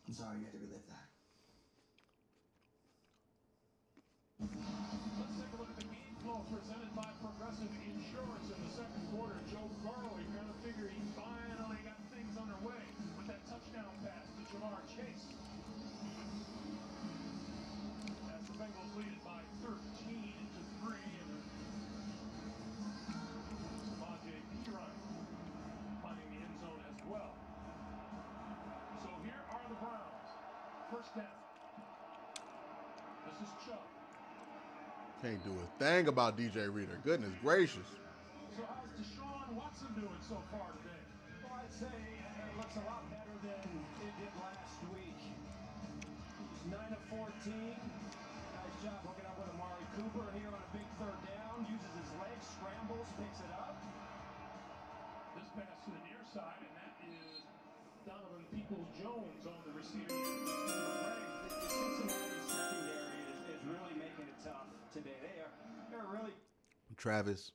I'm sorry you had to relive that. Let's take a look at the game flow presented by Progressive Insurance in the second quarter. Joe Burrow, you got to figure he finally got things underway with that touchdown pass to Jamar Chase. As the Bengals lead it by 13-3, and Samaje Perine finding the end zone as well. So here are the Browns. First down. This is Chubb. Can't do a thing about DJ Reader. Goodness gracious. So how's Deshaun Watson doing so far today? Well, I'd say it looks a lot better than it did last week. He's 9 of 14. Nice job hooking up with Amari Cooper here on a big third down. Uses his legs, scrambles, picks it up. This pass to the near side, and that is Donovan Peoples-Jones on the receiving end. The Cincinnati secondary is really making it tough today. They're really... Travis,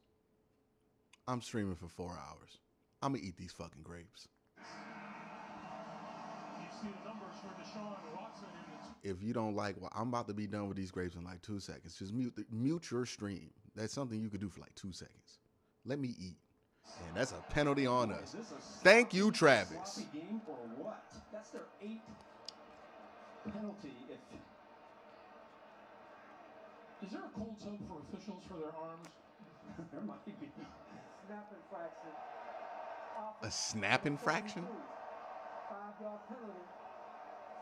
I'm streaming for 4 hours. I'm going to eat these fucking grapes. You see the numbers for Deshaun Watson in the... If you don't like, well, I'm about to be done with these grapes in like 2 seconds. Just mute your stream. That's something you could do for like 2 seconds. Let me eat. And that's a penalty on us. Thank you, Travis. Sloppy game or what? That's their 8th penalty. Is there a cold tub for officials for their arms? There might be. Snap infraction. A snap infraction? 5-yard penalty.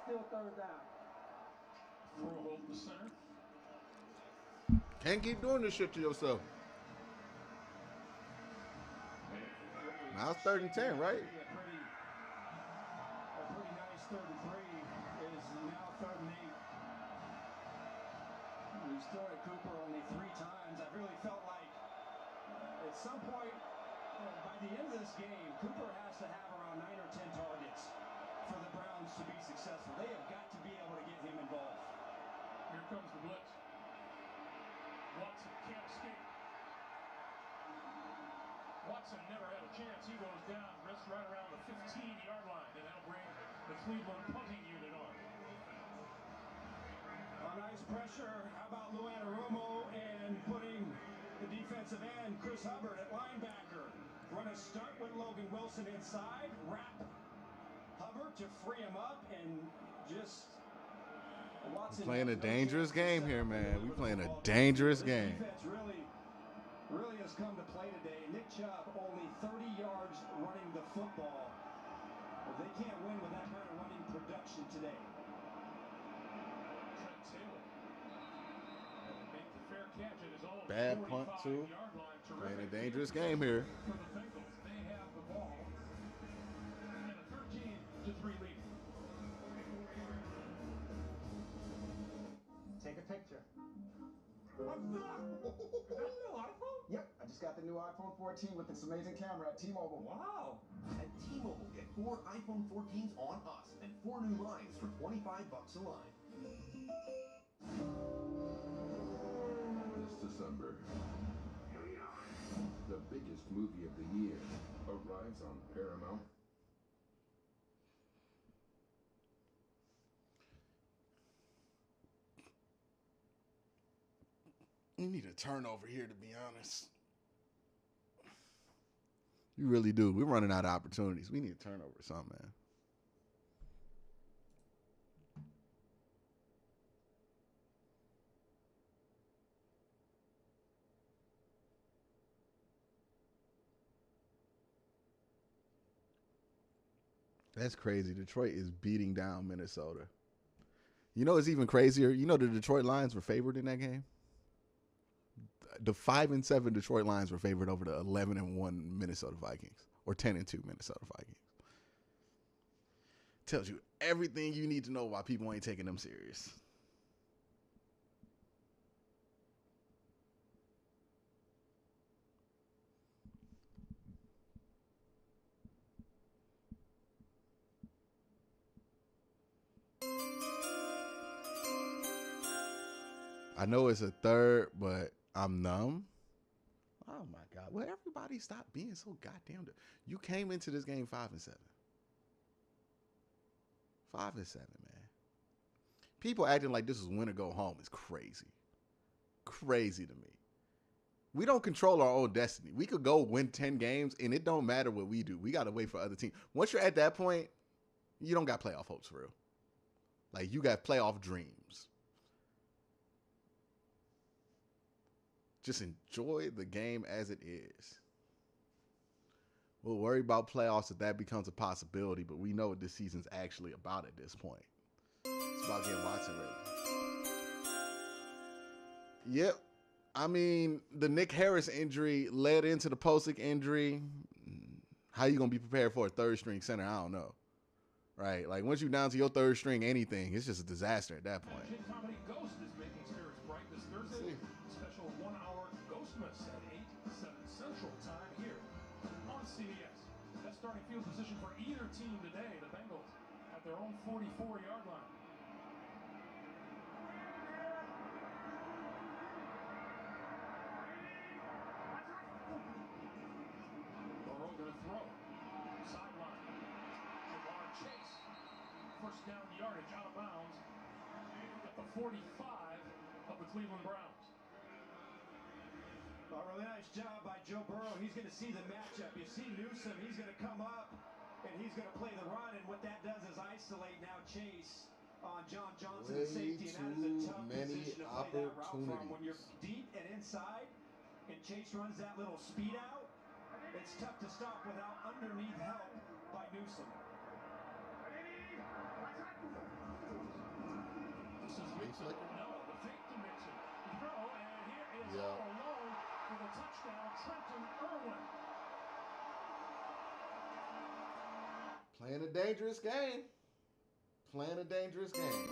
Still third down. Throw a hole in the center. Can't keep doing this shit to yourself. Now it's 3rd and 10, right? A pretty nice 3rd and 3 is now 3rd and 8. We've still had Cooper only 3 times. I really felt like at some point by the end of this game, Cooper has to have around 9 or 10 targets for the Browns to be successful. They have got to be able to get him involved. Here comes the blitz. Watson can't escape. Watson never had a chance. He goes down, rests right around the 15-yard line, and that'll bring the Cleveland punting unit on. Nice pressure. How about Lou Anarumo and putting the defensive end, Chris Hubbard, at linebacker. Run a start with Logan Wilson inside. Wrap Hubbard to free him up and just... Watson We're playing a dangerous game here, man. We're playing a dangerous game. Defense really has come to play today. Nick Chubb only 30 yards running the football. They can't win with that kind of running production today. Trent Taylor make the fair catch at his own Bad punt, too. Playing a dangerous game here. For the Bengals, they have the ball and a 13-3 lead. Take a picture. What's that? Is that a new iPhone? Yep, I just got the new iPhone 14 with this amazing camera at T-Mobile. Wow. At T-Mobile, get 4 iPhone 14s on us and 4 new lines for $25 a line. This December, the biggest movie of the year arrives on Paramount. You need a turnover here, to be honest. You really do. We're running out of opportunities. We need a turnover or something, man. That's crazy. Detroit is beating down Minnesota. You know it's even crazier? You know the Detroit Lions were favored in that game? The 5-7 Detroit Lions were favored over the 11-1 Minnesota Vikings. Or 10-2 Minnesota Vikings. Tells you everything you need to know why people ain't taking them serious. I know it's a third, but I'm numb. Oh my God. Well, everybody stop being so goddamn. You came into this game 5-7. 5-7, man. People acting like this is win or go home is crazy. Crazy to me. We don't control our own destiny. We could go win 10 games, and it don't matter what we do. We got to wait for other teams. Once you're at that point, you don't got playoff hopes for real. Like, you got playoff dreams. Just enjoy the game as it is. We'll worry about playoffs if that becomes a possibility, but we know what this season's actually about at this point. It's about getting Watson ready. Yep. I mean, the Nick Harris injury led into the Posick injury. How you going to be prepared for a third-string center? I don't know. Right? Like, once you're down to your third string anything, it's just a disaster at that point. Comedy Ghost is making spirits bright this Thursday. Special 1-hour Ghostmas at 8, 7 Central Time here on CBS. Best starting field position for either team today. The Bengals at their own 44-yard line. Burrow going to throw. Sideline. Jamar Chase. First down yardage out of bounds at the 45 of the Cleveland Browns. A really nice job by Joe Burrow. He's going to see the matchup. You see Newsome, he's going to come up, and he's going to play the run, and what that does is isolate now Chase on John Johnson, the safety, and that is a tough position to play that route from. When you're deep and inside, and Chase runs that little speed out, it's tough to stop without underneath help by Newsome. This is Mixon. No, the fake to Mixon. Throw, and here is all alone for the touchdown, Trenton Irwin. Playing a dangerous game. Playing a dangerous game.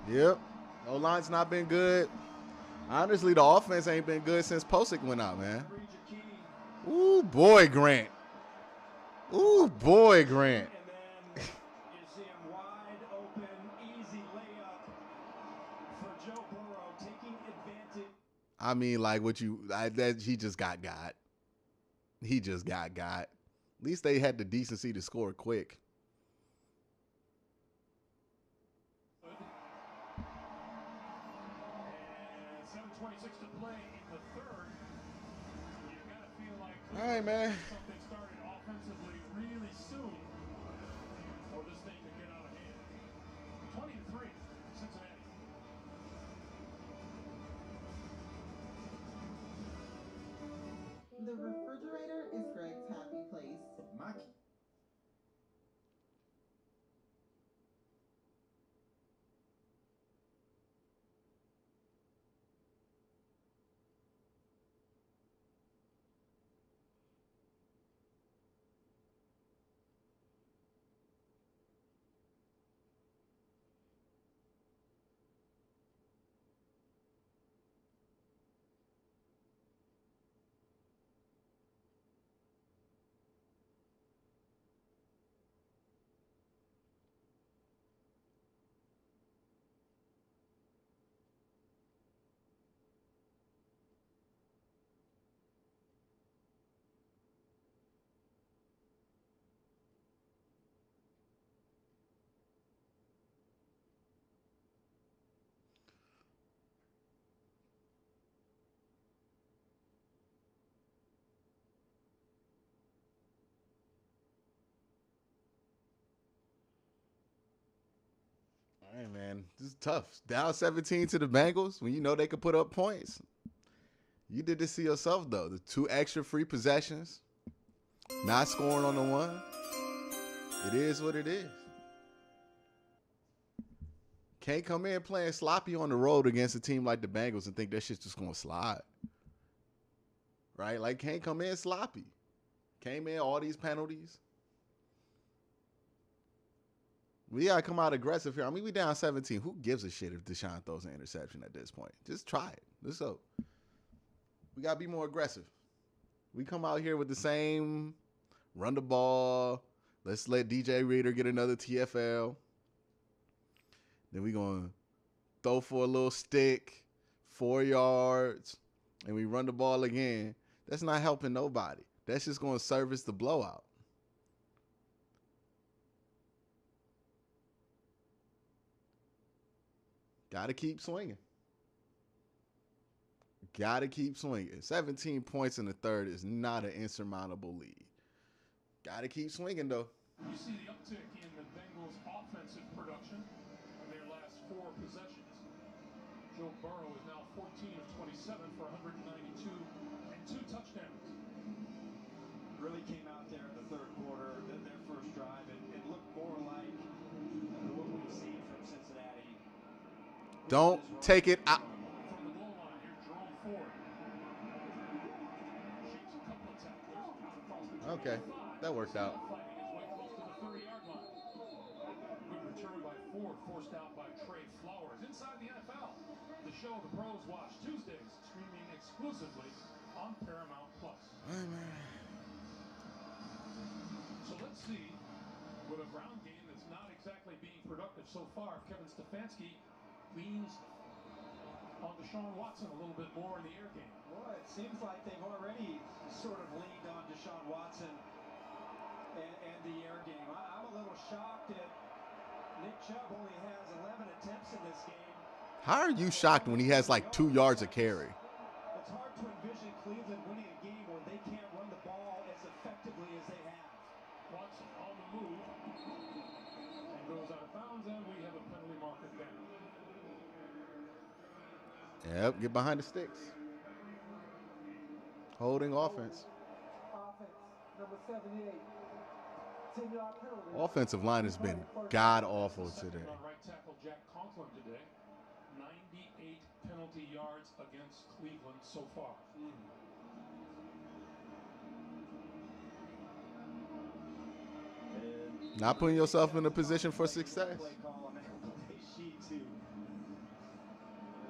Yep. O-line's not been good. Honestly, the offense ain't been good since Posick went out, man. Ooh, boy, Grant. Ooh, boy, Grant. And then you see him wide open, easy layup for Joe Burrow, taking advantage. I mean, like he just got. He just got. At least they had the decency to score quick. And 7:26 to play in the third. You gotta feel like all right, man. Something started offensively really soon for this thing to get out of hand. 20-3, Cincinnati. The refrigerator is Greg's happy place. Hey, man, this is tough. Down 17 to the Bengals when you know they could put up points. You did this to yourself, though. The 2 extra free possessions, not scoring on the one. It is what it is. Can't come in playing sloppy on the road against a team like the Bengals and think that shit's just going to slide. Right? Like, can't come in sloppy. Came in, all these penalties. We got to come out aggressive here. I mean, we down 17. Who gives a shit if Deshaun throws an interception at this point? Just try it. Let's go. We got to be more aggressive. We come out here with the same run the ball. Let's let DJ Reader get another TFL. Then we going to throw for a little stick, 4 yards, and we run the ball again. That's not helping nobody. That's just going to service the blowout. Got to keep swinging. Got to keep swinging. 17 points in the third is not an insurmountable lead. Got to keep swinging, though. You see the uptick in the Bengals' offensive production in their last 4 possessions. Joe Burrow is now 14 of 27 for 192 and 2 touchdowns. Really came out there in the third quarter, their first drive, and looked more like what we've seen from Cincinnati. Don't take it out. From the goal line, here's Jerome Ford. Shakes a couple of tacklers out across the 25. Okay, that worked out. Fighting his way close to the 30-yard line. Good return by Ford, forced out by Trey Flowers. Inside the NFL, the show the pros watch Tuesdays, streaming exclusively on Paramount+. So let's see, with a ground game that's not exactly being productive so far, Kevin Stefanski leans on Deshaun Watson a little bit more in the air game. Well, it seems like they've already sort of leaned on Deshaun Watson and the air game. I'm a little shocked that Nick Chubb only has 11 attempts in this game. How are you shocked when he has like 2 yards a carry? It's hard to envision Cleveland winning a game where they can't run the ball as effectively as they have. Watson on the move and goes out of bounds, and we have a penalty marker down. Yep, get behind the sticks. Holding offense. Offense, number 78. 10-yard penalty. Offensive line has been god-awful today. On right tackle Jack Conklin today. 98 penalty yards against Cleveland so far. Not putting yourself in a position for success.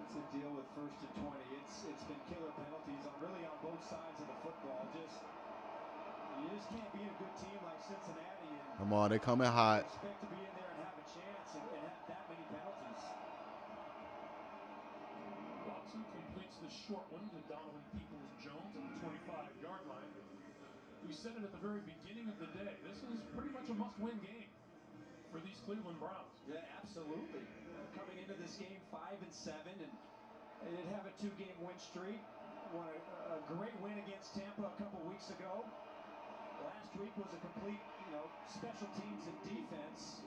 To deal with 1st and 20. It's been killer penalties on both sides of the football. You just can't beat a good team like Cincinnati and Come on, they coming hot. expect to be in there and have a chance and have that many penalties. Watson completes the short one to Donovan Peoples-Jones at the 25-yard line. We said it at the very beginning of the day. This is pretty much a must-win game for these Cleveland Browns. Yeah, absolutely. Coming into this game 5-7, and they did have a 2-game win streak. Won a great win against Tampa a couple weeks ago. Last week was a complete, special teams and defense.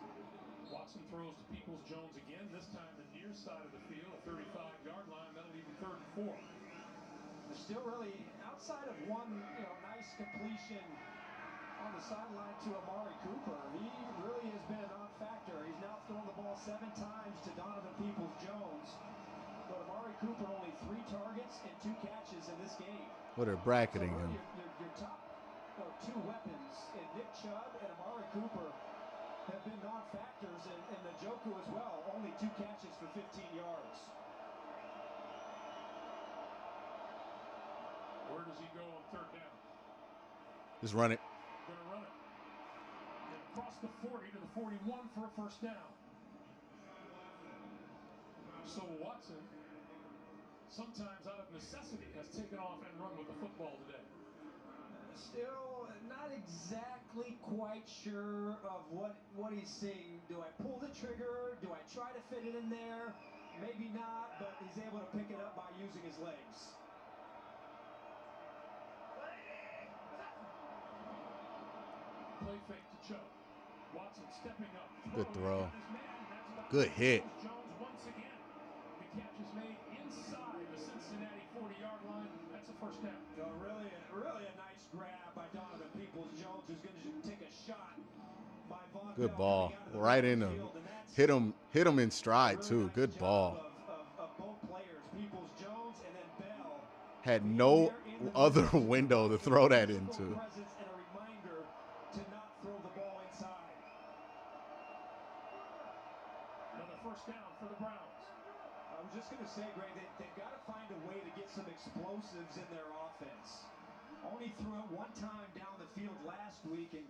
Watson throws to Peoples-Jones again, this time the near side of the field, a 35-yard line. That'll leave him 3rd and 4. They're still really outside of one, nice completion on the sideline to Amari Cooper. He really has been a non-factor. He's now thrown the ball 7 times to Donovan Peoples-Jones. But Amari Cooper only 3 targets and 2 catches in this game. Well, they're bracketing him. Your top 2 weapons in Nick Chubb and Amari Cooper have been non-factors, and Njoku as well. Only 2 catches for 15 yards. Where does he go on 3rd down? Just run it. Going to run it. And across the 40 to the 41 for a 1st down. So Watson, sometimes out of necessity, has taken off and run with the football today. Still not exactly quite sure of what he's seeing. Do I pull the trigger? Do I try to fit it in there? Maybe not, but he's able to pick it up by using his legs. Play fake to Chubb. Watson stepping up. Good throw. Good hit. Jones once again. The the catch is made inside the Cincinnati 40-yard line. That's a first down. Really a nice grab by Donovan Peoples-Jones, who's going to take a shot by Von Good Bell ball. Right in him. Hit him in stride, too. Good ball. Of both players, Peoples-Jones and then Bell. Had no other window to throw that into. Presence and a reminder to not throw the ball inside. Another first down for the Browns. I was just going to say, Greg, they've got to find a way to get some explosives in their offense. Only threw it one time down the field last week, and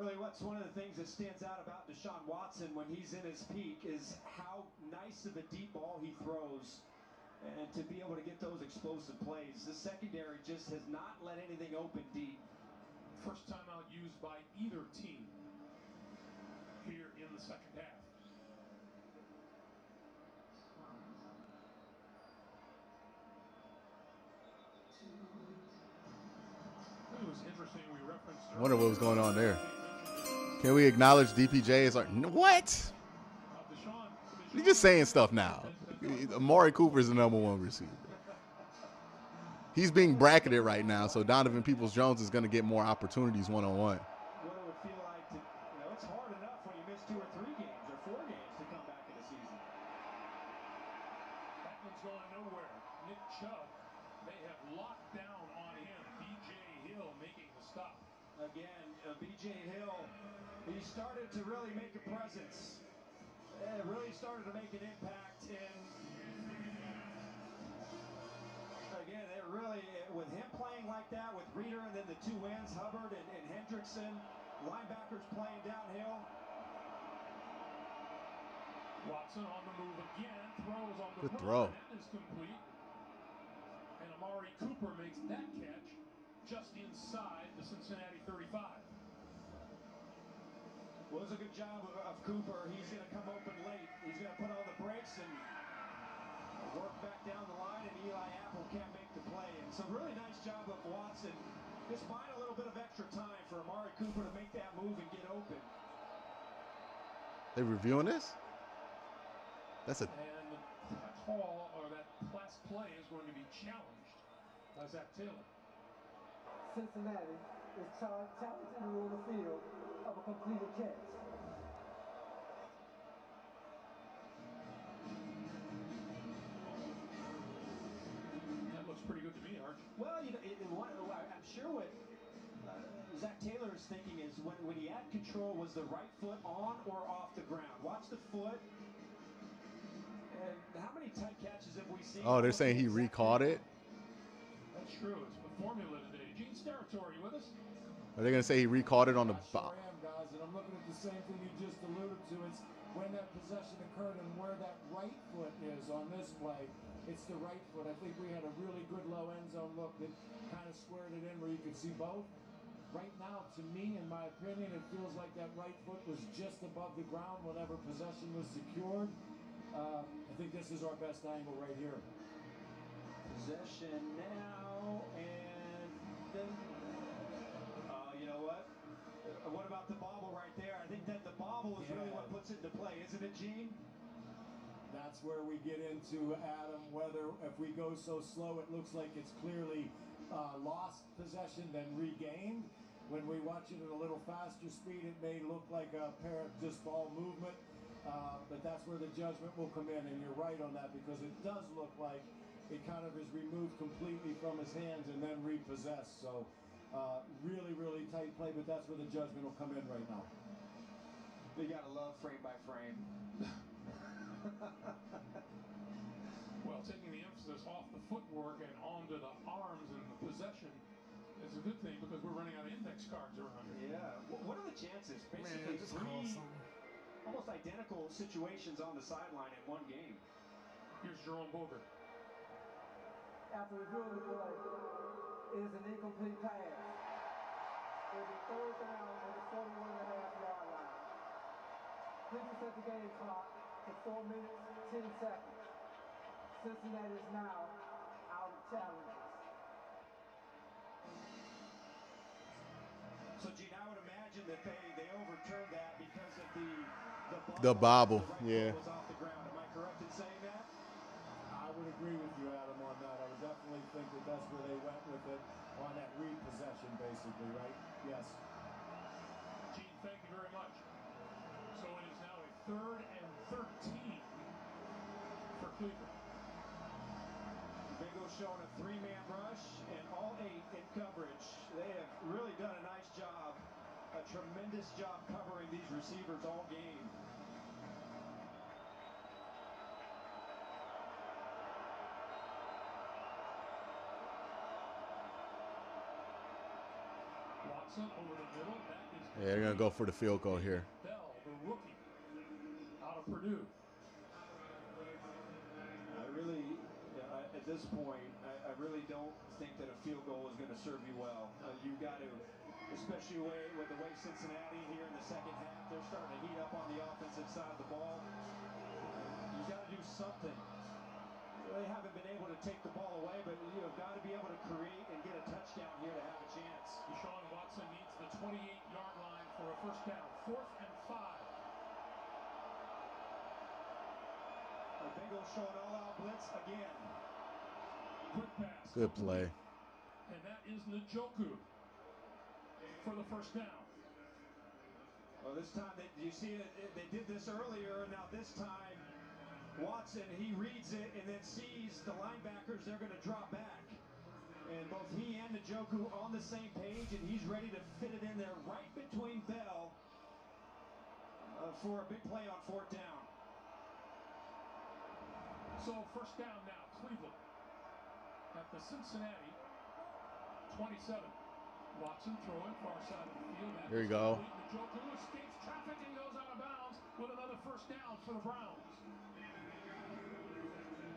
really what's one of the things that stands out about Deshaun Watson when he's in his peak is how nice of a deep ball he throws, and to be able to get those explosive plays. The secondary just has not let anything open deep. First timeout used by either team here in the second half. It was interesting. We referenced. I wonder what was going on there. Can we acknowledge DPJ as our what? You're just saying stuff now. Amari Cooper is the #1 receiver. He's being bracketed right now, so Donovan Peoples-Jones is going to get more opportunities one-on-one. What it would feel like to, it's hard enough when you miss 2 or 3 games or 4 games to come back in a season. That one's going nowhere. Nick Chubb, they have locked down on him. B.J. Hill making the stop. Again, B.J. Hill, he started to really make a presence. Really started to make an impact, and again, it really, with him playing like that, with Reeder and then the 2 ends, Hubbard and Hendrickson, linebackers playing downhill. Watson on the move again, throws on the Good run, throw. and that is complete. And Amari Cooper makes that catch just inside the Cincinnati 35. Well, it was a good job of Cooper. He's going to come open late. He's going to put on the brakes and work back down the line, and Eli Apple can't make the play. And so really nice job of Watson. Just buying a little bit of extra time for Amari Cooper to make that move and get open. They reviewing this? That's a... And that call, or that last play, is going to be challenged by Zach Taylor. Cincinnati is challenging the rule of the field of a completed catch. That looks pretty good to me, Arch. Well, I'm sure what Zach Taylor is thinking is when he had control, was the right foot on or off the ground? Watch the foot. And how many tight catches have we seen? Oh, they're saying he recaught it? That's true. It's the formula today. Gene's territory with us. Are they going to say he recaught it on the bottom? I am, guys, and I'm looking at the same thing you just alluded to. It's when that possession occurred and where that right foot is on this play. It's the right foot. I think we had a really good low end zone look that kind of squared it in where you could see both. Right now, to me, in my opinion, it feels like that right foot was just above the ground whenever possession was secured. I think this is our best angle right here. Possession now, and then, you know what? What about the bobble right there? I think that the bobble is really what puts it into play, isn't it, Gene? That's where we get into, Adam, whether if we go so slow, it looks like it's clearly lost possession than regained. When we watch it at a little faster speed, it may look like a pair of just ball movement, but that's where the judgment will come in, and you're right on that, because it does look like it kind of is removed completely from his hands and then repossessed. So really, really tight play, but that's where the judgment will come in right now. You gotta love frame by frame. Well, taking the emphasis off the footwork and onto the arms and the possession is a good thing, because we're running out of index cards around here. Yeah. What are the chances? Basically, three almost identical situations on the sideline in one game. Here's Jerome Boger. After reviewing the play, it is an incomplete pass. It will be 3rd down at the 41.5-yard line. Please set the game clock to 4 minutes, 10 seconds. Cincinnati is now out of challenges. So, Gene, I would imagine that they overturned that because of the bobble, the right yeah. was off the ground. Am I correct in saying that? 13 for Cleveland. Bengals showing a 3-man rush and all 8 in coverage. They have really done a nice job, a tremendous job covering these receivers all game. Watson over the middle. That is Yeah, they're gonna go for the field goal here. Bell, the rookie, out of Purdue. At this point, I really don't think that a field goal is going to serve you well. You've got to, especially with the way Cincinnati here in the second half, they're starting to heat up on the offensive side of the ball. You've got to do something. They haven't been able to take the ball away, but you have got to be able to create and get a touchdown here to have a chance. Deshaun Watson needs the 28-yard line for a first down. 4th and 5. The Bengals showing all-out blitz again. Quick pass. Good play. And that is Njoku for the first down. Well, this time, you see it, they did this earlier. Now this time, Watson, he reads it and then sees the linebackers. They're going to drop back. And both he and Njoku on the same page, and he's ready to fit it in there right between Bell for a big play on 4th down. So first down now, Cleveland at the Cincinnati 27. Watson throwing far side of the field. Here you go. Njoku escapes traffic and goes out of bounds with another first down for the Browns.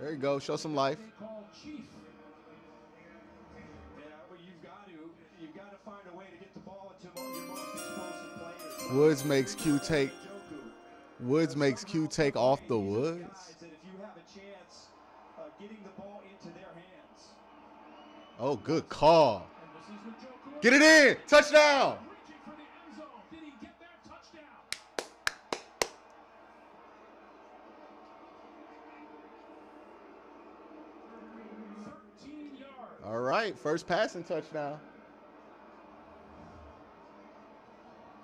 There you go. Show some life. They call Chief. Yeah, well, you've got to find a way to get the ball into your most explosive players. Woods makes Q take. Woods makes Q take off the Woods. That if you have a chance getting the ball into their hands. Oh, good call. Get it in. Touchdown. Reaching for the end zone. Did he get there? Touchdown. All right. First passing touchdown.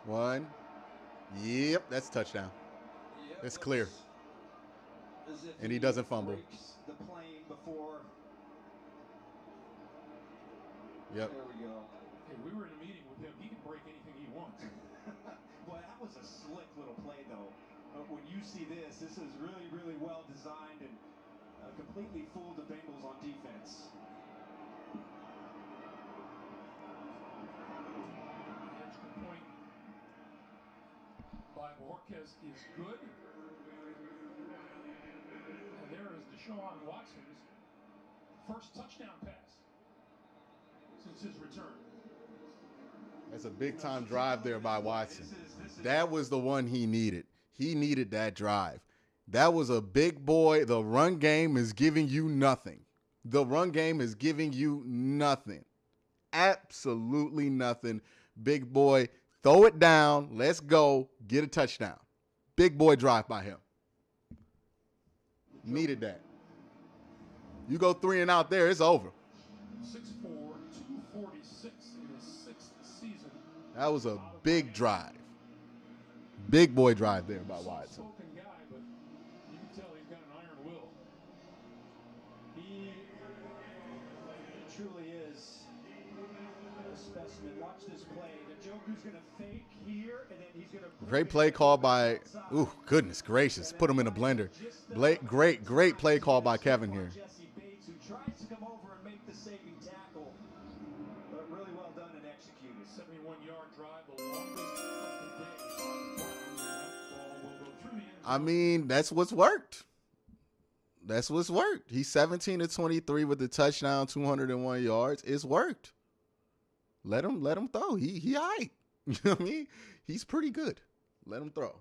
1. Yep, that's a touchdown. It's clear. And he doesn't fumble. The plane before. Yep. There we go. Hey, we were in a meeting with him. He can break anything he wants. Boy, that was a slick little play, though. When you see this is really, really well designed and completely fooled the Bengals on defense. The extra point by Borges is good. And there is Deshaun Watson's first touchdown pass since his return. That's a big-time drive there by Watson. That was the one he needed. He needed that drive. That was a big boy. The run game is giving you nothing. The run game is giving you nothing. Absolutely nothing. Big boy, throw it down. Let's go. Get a touchdown. Big boy drive by him. Needed that. You go 3 and out there, it's over. 6'4", 246 in his 6th season. That was a big drive. Big boy drive there by Watson. Soft-spoken guy, but you can tell he's got an iron will. He truly is a specimen. Watch this play. Njoku's going to fake here, and then he's going to... Great play call by... Ooh, goodness gracious. Put him in a blender. Great play call by Kevin here. Jesse Bates, who tries to come over and make the saving tackle, but really well done and executed. 71-yard drive, the longest of the day. That ball will go through the end zone. I mean, that's what's worked. That's what's worked. He's 17 to 23 with the touchdown, 201 yards. It's worked. Let him throw. He all right. You know what I mean? He's pretty good. Let him throw.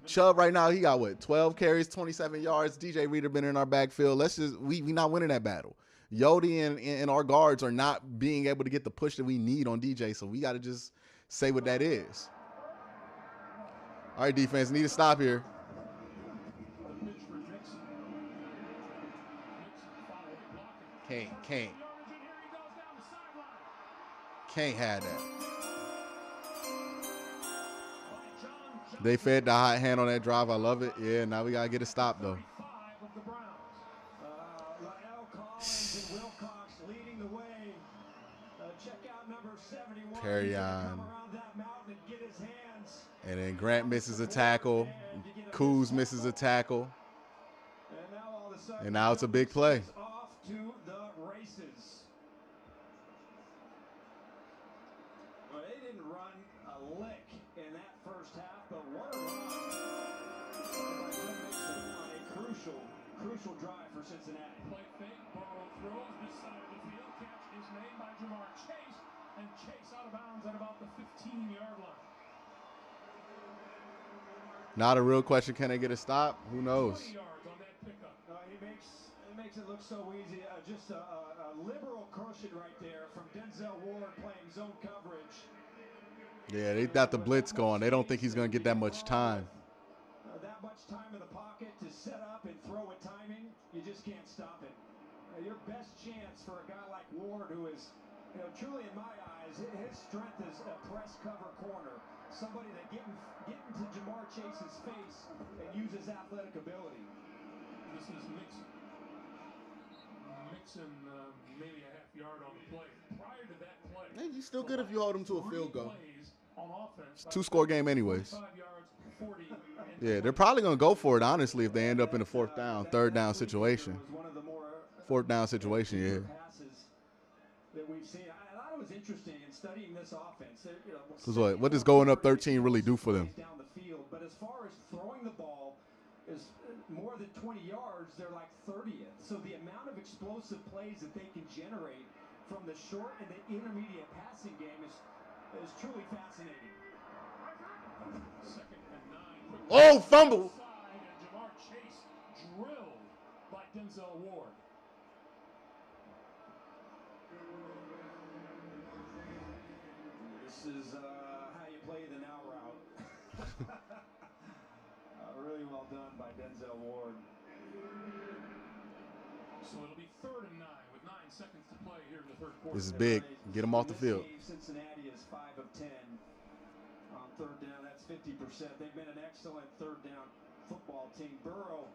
Chubb right now, he got what? 12 carries, 27 yards. DJ Reader been in our backfield. We not winning that battle. Yodi and our guards are not being able to get the push that we need on DJ, so we got to just say what that is. All right, defense, need to stop here. Can't have that. They fed the hot hand on that drive. I love it. Yeah, now we got to get a stop, though. Lyle Collins and Wilcox leading the way. Check out number 71. Carry He's gonna on. come around that mountain and get his hands. And then Grant misses a tackle. Kuz misses a tackle. And now it's a big play. Off to the races. Well, they didn't run a lick in that first half, but what a run by Joe Mixon on a crucial drive for Cincinnati. Play fake, Burrow throws this side of the field. Catch is made by Jamar Chase, and Chase out of bounds at about the 15-yard line. Now the real question, can they get a stop? Who knows? 20 yards on that pickup. He makes it look so easy. Just a liberal cushion right there from Denzel Ward playing zone coverage. Yeah, they got the blitz going. They don't think he's going to get that much time. That much time in the pocket to set up and throw with timing, you just can't stop it. Your best chance for a guy like Ward, who is, truly in my eyes, his strength is a press cover corner. Somebody that get into Jamar Chase's face and uses athletic ability. This is Mixon. Maybe a half yard on the play. Prior to that play, Hey, he's still good if you hold him to a field goal. On offense, It's a 2-score game anyways. 5 yards, 40. Yeah, they're probably going to go for it, honestly, if they end up in a third down situation. Fourth down situation, yeah. That we've seen. I thought it was interesting in studying this offense. Because what does going up 13 really do for them? Down the field, but as far as throwing the ball is more than 20 yards, they're like 30th. So the amount of explosive plays that they can generate from the short and the intermediate passing game is truly fascinating. Second and 9. Oh, fumble! And Jamar Chase drilled by Denzel Ward. This is how you play the now route. Really well done by Denzel Ward. So it'll be 3rd and 9 with 9 seconds to play here in the third quarter. This is big. Get him off the field. Cincinnati is 5 of 10 on 3rd down. That's 50%. They've been an excellent 3rd down football team. Burrow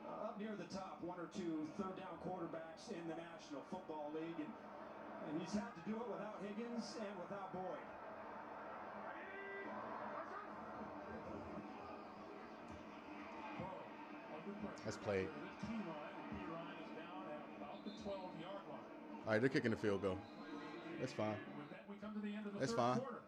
up near the top, 1 or 2 3rd down quarterbacks in the National Football League, and he's had to do it without Higgins and without Boyd. That's played. P-Ryan is down at about the 12-yard line. All right, they're kicking the field goal. That's fine. With that, we come to the end of the That's third fine. quarter.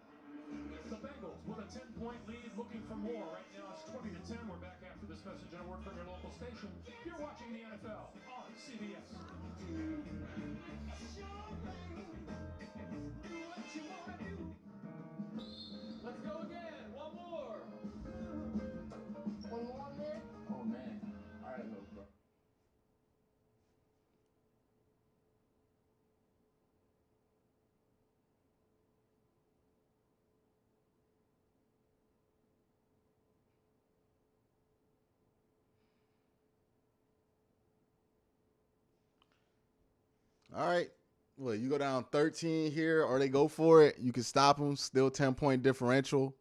The Bengals with a 10-point lead, looking for more. Right now it's 20-10. We're back after this message and a word from your local station. You're watching the NFL on CBS. Let's go again. One more. One more, man? Oh, man. All right, little bro. All right. Well, you go down 13 here, or they go for it. You can stop them. Still 10-point differential.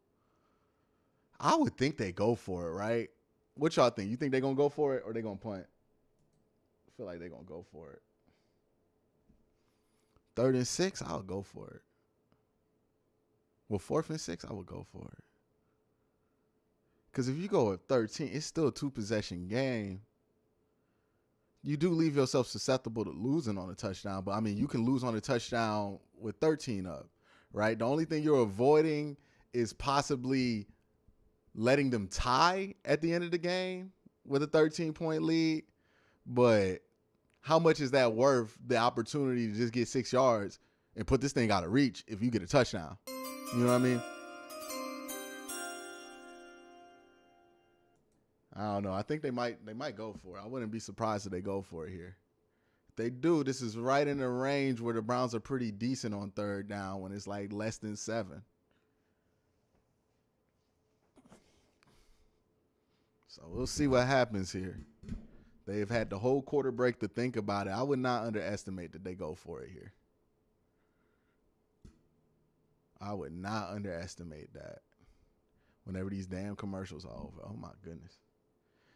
I would think they go for it, right? What y'all think? You think they're going to go for it, or they going to punt? I feel like they're going to go for it. 3rd and 6, I'll go for it. Well, 4th and 6, I would go for it. Because if you go at 13, it's still a 2-possession game. You do leave yourself susceptible to losing on a touchdown, but I mean, you can lose on a touchdown with 13 up, right? The only thing you're avoiding is possibly letting them tie at the end of the game with a 13-point lead. But how much is that worth, the opportunity to just get 6 yards and put this thing out of reach if you get a touchdown? You know what I mean? I don't know. I think they might go for it. I wouldn't be surprised if they go for it here. If they do, this is right in the range where the Browns are pretty decent on 3rd down when it's like less than 7. So we'll see what happens here. They've had the whole quarter break to think about it. I would not underestimate that they go for it here. I would not underestimate that. Whenever these damn commercials are over. Oh, my goodness.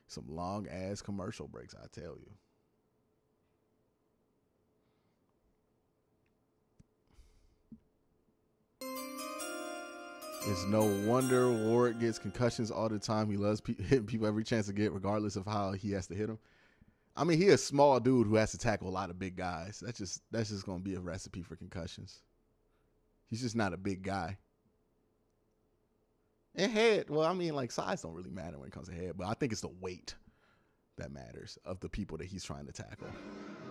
Some long-ass commercial breaks, I tell you. It's no wonder Ward gets concussions all the time. He loves hitting people every chance to get, regardless of how he has to hit them. I mean, he a small dude who has to tackle a lot of big guys. That's just going to be a recipe for concussions. He's just not a big guy. And head, well, I mean, like, size don't really matter when it comes to head, but I think it's the weight that matters of the people that he's trying to tackle.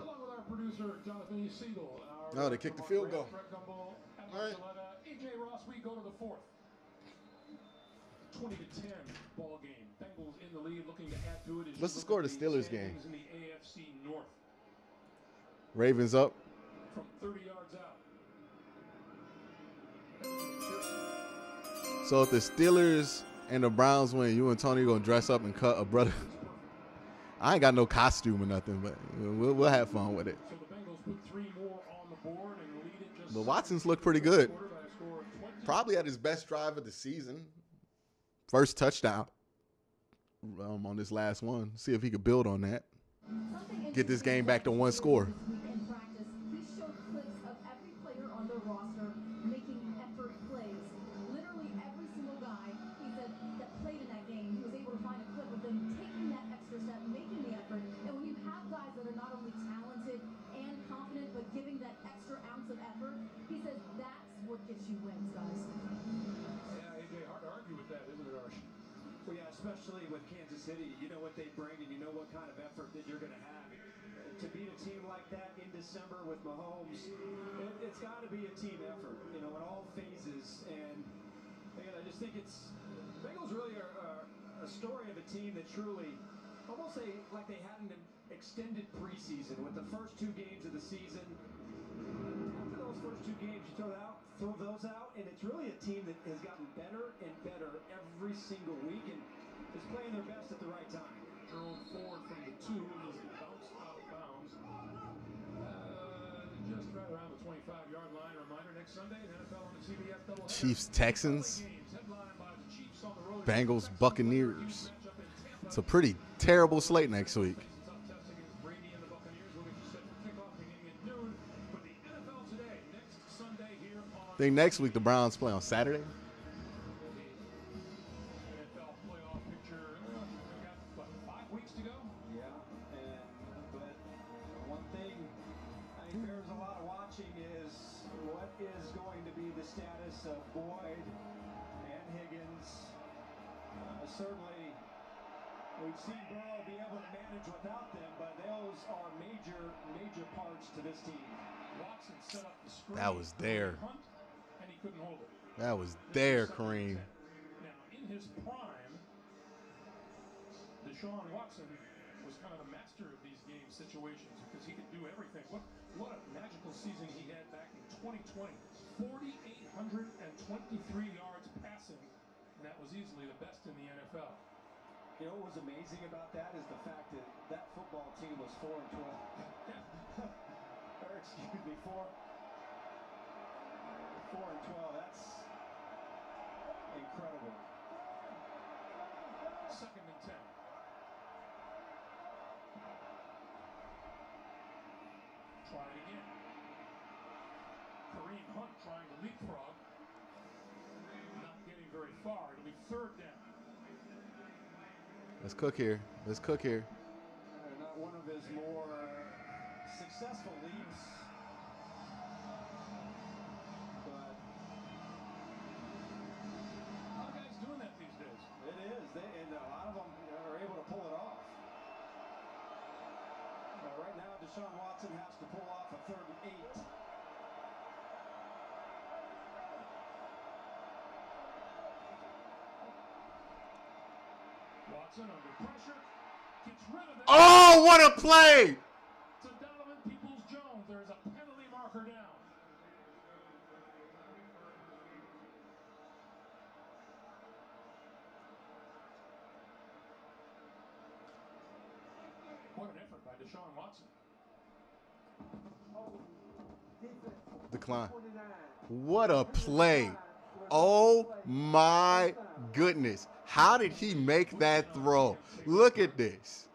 Along with our producer, Jonathan E. Siegel. Oh, they kicked the field goal. All right. AJ Ross, we go to the fourth. 20-10 ball game. Bengals in the lead, looking to add to it. What's the score of the Steelers game? In the AFC North. Ravens up. From 30 yards out. So if the Steelers and the Browns win, you and Tony are going to dress up and cut a brother. I ain't got no costume or nothing, but we'll have fun with it. So the Bengals put 3 more on the board and lead it just. But Watson's looked pretty good. Probably at his best drive of the season. First touchdown on this last one. See if he could build on that. Get this game back to 1 score. In practice, he showed clips of every player on their roster making effort plays. Literally every single guy, he said, that played in that game, he was able to find a clip of them taking that extra step, making the effort. And when you have guys that are not only talented and confident, but giving that extra ounce of effort, he says that's what gets you wins, guys. Yeah, AJ, hard to argue with that, isn't it, Arsh? Well, yeah, especially with Kansas City, you know what they bring and you know what kind of effort that you're going to have. To beat a team like that in December with Mahomes, it's got to be a team effort, you know, in all phases. And again, I just think Bengals really are a story of a team that truly, almost like they had an extended preseason with the first 2 games of the season. After those first 2 games, you throw those out, and it's really a team that has gotten better and better every single week and is playing their best at the right time. Drove forward from the 2, he's bounced out of bounds. Just right around the 25-yard line. Reminder, next Sunday, an NFL on the CBS doubleheader. Chiefs, Texans, Bengals, Buccaneers. It's a pretty terrible slate next week. I think next week the Browns play on Saturday. NFL playoff picture. We got, what, 5 weeks to go? Yeah, but one thing I think bears a lot of watching is what is going to be the status of Boyd and Higgins. Certainly, we've seen Burrow be able to manage without them, but those are major parts to this team. Watson set up the screen. That was there. And he couldn't hold it. That was there, Kareem. Now, in his prime, Deshaun Watson was kind of the master of these game situations because he could do everything. What a magical season he had back in 2020. 4,823 yards passing, and that was easily the best in the NFL. You know what was amazing about that is the fact that that football team was 4-12. Or excuse me, 4-12. That's incredible. 2nd and 10. Try it again. Kareem Hunt trying to leapfrog. Not getting very far. It'll be 3rd down. Let's cook here. Let's cook here. Not one of his more successful leaps. But a lot of guys doing that these days. It is. And a lot of them are able to pull it off. Right now, Deshaun Watson has to pull off a 3rd and 8. Watson under pressure. Gets rid of it. Oh, what a play! To Donovan Peoples-Jones. There's a penalty marker down. What an effort by Deshaun Watson. Decline. What a play. Oh my goodness. How did he make that throw? Look at this.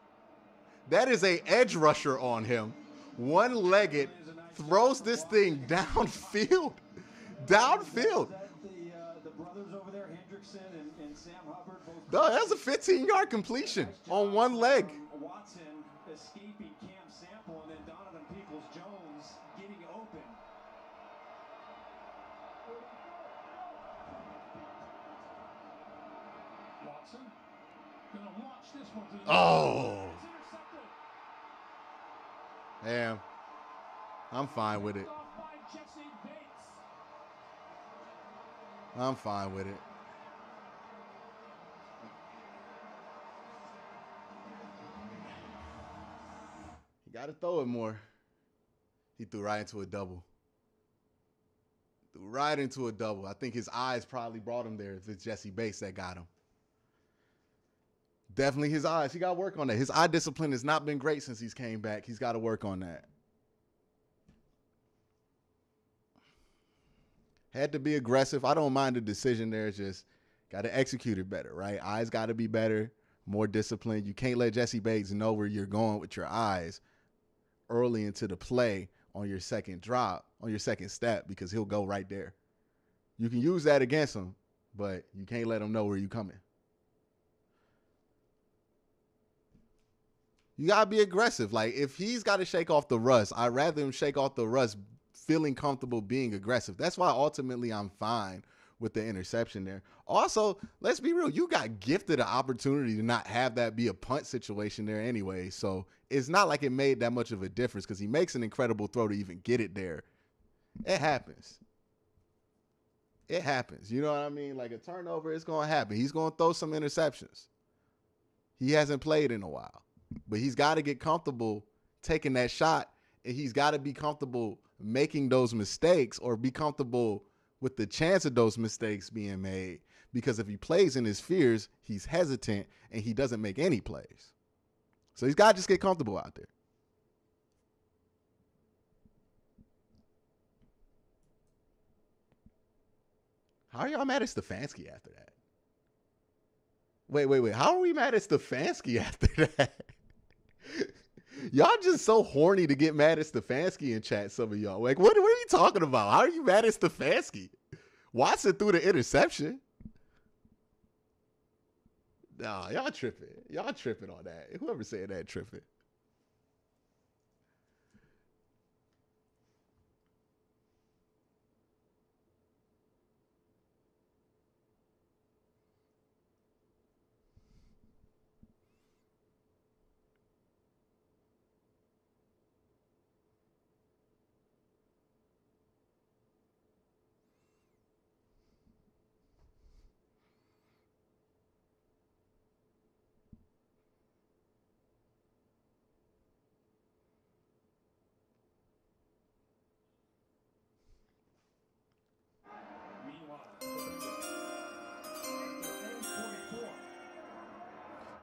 That is a edge rusher on him. One-legged, throws this thing downfield. Downfield. The brothers over there, Hendrickson and Sam Hubbard, both. No, that was a 15-yard completion on one leg. Watson escaping Cam Sample, and then Donovan Peoples-Jones getting open. Watson gonna launch this one to the Oh. Damn. I'm fine with it. I'm fine with it. You got to throw it more. He threw right into a double. Threw right into a double. I think his eyes probably brought him there if it's Jesse Bates that got him. Definitely his eyes. He got to work on that. His eye discipline has not been great since he's came back. He's got to work on that. Had to be aggressive. I don't mind the decision there. It's just got to execute it better, right? Eyes got to be better, more disciplined. You can't let Jesse Bates know where you're going with your eyes early into the play on your second drop, on your second step, because he'll go right there. You can use that against him, but you can't let him know where you're coming. You got to be aggressive. Like, if he's got to shake off the rust, I'd rather him shake off the rust feeling comfortable being aggressive. That's why ultimately I'm fine with the interception there. Also, let's be real. You got gifted an opportunity to not have that be a punt situation there anyway. So it's not like it made that much of a difference because he makes an incredible throw to even get it there. It happens. It happens. You know what I mean? Like a turnover, it's going to happen. He's going to throw some interceptions. He hasn't played in a while. But he's got to get comfortable taking that shot, and he's got to be comfortable making those mistakes or be comfortable with the chance of those mistakes being made, because if he plays in his fears, he's hesitant and he doesn't make any plays. So he's got to just get comfortable out there. How are y'all mad at Stefanski after that? Wait. How are we mad at Stefanski after that? Y'all just so horny to get mad at Stefanski in chat, some of y'all. Like, what are you talking about? How are you mad at Stefanski? Watson threw the interception. Nah, y'all tripping. Y'all tripping on that. Whoever said that tripping.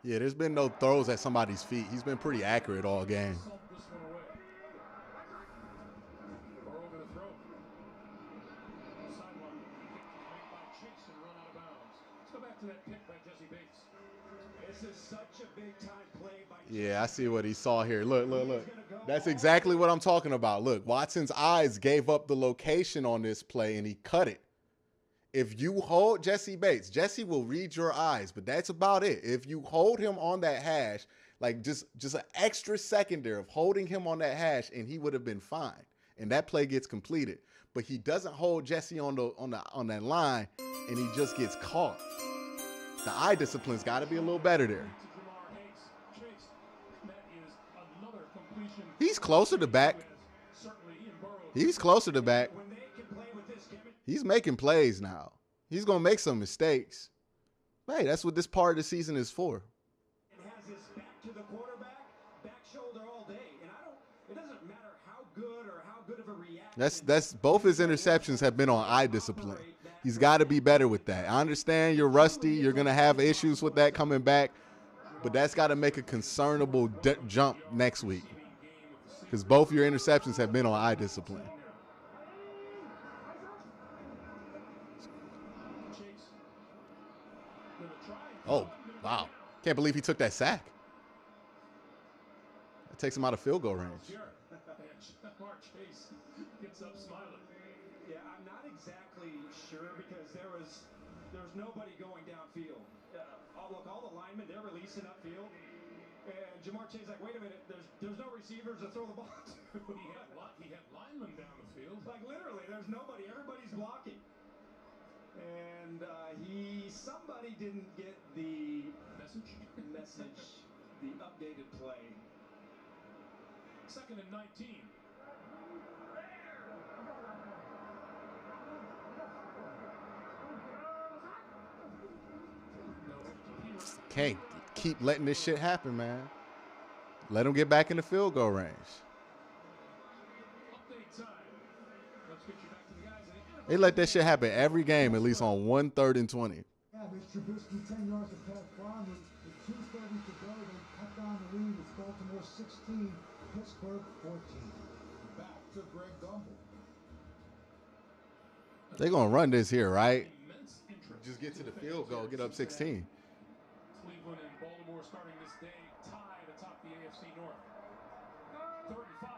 Yeah, there's been no throws at somebody's feet. He's been pretty accurate all game. Yeah, I see what he saw here. Look. That's exactly what I'm talking about. Look, Watson's eyes gave up the location on this play, and he cut it. If you hold Jesse Bates, Jesse will read your eyes, but that's about it. If you hold him on that hash, like just an extra second there of holding him on that hash, and he would have been fine. And that play gets completed. But he doesn't hold Jesse on that line, and he just gets caught. The eye discipline's got to be a little better there. He's closer to back. He's closer to back. He's making plays now. He's going to make some mistakes. Hey, that's what this part of the season is for. And has his back to the quarterback, back shoulder all day. And it doesn't matter how good or how good of a reaction. That's both his interceptions have been on eye discipline. He's got to be better with that. I understand you're rusty. You're going to have issues with that coming back. But that's got to make a concernable jump next week. Because both your interceptions have been on eye discipline. Oh, wow. Can't believe he took that sack. That takes him out of field goal range. Jamar Chase gets up smiling. Yeah, I'm not exactly sure because there's nobody going downfield. Look, all the linemen, they're releasing upfield. And Jamar Chase like, wait a minute, there's no receivers to throw the ball to. he had linemen down the field. Like literally, there's nobody. Everybody's blocking. And somebody didn't get the message, the updated play. 2nd and 19. Can't keep letting this shit happen, man. Let him get back in the field goal range. They let that shit happen every game, at least on 1 3rd and 20. Yeah, Mitch Trubisky 10 yards to pass Brown with 2:30 to go. They cut down the lead. It's Baltimore 16, Pittsburgh 14. Back to Greg Gumbel. They're going to run this here, right? Just get to the field goal, get up 16. Cleveland and Baltimore starting this day tied atop the AFC North. 3rd and 5.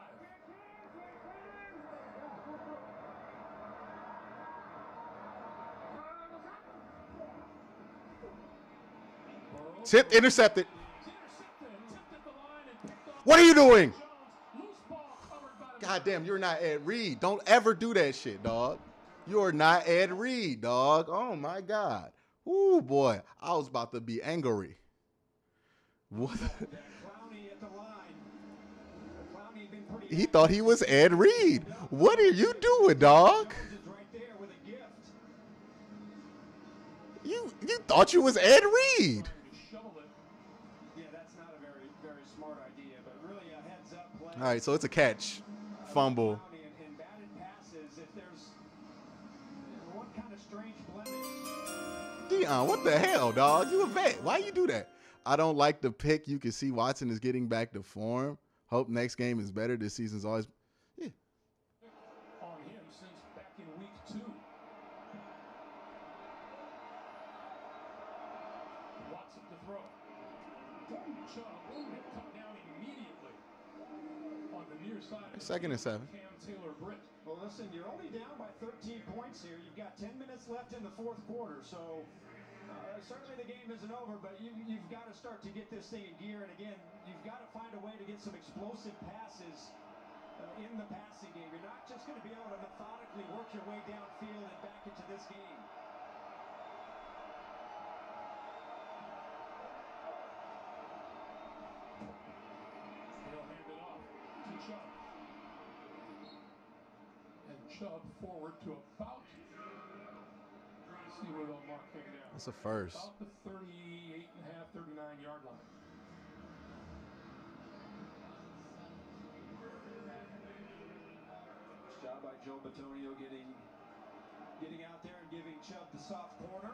Tip intercepted. What are you doing? God damn, you're not Ed Reed. Don't ever do that shit, dog. You're not Ed Reed, dog. Oh, my God. Ooh, boy. I was about to be angry. What? He thought he was Ed Reed. What are you doing, dog? You thought you was Ed Reed. Yeah, that's not a very, very smart idea, but really a heads-up play. All right, so it's a catch. Fumble. And batted passes, if there's one kind of strange blemish. Deion, what the hell, dog? You a vet. Why you do that? I don't like the pick. You can see Watson is getting back to form. Hope next game is better. This season's always... Yeah. On him since back in week 2. Watson to throw. Chubb cut down immediately on the near side. 2nd and 7. Cam Taylor-Britt. Well, listen, you're only down by 13 points here. You've got 10 minutes left in the 4th quarter, so certainly the game isn't over, but you've got to start to get this thing in gear. And again, you've got to find a way to get some explosive passes in the passing game. You're not just going to be able to methodically work your way downfield and back into this game. He'll hand it off to Chubb. And Chubb forward to about, let's see where they'll mark him down. That's a first. About the 38.5, 39-yard line. Nice job by Joe Bitonio getting out there and giving Chubb the soft corner.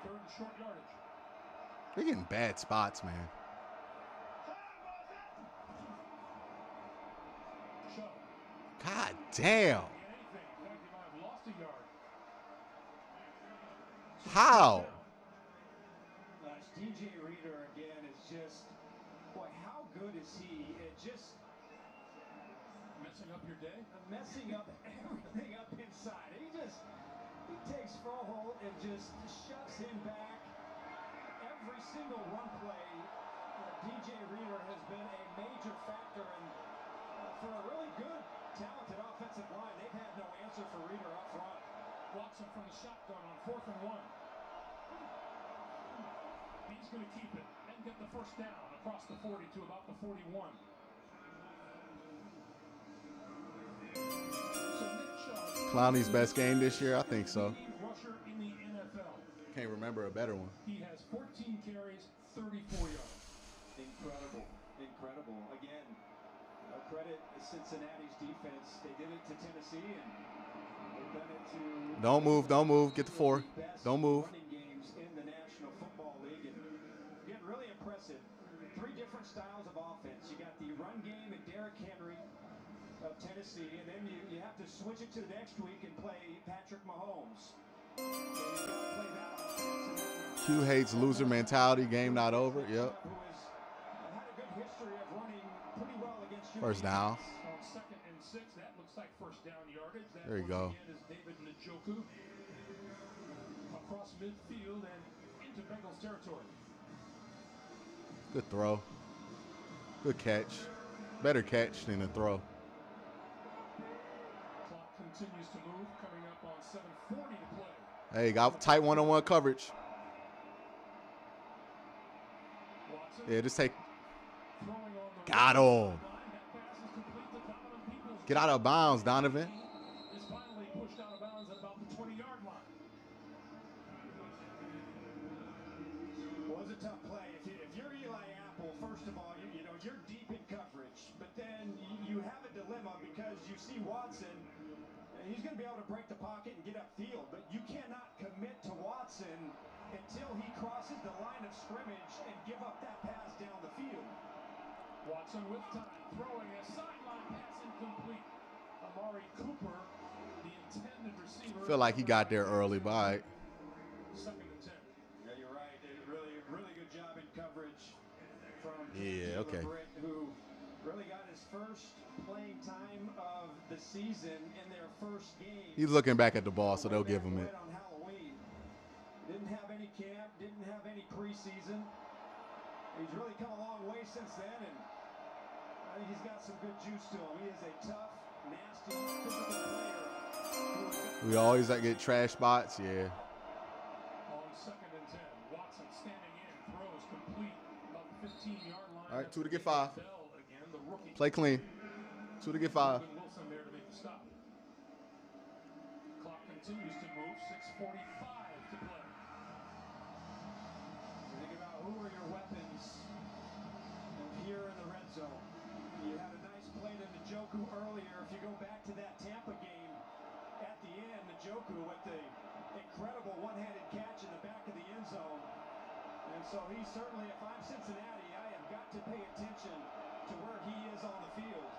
Third and short yardage. They're getting bad spots, man. God damn. How? DJ Reader again is just, boy, how good is he? It just messing up your day? Messing up everything up inside. He takes Froholt and just shoves him back. Every single run play, DJ Reader has been a major factor, and for a really good, talented offensive line, they've had no answer for Reader up front. Watson from the shotgun on 4th and 1. He's going to keep it and get the first down across the 40 to about the 41. So Nick Chubb, Clowney's best game this year? I think so. Rusher in the NFL. Can't remember a better one. He has 14 carries, 34 yards. Incredible. Again, credit Cincinnati's defense. They did it to Tennessee, and they've done it to... Don't move. Get the 4. Don't move. Running games in the National Football League. And again, really impressive. 3 different styles of offense. You got the run game and Derrick Henry. of Tennessee, and then you have to switch it to the next week and play Patrick Mahomes. And you gotta play that offense. Q hates loser mentality. Game not over. Yep. Who has had a good history of running pretty well against you. First down. On 2nd and 6, that looks like first down yardage. That There you go. Again is David Njoku across midfield and into Bengals territory. Good throw. Good catch. Better catch than a throw. Clock continues to move, coming up on 7:40 to play. Hey, got tight one-on-one coverage. Yeah, just take. Got him. Get out of bounds, Donovan. Is finally pushed out of bounds at about the 20-yard line. Well, it was a tough play. If you're Eli Apple, first of all, you know you're deep in coverage, but then you have a dilemma because you see Watson, and he's going to be able to break the pocket and get upfield, but you cannot commit to Watson until he crosses the line of scrimmage and give up that pass down the field. Watson with time, throwing a sideline pass incomplete. Amari Cooper, the intended receiver. Feel like he got there early, but all right. 2nd and 10. Yeah, you're right. Really good job in coverage from Okay. Britt, who really got his first playing time of the season in their first game. He's looking back at the ball, so they'll give him it. On Halloween. Didn't have any camp, didn't have any preseason. He's really come a long way since then, and I think he's got some good juice to him. He is a tough, nasty, physical player. We always get trash spots, yeah. On 2nd and 10, Watson standing in, throws complete about the 15-yard line. All right, 2 to get 5. Bell again, the rookie. Play clean. 2 to get 5. Wilson there to make the stop. Clock continues to move. 6:45 to play. Think about who are your weapons here in the red zone. You had a nice play to Njoku earlier. If you go back to that Tampa game, at the end, Njoku with the incredible one-handed catch in the back of the end zone. And so he certainly, if I'm Cincinnati, I have got to pay attention to where he is on the field.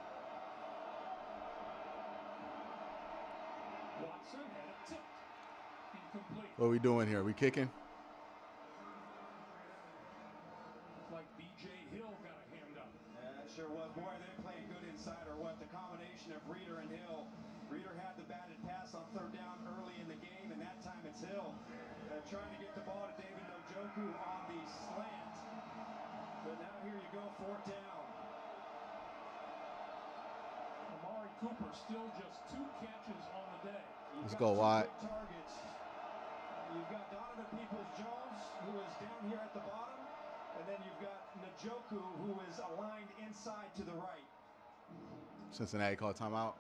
Watson had a tip. Incomplete. What are we doing here? We kicking? Like B.J. Hill got a hand up. Yeah, it sure was. Boy, they're playing good inside, or what? The combination of Reeder and Hill. Reeder had the batted pass on 3rd down early in the game, and that time it's Hill trying to get the ball to David Njoku on the slant. But now here you go, 4th down. Amari Cooper still just 2 catches on the day. Let's go, Watt. Targets. You've got Donovan Peoples-Jones, who is down here at the bottom, and then you've got Njoku, who is aligned inside to the right. Cincinnati called timeout.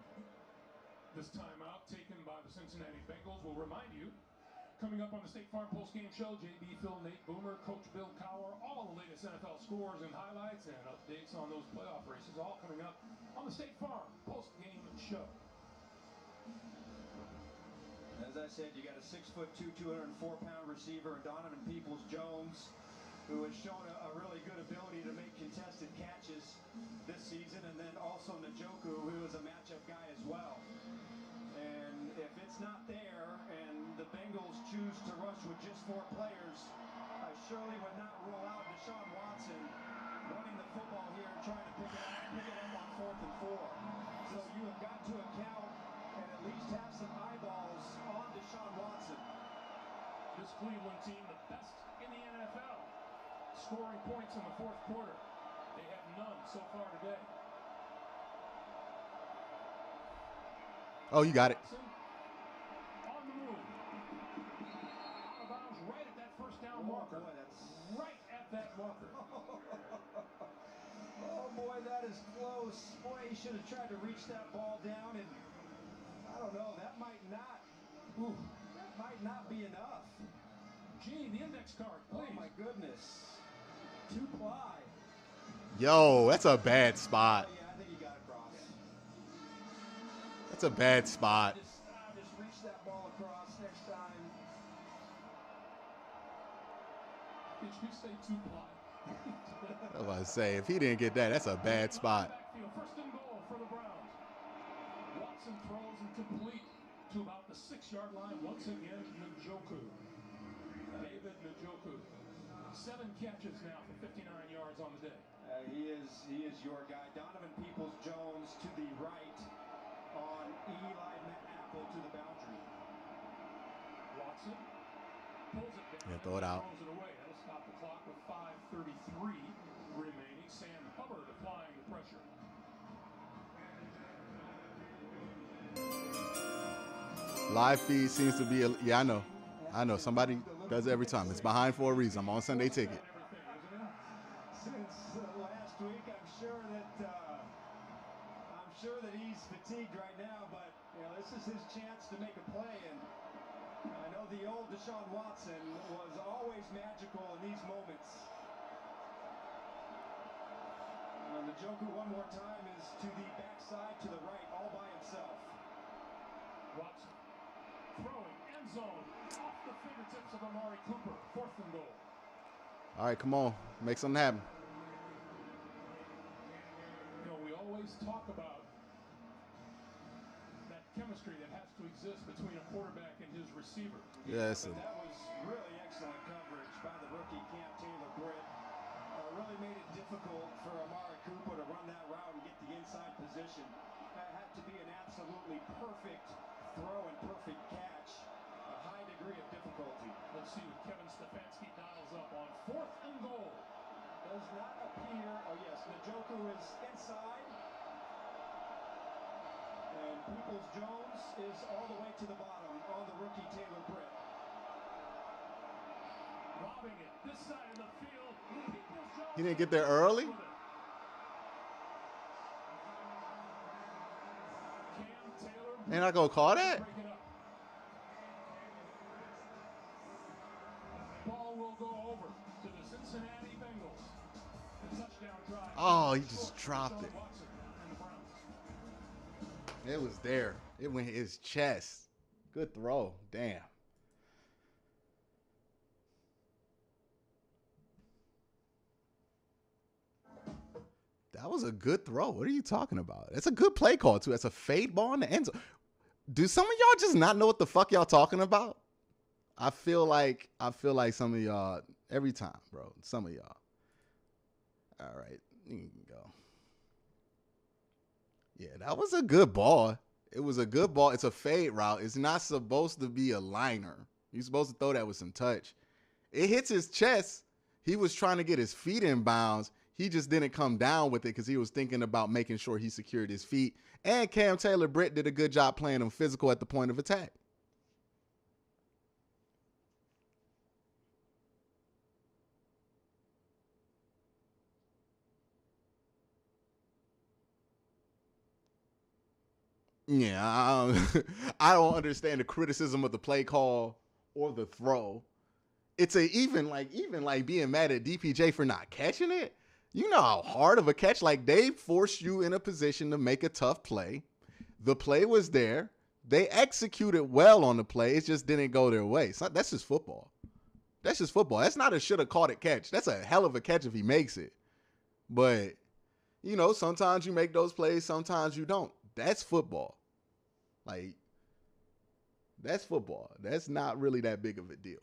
This timeout taken by the Cincinnati Bengals will remind you. Coming up on the State Farm postgame show, JB, Phil, Nate Boomer, Coach Bill Cowher, all the latest NFL scores and highlights and updates on those playoff races, all coming up on the State Farm postgame show. As I said, you got a 6'2", 204-pound receiver, Donovan Peoples-Jones, who has shown a really good ability to make contested catches this season, and then also Njoku, who is a matchup guy as well. And if it's not there, and the Bengals choose to rush with just 4 players, I surely would not rule out Deshaun Watson running the football here and trying to pick it up on 4th and 4. So you have got to account and at least have some eyeballs on Deshaun Watson. This Cleveland team, the best in the NFL, scoring points in the 4th quarter. They have none so far today. Oh, you got it. On the move. Out of bounds right at that 1st down marker. Boy, that's right at that marker. Oh boy, that is close. Boy, he should have tried to reach that ball down, and I don't know, that might not be enough. Gene, the index card, please. Oh my goodness. 2-ply. Yo, that's a bad spot. Yeah, I think he got across. That's a bad spot. Just reach that ball across next time. Did you say 2-ply? I was about to say, if he didn't get that, that's a bad spot. Backfield, 1st and goal for the Browns. Watson throws incomplete to about the 6-yard line. Once again, Njoku. David Njoku. 7 catches now for 59 yards on the day. He is your guy. Donovan Peoples-Jones to the right on Eli Apple to the boundary. Watson pulls it down. Yeah, throw it out. Throws it away. That'll stop the clock with 5:33 remaining. Sam Hubbard applying the pressure. Live feed seems to be yeah, I know. Somebody does it every time. It's behind for a reason. I'm on Sunday Ticket. Since last week, I'm sure that he's fatigued right now, but this is his chance to make a play. And I know the old Deshaun Watson was always magical in these moments. Njoku one more time is to the backside, to the right, all by himself. Watson throwing end zone off the fingertips of Amari Cooper. 4th and goal. All right, come on, make something happen. We always talk about that chemistry that has to exist between a quarterback and his receiver. Yes. But that was really excellent coverage by the rookie Cam Taylor-Britt. Really made it difficult for Amari Cooper to run that route and get the inside position. That had to be an absolutely perfect throw and perfect catch. A high degree of difficulty. Let's see what Kevin Stefanski dials up on 4th and goal. Does not appear. Oh yes, Njoku is inside. And Peoples-Jones is all the way to the bottom on the rookie Taylor-Britt. Lobbing it this side of the field. He didn't get there early? Ain't not gonna call that? Ball will go over to the Cincinnati Bengals. The touchdown drive. Oh, he just dropped it. It was there. It went his chest. Good throw. Damn. That was a good throw. What are you talking about? That's a good play call, too. That's a fade ball in the end zone. Do some of y'all just not know what the fuck y'all talking about? I feel like some of y'all, every time, bro. Some of y'all. All right. You can go. Yeah, that was a good ball. It was a good ball. It's a fade route. It's not supposed to be a liner. You're supposed to throw that with some touch. It hits his chest. He was trying to get his feet in bounds. He just didn't come down with it because he was thinking about making sure he secured his feet. And Cam Taylor-Britt did a good job playing him physical at the point of attack. Yeah, I don't understand the criticism of the play call or the throw. It's even like being mad at DPJ for not catching it. You know how hard of a catch, like they forced you in a position to make a tough play. The play was there. They executed well on the play. It just didn't go their way. So that's just football. That's just football. That's not a should have caught it catch. That's a hell of a catch if he makes it. But, sometimes you make those plays, sometimes you don't. That's football. Like, that's football. That's not really that big of a deal.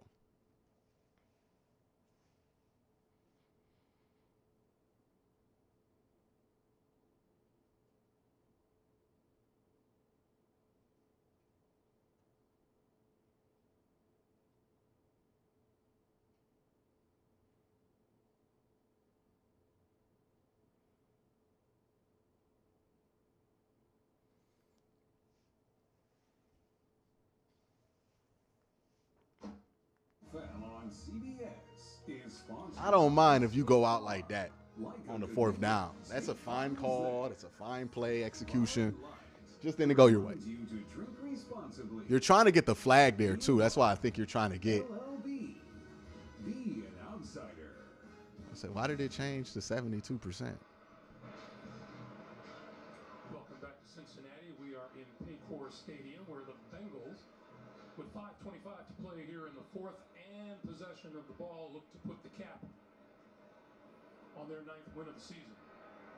On CBS is sponsored. I don't mind if you go out like that on the 4th down. That's a fine call. That's a fine play execution. Just didn't go your way. You're trying to get the flag there, too. That's why I think you're trying to get. Be an outsider. I said, why did it change to 72%? Welcome back to Cincinnati. We are in Paycor Stadium where the Bengals, with 5:25 to play here in the 4th and possession of the ball, look to put the cap on their 9th win of the season.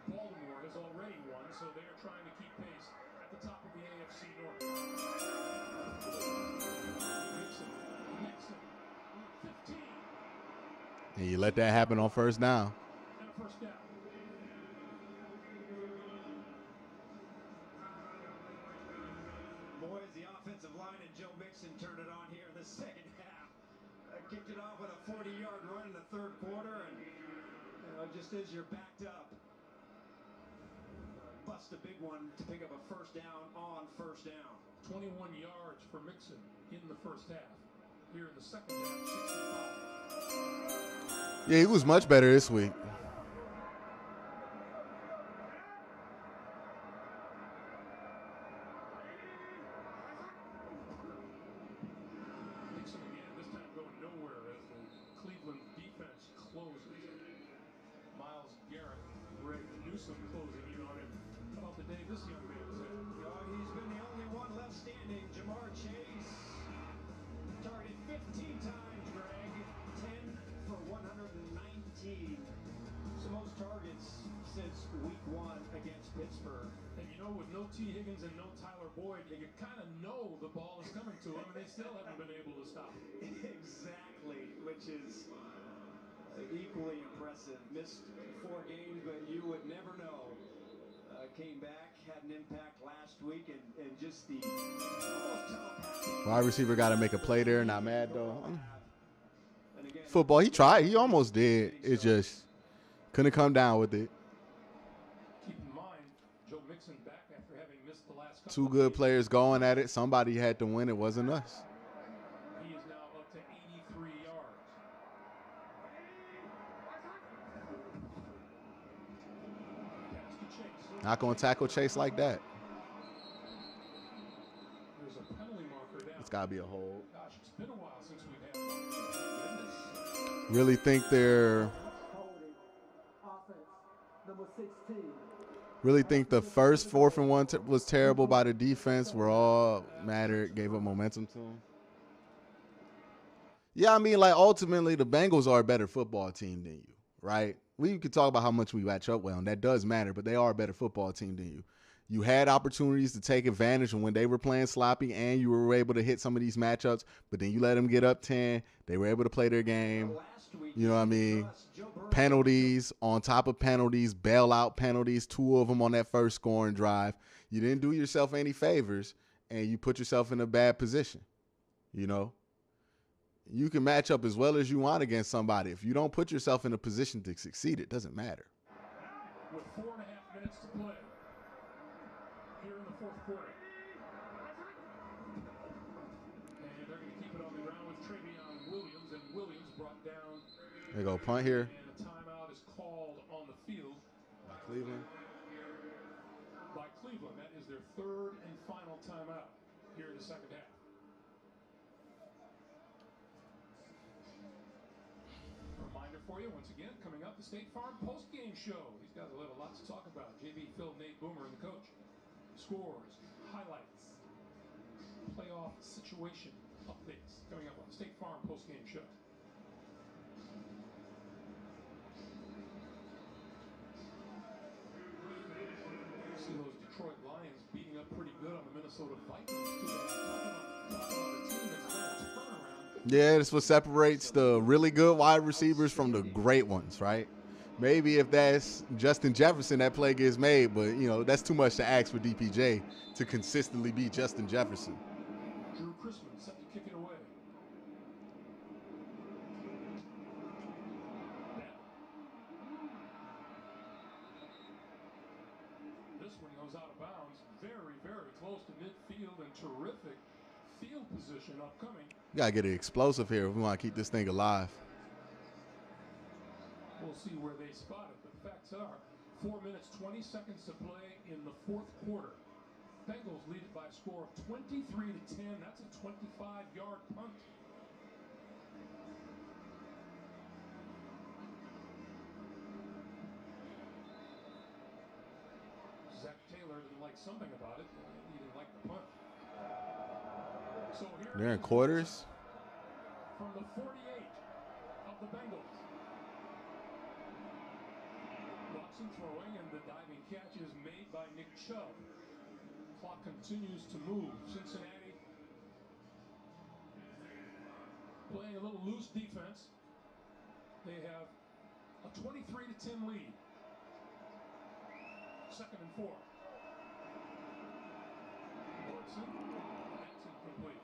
Baltimore has already won, so they are trying to keep pace at the top of the AFC North. Mixon, 15. And you let that happen on first down. And a first down. Boys, the offensive line and Joe Mixon turned it on here in the second half. Kicked it off with a 40-yard run in the third quarter, and just as you're backed up, bust a big one to pick up a first down on first down. 21 yards for Mixon in the first half. Here in the second half, 65. Yeah, he was much better this week. Mixon again, this time going nowhere as the Cleveland defense closes. Miles Garrett, Greg Newsome closing in on him. How about the day this young man's had? He's been the only one left standing. Jamar Chase targeted 15 times, Greg. 10 for 119. It's the most targets since week 1 against Pittsburgh. And you know, with no T. Higgins and no Tyler Boyd, you kind of know the ball is coming to him, and they still haven't been able to stop it. Exactly, which is equally impressive. Missed 4 games, but you would never know. Came back, had an impact last week, and just the almost telepathic. Wide receiver got to make a play there. Not mad, though. Football, he tried. He almost did. It just couldn't come down with it. Keep in mind, Joe Mixon back after having missed the last couple. Two good players going at it. Somebody had to win. It wasn't us. He is now up to 83 yards. Pass to Chase. Not going to tackle Chase like that. There's a penalty marker down. It's got to be a hold. Gosh, it's been a while since we've had one. Really think they're... Number 16. Really think the first 4th and 1 was terrible by the defense. We're all mattered, gave up momentum to them. Yeah, I mean, like, ultimately, the Bengals are a better football team than you, right? We could talk about how much we match up well, and that does matter, but they are a better football team than you. You had opportunities to take advantage of when they were playing sloppy, and you were able to hit some of these matchups, but then you let them get up 10. They were able to play their game. You know what I mean? Penalties on top of penalties, bailout penalties, 2 of them on that first scoring drive. You didn't do yourself any favors, and you put yourself in a bad position. You know? You can match up as well as you want against somebody. If you don't put yourself in a position to succeed, it doesn't matter. With 4.5 minutes to play here in the fourth quarter. And they're going to keep it on the ground with Travion Williams, and Williams brought down. There you go, punt here. And a timeout is called on the field. By Cleveland. By Cleveland. That is their 3rd and final timeout here in the second half. Reminder for you, once again, coming up, the State Farm post-game show. These guys will have a lot to talk about. JB, Phil, Nate, Boomer, and the coach. Scores, highlights, playoff situation updates coming up on the State Farm post-game show. See those Detroit Lions beating up pretty good on the Minnesota Vikings today. Talking about a team that's done a turnaround. Yeah, that's what separates the really good wide receivers from the great ones, right? Maybe if that's Justin Jefferson, that play gets made, but, you know, that's too much to ask for DPJ to consistently be Justin Jefferson. Drew Chrisman set to kick it away. This one goes out of bounds. Very, very close to midfield and terrific field position upcoming. You got to get it explosive here if we want to keep this thing alive. We'll see where they spot it. But the facts are 4 minutes, 20 seconds to play in the fourth quarter. Bengals lead it by a score of 23-10. That's a 25-yard punt. Zach Taylor didn't like something about it. He didn't like the punt. So here They're in quarters. From the 48 of the Bengals. Watson throwing, and the diving catch is made by Nick Chubb. Clock continues to move. Cincinnati playing a little loose defense. They have a 23-10 lead. 2nd and 4. Watson, that's incomplete.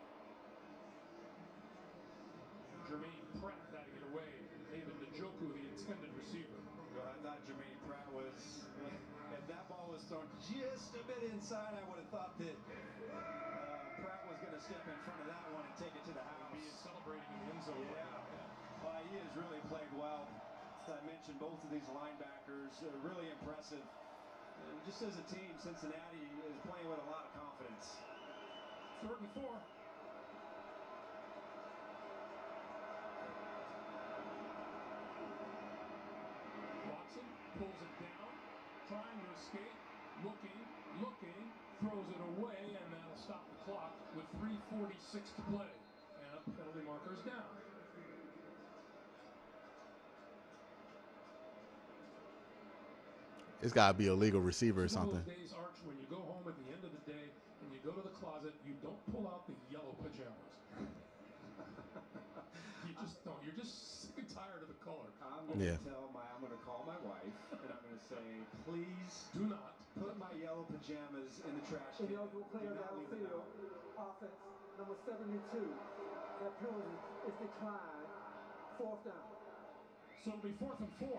Jermaine Pratt had to get away. David Njoku, the intended receiver. Well, I thought Jermaine Pratt was, if that ball was thrown just a bit inside, I would have thought that Pratt was going to step in front of that one and take it to the house. Be celebrating in the end zone. Yeah. He has really played well. As I mentioned, both of these linebackers are really impressive. And just as a team, Cincinnati is playing with a lot of confidence. 3rd and 4. Watson pulls it down, trying to escape, looking, throws it away, and that'll stop the clock with 3:46 to play. And penalty markers down. It's got to be a legal receiver or something. Those days, Arch, when you go home at the end of the day and you go to the closet, you don't pull out the yellow pajamas. You just don't. You're just sick and tired of the color. I'm going to call my wife and I'm going to say, please do not put my yellow pajamas in the trash can. Ineligible player downfield, offense number 72. That penalty is declined. 4th down. So it'll be 4th and 4.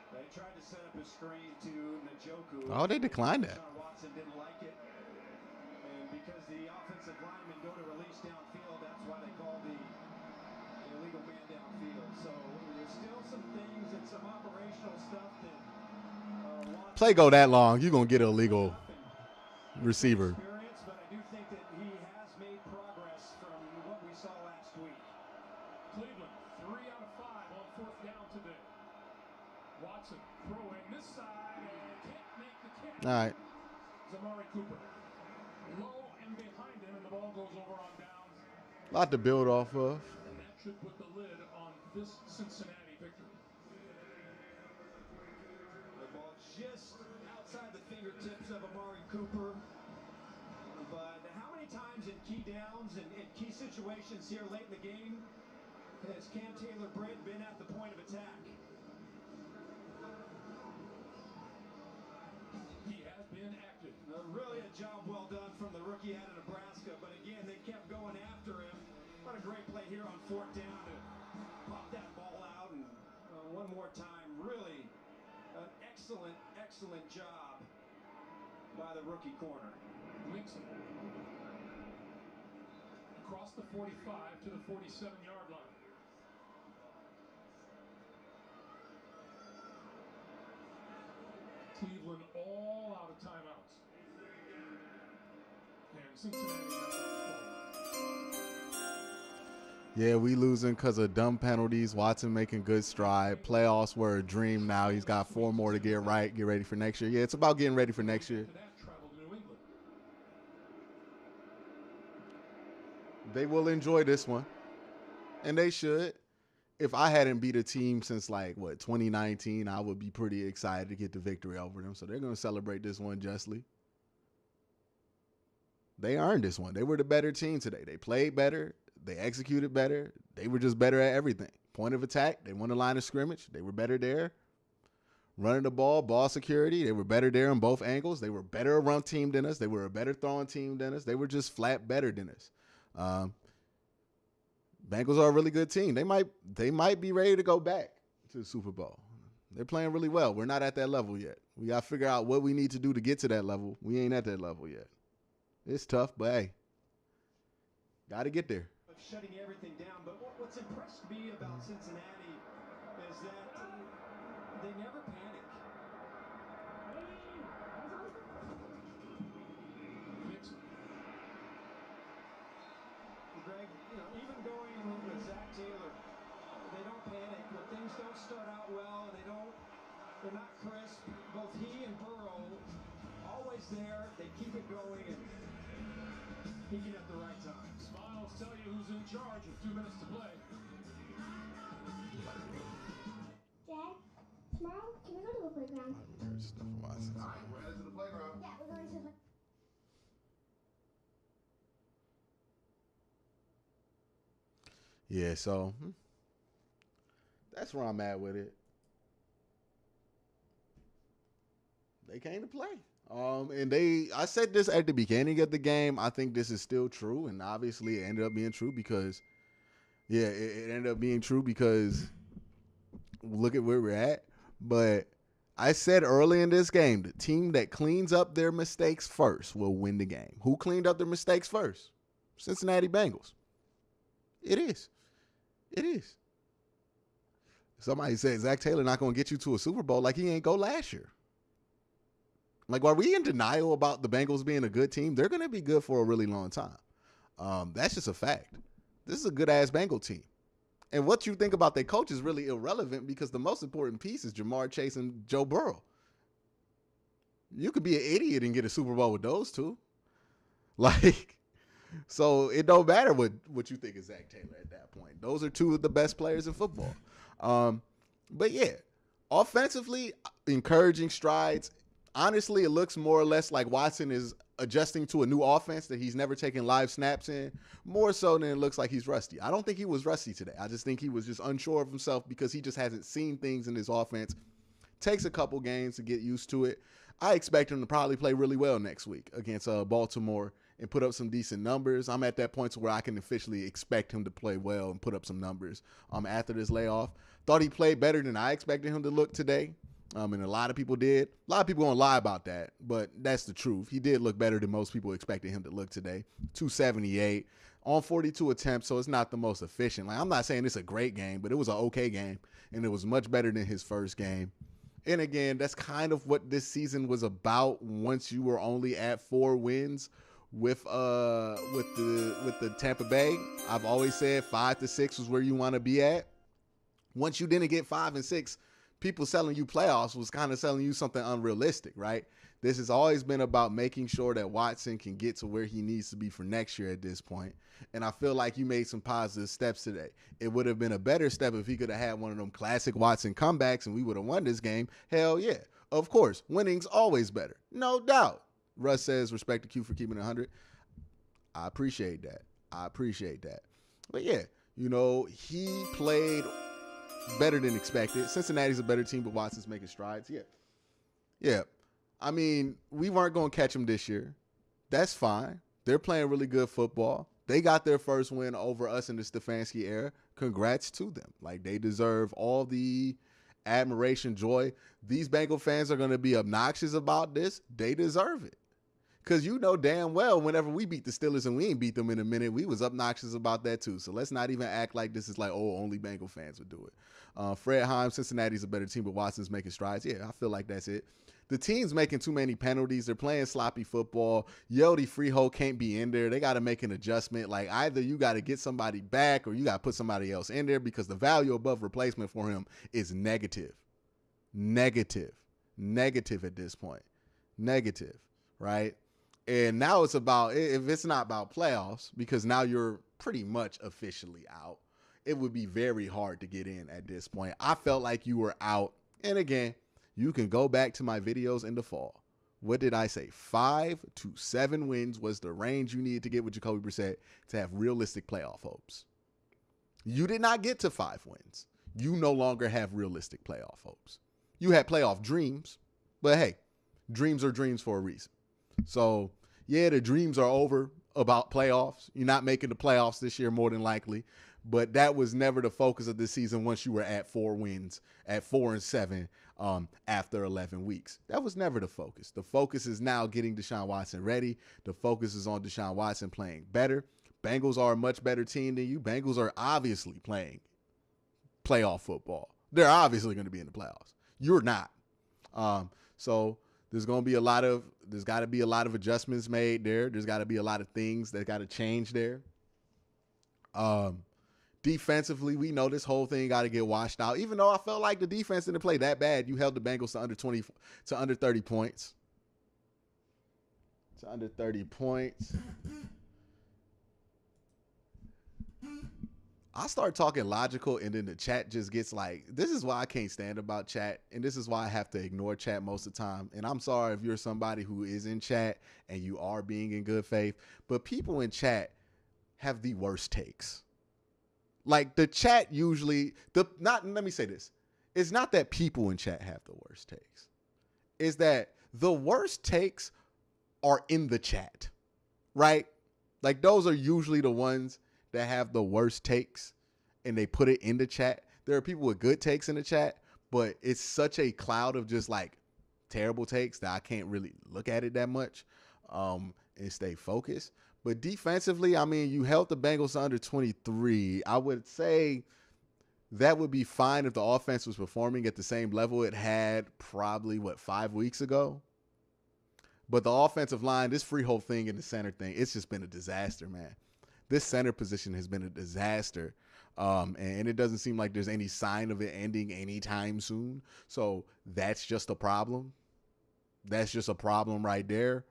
They tried to set up a screen to Njoku. Oh, they declined that. Sean Watson didn't like it. And because the offensive linemen go to release downfield, that's why they call the illegal man downfield. So there's still some things and some operational stuff that play go that long, you're going to get an illegal receiver. But I do think that he has made progress from what we saw last week. Cleveland, 3 out of 5 on 4th down today. Watson throwing this side and can't make the catch. All right. Zamari Cooper low and behind him, and the ball goes over on downs. A lot to build off of. And that should put the lid on this Cincinnati victory. The ball just outside the fingertips of Amari Cooper. But how many times in key downs and key situations here late in the game has Cam Taylor-Britt been at the point of attack? He has been active. Really a job well done from the rookie out of Nebraska. But again, they kept going after him. What a great play here on 4th down to pop that ball out. And one more time, really an excellent, excellent job by the rookie corner. Mixon across the 45 to the 47-yard line. Cleveland all out of timeouts. And Cincinnati has Yeah, we losing because of dumb penalties. Watson making good stride. Playoffs were a dream now. He's got 4 more to get right. Get ready for next year. Yeah, it's about getting ready for next year. They will enjoy this one. And they should. If I hadn't beat a team since, 2019, I would be pretty excited to get the victory over them. So they're going to celebrate this one justly. They earned this one. They were the better team today. They played better. They executed better. They were just better at everything. Point of attack, they won the line of scrimmage. They were better there. Running the ball security, they were better there on both angles. They were better a run team than us. They were a better throwing team than us. They were just flat better than us. Bengals are a really good team. They might be ready to go back to the Super Bowl. They're playing really well. We're not at that level yet. We got to figure out what we need to do to get to that level. We ain't at that level yet. It's tough, but hey, got to get there. Shutting everything down, but what's impressed me about Cincinnati is that they never panic. Greg, even going with Zach Taylor, they don't panic. When things don't start out well, they're not crisp. Both he and Burrow always there. They keep it going and peaking at the right time. Smiles tell you who's in charge with 2 minutes to play. Dad, tomorrow, can we go to the playground? Stuff from us. All right, we're headed to the playground. Yeah, we're going to the Yeah, so that's where I'm at with it. They came to play. I said this at the beginning of the game. I think this is still true, and obviously it ended up being true because, it ended up being true because look at where we're at. But I said early in this game, the team that cleans up their mistakes first will win the game. Who cleaned up their mistakes first? Cincinnati Bengals. It is. It is. Somebody said Zach Taylor not going to get you to a Super Bowl like he ain't go last year. Like, are we in denial about the Bengals being a good team? They're going to be good for a really long time. That's just a fact. This is a good-ass Bengal team. And what you think about their coach is really irrelevant because the most important piece is Jamar Chase and Joe Burrow. You could be an idiot and get a Super Bowl with those two. Like, so it don't matter what you think of Zach Taylor at that point. Those are two of the best players in football. But yeah, offensively, encouraging strides. Honestly, it looks more or less like Watson is adjusting to a new offense that he's never taken live snaps in, more so than it looks like he's rusty. I don't think he was rusty today. I just think he was just unsure of himself because he just hasn't seen things in his offense. Takes a couple games to get used to it. I expect him to probably play really well next week against Baltimore and put up some decent numbers. I'm at that point to where I can officially expect him to play well and put up some numbers after this layoff. Thought he played better than I expected him to look today. And a lot of people did. A lot of people won't lie about that, but that's the truth. He did look better than most people expected him to look today. 278 on 42 attempts, so it's not the most efficient. Like, I'm not saying it's a great game, but it was an okay game, and it was much better than his first game. And again, that's kind of what this season was about once you were only at 4 wins with the Tampa Bay. I've always said 5 to 6 was where you want to be at. Once you didn't get 5 and 6, people selling you playoffs was kind of selling you something unrealistic, right? This has always been about making sure that Watson can get to where he needs to be for next year at this point. And I feel like you made some positive steps today. It would have been a better step if he could have had one of them classic Watson comebacks and we would have won this game. Hell yeah. Of course, winning's always better. No doubt. Russ says, respect the Q for keeping it 100. I appreciate that. But yeah, he played better than expected. Cincinnati's a better team, but Watson's making strides. Yeah. I mean, we weren't going to catch them this year. That's fine. They're playing really good football. They got their first win over us in the Stefanski era. Congrats to them. Like, they deserve all the admiration, joy. These Bengal fans are going to be obnoxious about this. They deserve it. Because you know damn well whenever we beat the Steelers and we ain't beat them in a minute, we was obnoxious about that too. So let's not even act like this is like, only Bengal fans would do it. Fred Heim, Cincinnati's a better team, but Watson's making strides. Yeah, I feel like that's it. The team's making too many penalties. They're playing sloppy football. Yodi Freehold can't be in there. They got to make an adjustment. Like, either you got to get somebody back or you got to put somebody else in there because the value above replacement for him is negative. Negative at this point. Negative, right? And now it's about, if it's not about playoffs, because now you're pretty much officially out, it would be very hard to get in at this point. I felt like you were out. And again, you can go back to my videos in the fall. What did I say? 5 to 7 wins was the range you needed to get with Jacoby Brissett to have realistic playoff hopes. You did not get to 5 wins. You no longer have realistic playoff hopes. You had playoff dreams, but hey, dreams are dreams for a reason. So, yeah, the dreams are over about playoffs. You're not making the playoffs this year, more than likely. But that was never the focus of this season once you were at 4 wins, at 4-7 after 11 weeks. That was never the focus. The focus is now getting Deshaun Watson ready. The focus is on Deshaun Watson playing better. Bengals are a much better team than you. Bengals are obviously playing playoff football. They're obviously going to be in the playoffs. You're not. So there's got to be a lot of adjustments made there. There's got to be a lot of things that got to change there. Defensively, we know this whole thing got to get washed out. Even though I felt like the defense didn't play that bad, you held the Bengals to under 30 points. To under 30 points. I start talking logical, and then the chat just gets like, this is why I can't stand about chat, and this is why I have to ignore chat most of the time. And I'm sorry if you're somebody who is in chat and you are being in good faith, but people in chat have the worst takes. Like the chat usually, let me say this. It's not that people in chat have the worst takes. It's that the worst takes are in the chat, right? Like those are usually the ones that have the worst takes and they put it in the chat. There are people with good takes in the chat, but it's such a cloud of just like terrible takes that I can't really look at it that much and stay focused. But defensively, I mean, you held the Bengals under 23. I would say that would be fine if the offense was performing at the same level it had probably, 5 weeks ago. But the offensive line, this Freehold thing and the center thing, it's just been a disaster, man. This center position has been a disaster. And it doesn't seem like there's any sign of it ending anytime soon. So that's just a problem. That's just a problem right there.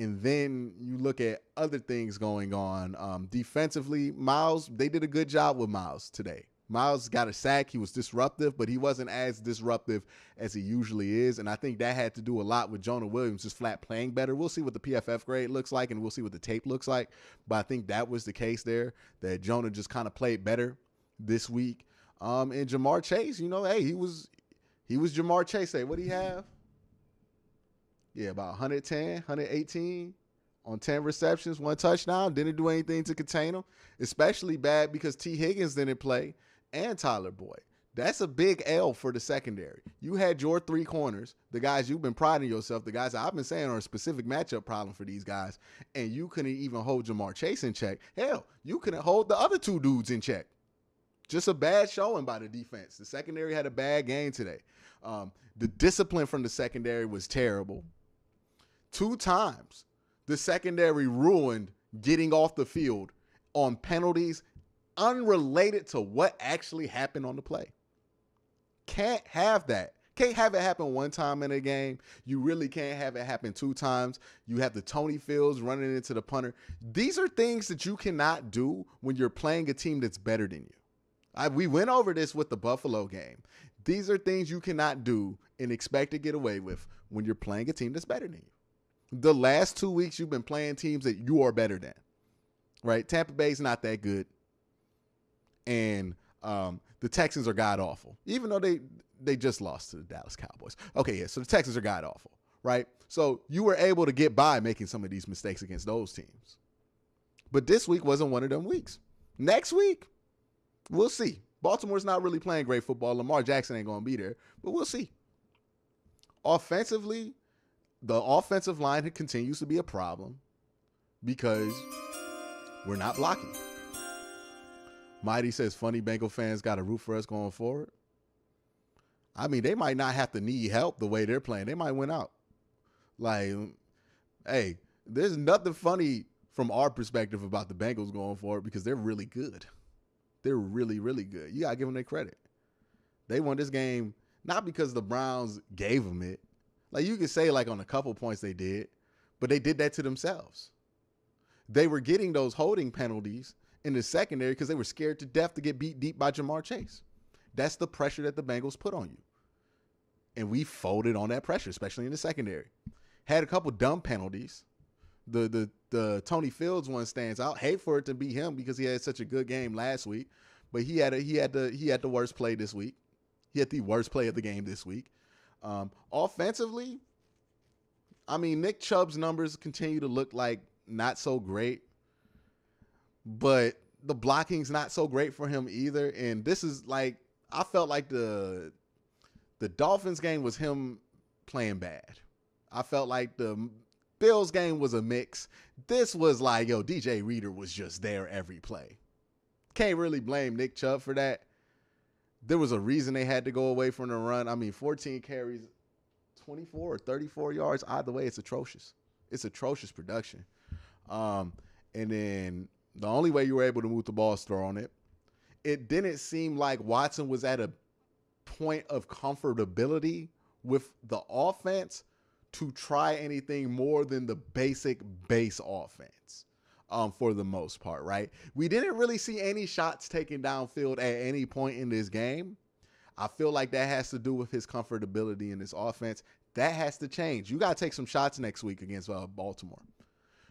And then you look at other things going on. Defensively, Miles, they did a good job with Miles today. Miles got a sack. He was disruptive, but he wasn't as disruptive as he usually is. And I think that had to do a lot with Jonah Williams just flat playing better. We'll see what the PFF grade looks like, and we'll see what the tape looks like. But I think that was the case there, that Jonah just kind of played better this week. And Jamar Chase, hey, he was Jamar Chase. What did he have? Yeah, about 110, 118 on 10 receptions, 1 touchdown. Didn't do anything to contain him. Especially bad because T. Higgins didn't play and Tyler Boyd. That's a big L for the secondary. You had your 3 corners, the guys you've been priding yourself, the guys I've been saying are a specific matchup problem for these guys, and you couldn't even hold Jamar Chase in check. Hell, you couldn't hold the other 2 dudes in check. Just a bad showing by the defense. The secondary had a bad game today. The discipline from the secondary was terrible. 2 times, the secondary ruined getting off the field on penalties unrelated to what actually happened on the play. Can't have that. Can't have it happen 1 time in a game. You really can't have it happen 2 times. You have the Tony Fields running into the punter. These are things that you cannot do when you're playing a team that's better than you. We went over this with the Buffalo game. These are things you cannot do and expect to get away with when you're playing a team that's better than you. The last 2 weeks, you've been playing teams that you are better than, right? Tampa Bay's not that good. And the Texans are god-awful, even though they just lost to the Dallas Cowboys. Okay, yeah, so the Texans are god-awful, right? So you were able to get by making some of these mistakes against those teams. But this week wasn't one of them weeks. Next week, we'll see. Baltimore's not really playing great football. Lamar Jackson ain't going to be there, but we'll see. Offensively, the offensive line continues to be a problem because we're not blocking. Mighty says, funny Bengal fans got to root for us going forward. I mean, they might not have to need help the way they're playing. They might win out. Like, hey, there's nothing funny from our perspective about the Bengals going forward because they're really good. They're really, really good. You got to give them their credit. They won this game not because the Browns gave them it. Like, you could say, like, on a couple points they did, but they did that to themselves. They were getting those holding penalties in the secondary because they were scared to death to get beat deep by Jamar Chase. That's the pressure that the Bengals put on you. And we folded on that pressure, especially in the secondary. Had a couple dumb penalties. The Tony Fields one stands out. Hate for it to be him because he had such a good game last week, but he had the worst play this week. He had the worst play of the game this week. Offensively, I mean, Nick Chubb's numbers continue to look like not so great, but the blocking's not so great for him either. And this is like, I felt like the Dolphins game was him playing bad. I felt like the Bills game was a mix. This was like, DJ Reader was just there every play. Can't really blame Nick Chubb for that. There was a reason they had to go away from the run. I mean, 14 carries, 24 or 34 yards. Either way, it's atrocious. It's atrocious production. And then the only way you were able to move the ball is throw on it. It didn't seem like Watson was at a point of comfortability with the offense to try anything more than the base offense. For the most part, right? We didn't really see any shots taken downfield at any point in this game. I feel like that has to do with his comfortability in this offense. That has to change. You got to take some shots next week against Baltimore.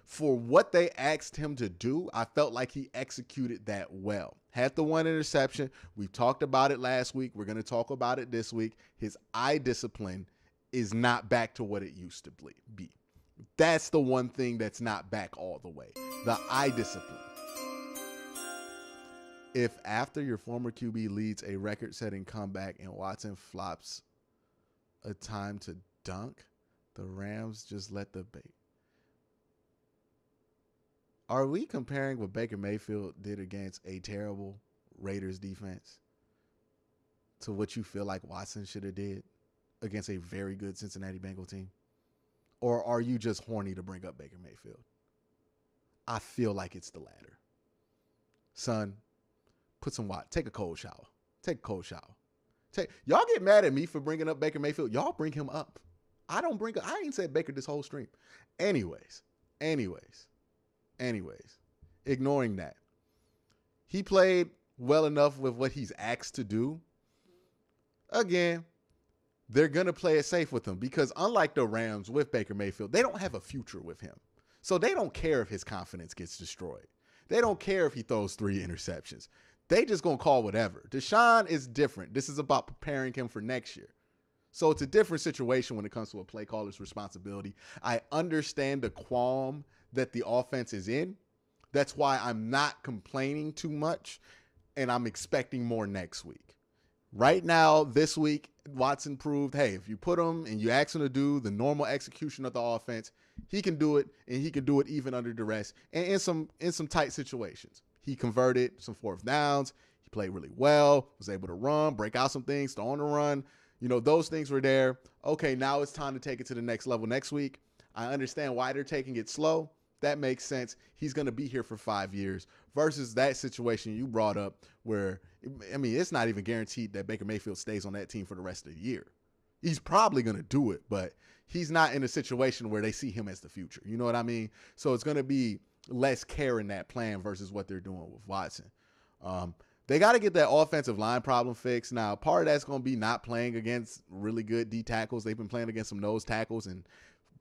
For what they asked him to do, I felt like he executed that well. Had the one interception. We talked about it last week. We're going to talk about it this week. His eye discipline is not back to what it used to be. That's the one thing that's not back all the way. The eye discipline. If after your former QB leads a record-setting comeback and Watson flops a time to dunk, the Rams just let the bait. Are we comparing what Baker Mayfield did against a terrible Raiders defense to what you feel like Watson should have did against a very good Cincinnati Bengal team? Or are you just horny to bring up Baker Mayfield? I feel like it's the latter. Son, put some water. Take a cold shower. Y'all get mad at me for bringing up Baker Mayfield. Y'all bring him up. I ain't said Baker this whole stream. Anyways. Ignoring that. He played well enough with what he's asked to do. Again, they're going to play it safe with him because unlike the Rams with Baker Mayfield, they don't have a future with him. So they don't care if his confidence gets destroyed. They don't care if he throws 3 interceptions. They just going to call whatever. Deshaun is different. This is about preparing him for next year. So it's a different situation when it comes to a play caller's responsibility. I understand the qualm that the offense is in. That's why I'm not complaining too much, and I'm expecting more next week. Right now, this week, Watson proved, hey, if you put him and you ask him to do the normal execution of the offense, he can do it, and he can do it even under duress and in some tight situations. He converted some 4th downs. He played really well, was able to run, break out some things, throw on the run. You know, those things were there. Okay, now it's time to take it to the next level next week. I understand why they're taking it slow. That makes sense. He's going to be here for 5 years versus that situation you brought up where, I mean, it's not even guaranteed that Baker Mayfield stays on that team for the rest of the year. He's probably going to do it, but he's not in a situation where they see him as the future. You know what I mean? So it's going to be less care in that plan versus what they're doing with Watson. They got to get that offensive line problem fixed. Now, part of that's going to be not playing against really good D tackles. They've been playing against some nose tackles, and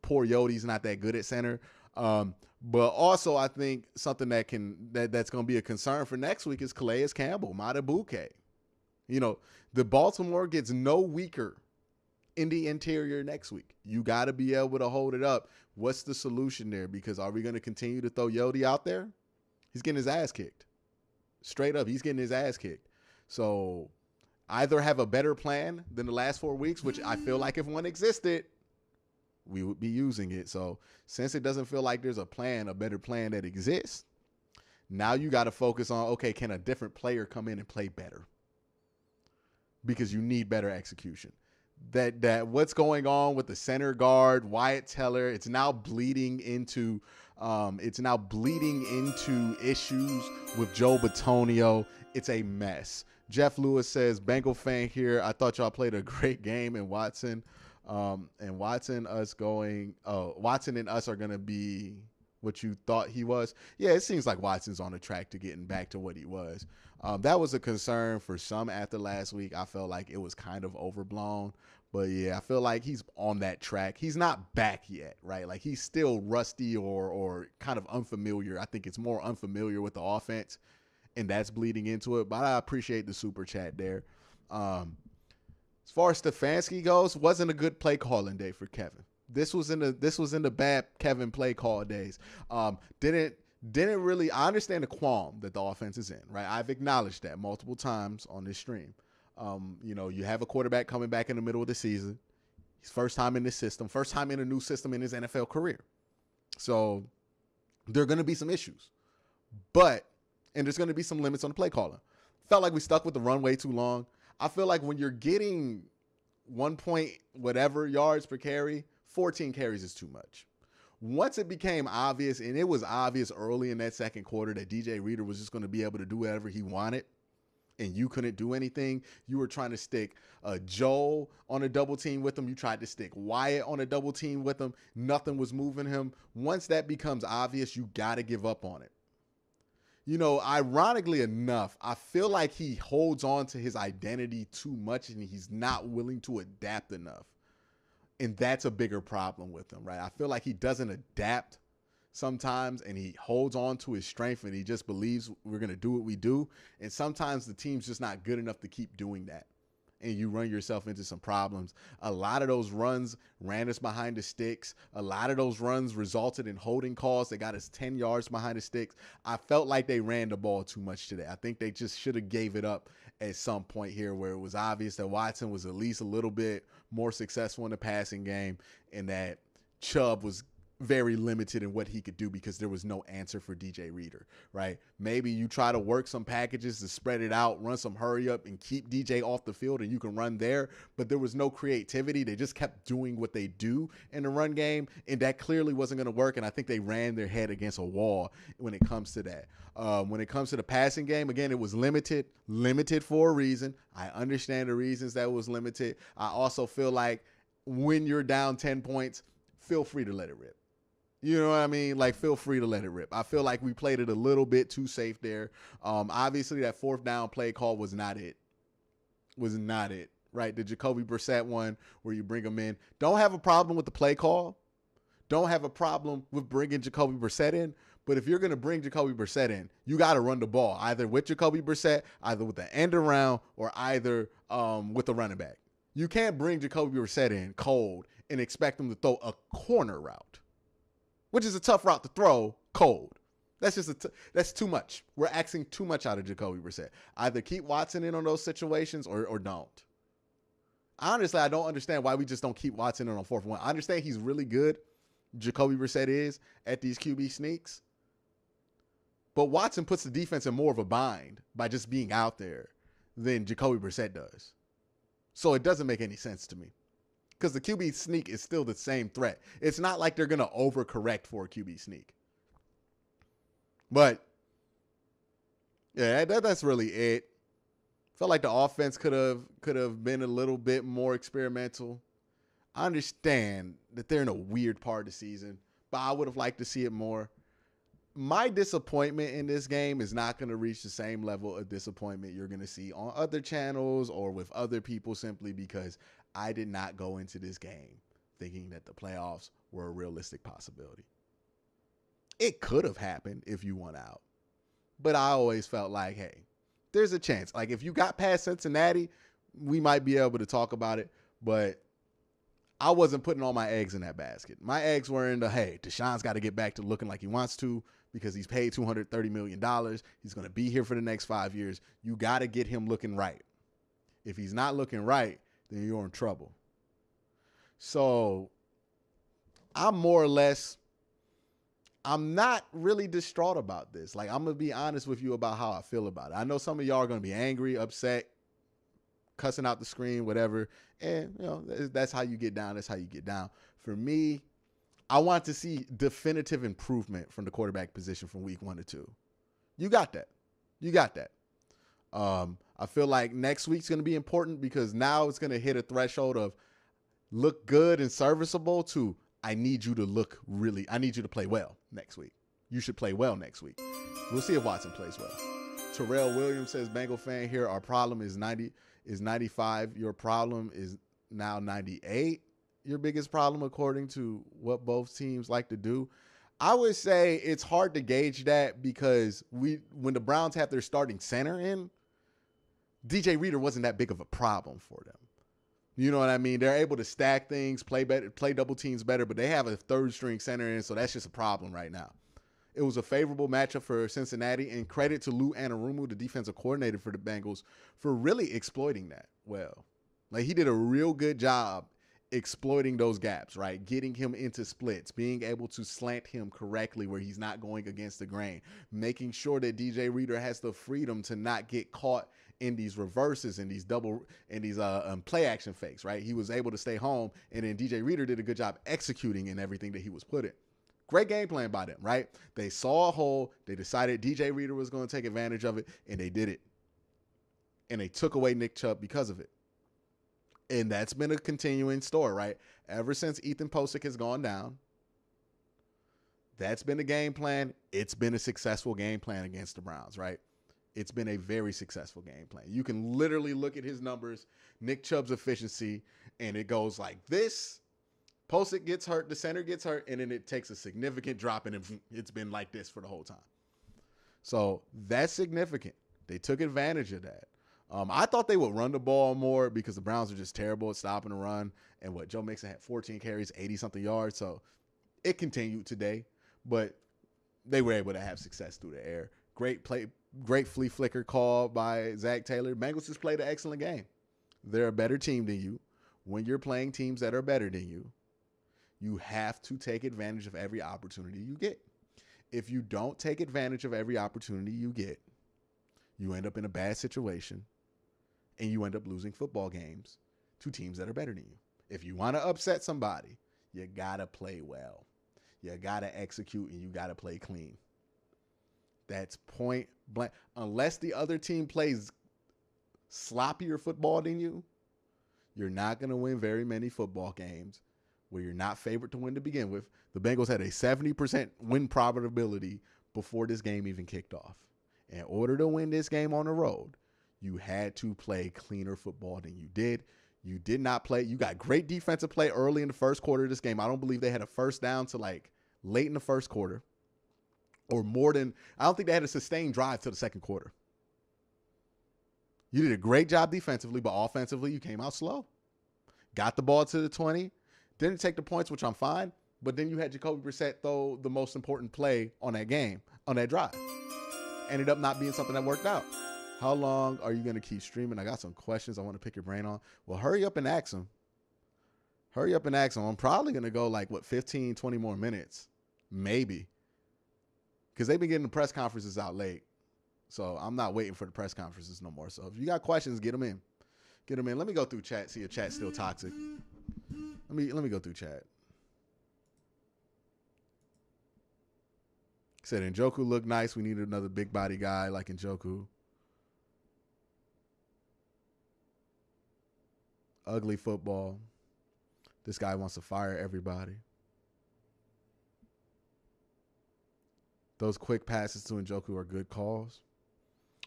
poor Yode's not that good at center. But also, I think something that's going to be a concern for next week is Calais Campbell, Matabuke. You know, the Baltimore gets no weaker in the interior next week. You got to be able to hold it up. What's the solution there? Because are we going to continue to throw Yodi out there? He's getting his ass kicked. Straight up, he's getting his ass kicked. So either have a better plan than the last 4 weeks, which I feel like if one existed, we would be using it. So since it doesn't feel like there's a better plan that exists, now you got to focus on, okay, can a different player come in and play better? Because you need better execution. That what's going on with the center guard, Wyatt Teller, it's now bleeding into issues with Joe Bitonio. It's a mess. Jeff Lewis says, Bengal fan here. I thought y'all played a great game in Watson. Watson and us are going to be what you thought he was. Yeah, it seems like Watson's on the track to getting back to what he was. That was a concern for some after last week. I felt like it was kind of overblown. But, yeah, I feel like he's on that track. He's not back yet, right? Like, he's still rusty or kind of unfamiliar. I think it's more unfamiliar with the offense, and that's bleeding into it. But I appreciate the super chat there. As far as Stefanski goes, wasn't a good play calling day for Kevin. This was in the bad Kevin play call days. Didn't really. I understand the qualm that the offense is in, right? I've acknowledged that multiple times on this stream. You have a quarterback coming back in the middle of the season. He's first time in this system, first time in a new system in his NFL career. So there are going to be some issues, and there's going to be some limits on the play calling. Felt like we stuck with the run way too long. I feel like when you're getting 1 point whatever yards per carry, 14 carries is too much. Once it became obvious, and it was obvious early in that second quarter that DJ Reader was just going to be able to do whatever he wanted, and you couldn't do anything. You were trying to stick Joe on a double team with him. You tried to stick Wyatt on a double team with him. Nothing was moving him. Once that becomes obvious, you got to give up on it. You know, ironically enough, I feel like he holds on to his identity too much and he's not willing to adapt enough. And that's a bigger problem with him, right? I feel like he doesn't adapt sometimes, and he holds on to his strength, and he just believes we're going to do what we do. And sometimes the team's just not good enough to keep doing that, and you run yourself into some problems. A lot of those runs ran us behind the sticks. A lot of those runs resulted in holding calls. They got us 10 yards behind the sticks. I felt like they ran the ball too much today. I think they just should have gave it up at some point here, where it was obvious that Watson was at least a little bit more successful in the passing game, and that Chubb was very limited in what he could do because there was no answer for DJ Reader, right? Maybe you try to work some packages to spread it out, run some hurry up, and keep DJ off the field, and you can run there, but there was no creativity. They just kept doing what they do in the run game, and that clearly wasn't going to work, and I think they ran their head against a wall when it comes to that. When it comes to the passing game, again, it was limited for a reason. I understand the reasons that it was limited. I also feel like when you're down 10 points, feel free to let it rip. You know what I mean? Like, feel free to let it rip. I feel like we played it a little bit too safe there. Obviously, that 4th down play call was not it. Right? The Jacoby Brissett one where you bring him in. Don't have a problem with the play call. Don't have a problem with bringing Jacoby Brissett in. But if you're going to bring Jacoby Brissett in, you got to run the ball either with Jacoby Brissett, either with the end around, or either with the running back. You can't bring Jacoby Brissett in cold and expect him to throw a corner route, which is a tough route to throw cold. That's too much. We're asking too much out of Jacoby Brissett. Either keep Watson in on those situations or don't. Honestly, I don't understand why we just don't keep Watson in on 4th and 1. I understand he's really good, Jacoby Brissett is, at these QB sneaks. But Watson puts the defense in more of a bind by just being out there than Jacoby Brissett does. So it doesn't make any sense to me, because the QB sneak is still the same threat. It's not like they're going to overcorrect for a QB sneak. But, yeah, that's really it. Felt like the offense could have been a little bit more experimental. I understand that they're in a weird part of the season, but I would have liked to see it more. My disappointment in this game is not going to reach the same level of disappointment you're going to see on other channels or with other people, simply because I did not go into this game thinking that the playoffs were a realistic possibility. It could have happened if you won out, but I always felt like, hey, there's a chance. Like, if you got past Cincinnati, we might be able to talk about it, but I wasn't putting all my eggs in that basket. My eggs were in the, hey, Deshaun's got to get back to looking like he wants to, because he's paid $230 million. He's going to be here for the next 5 years. You got to get him looking right. If he's not looking right, then you're in trouble. So I'm not really distraught about this. Like, I'm going to be honest with you about how I feel about it. I know some of y'all are going to be angry, upset, cussing out the screen, whatever. And, you know, that's how you get down. That's how you get down. For me, I want to see definitive improvement from the quarterback position from week 1 to 2. You got that. I feel like next week's going to be important, because now it's going to hit a threshold of look good and serviceable to I need you to play well next week. You should play well next week. We'll see if Watson plays well. Terrell Williams says, Bengal fan here, our problem is 95. Your problem is now 98. Your biggest problem, according to what both teams like to do. I would say it's hard to gauge that, because when the Browns have their starting center in, DJ Reader wasn't that big of a problem for them. You know what I mean? They're able to stack things, play better, play double teams better, but they have a 3rd string center in, so that's just a problem right now. It was a favorable matchup for Cincinnati, and credit to Lou Anarumo, the defensive coordinator for the Bengals, for really exploiting that well. Like, he did a real good job exploiting those gaps, right? Getting him into splits, being able to slant him correctly where he's not going against the grain, making sure that DJ Reader has the freedom to not get caught in these reverses and these play action fakes, right? He was able to stay home, and then DJ Reader did a good job executing in everything that he was put in. Great game plan by them, right? They saw a hole. They decided DJ Reader was going to take advantage of it, and they did it. And they took away Nick Chubb because of it. And that's been a continuing story, right? Ever since Ethan Posick has gone down, that's been the game plan. It's been a successful game plan against the Browns, right? It's been a very successful game plan. You can literally look at his numbers, Nick Chubb's efficiency, and it goes like this Posick gets hurt, the center gets hurt, and then it takes a significant drop, and it's been like this for the whole time. So that's significant. They took advantage of that. I thought they would run the ball more because the Browns are just terrible at stopping the run. And Joe Mixon had 14 carries, 80-something yards. So it continued today, but they were able to have success through the air. Great play, great flea flicker call by Zach Taylor. Bengals just played an excellent game. They're a better team than you. When you're playing teams that are better than you, you have to take advantage of every opportunity you get. If you don't take advantage of every opportunity you get, you end up in a bad situation, and you end up losing football games to teams that are better than you. If you want to upset somebody, you got to play well. You got to execute, and you got to play clean. That's point blank. Unless the other team plays sloppier football than you, you're not going to win very many football games where you're not favored to win to begin with. The Bengals had a 70% win probability before this game even kicked off. In order to win this game on the road, you had to play cleaner football than you did. You did not play. You got great defensive play early in the first quarter of this game. I don't believe they had a first down to like late in the first quarter or more than, I don't think they had a sustained drive to the second quarter. You did a great job defensively, but offensively, you came out slow. Got the ball to the 20. Didn't take the points, which I'm fine. But then you had Jacoby Brissett throw the most important play on that game, on that drive. Ended up not being something that worked out. How long are you going to keep streaming? I got some questions I want to pick your brain on. Well, hurry up and ask them. Hurry up and ask them. I'm probably going to go like, 15, 20 more minutes. Maybe. Because they've been getting the press conferences out late. So I'm not waiting for the press conferences no more. So if you got questions, get them in. Get them in. Let me go through chat, see if chat's still toxic. Let me go through chat. Said Njoku looked nice. We needed another big body guy like Njoku. Ugly football. This guy wants to fire everybody. Those quick passes to Njoku are good calls.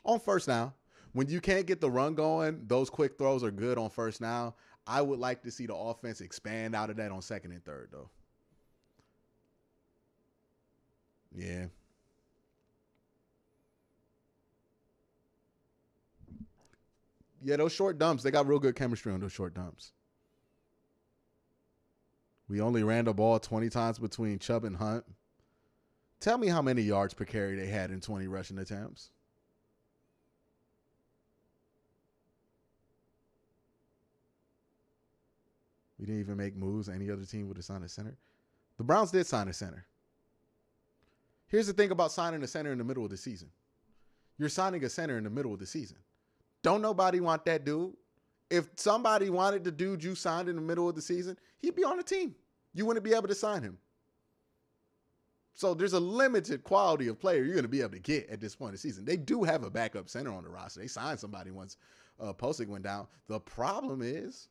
On first down, when you can't get the run going, those quick throws are good on first down. I would like to see the offense expand out of that on second and third, though. Yeah. Yeah, those short dumps, they got real good chemistry on those short dumps. We only ran the ball 20 times between Chubb and Hunt. Tell me how many yards per carry they had in 20 rushing attempts. We didn't even make moves. Any other team would have signed a center. The Browns did sign a center. Here's the thing about signing a center in the middle of the season. You're signing a center in the middle of the season. Don't nobody want that dude. If somebody wanted the dude you signed in the middle of the season, he'd be on the team. You wouldn't be able to sign him. So there's a limited quality of player you're going to be able to get at this point in the season. They do have a backup center on the roster. They signed somebody once Posick went down. The problem is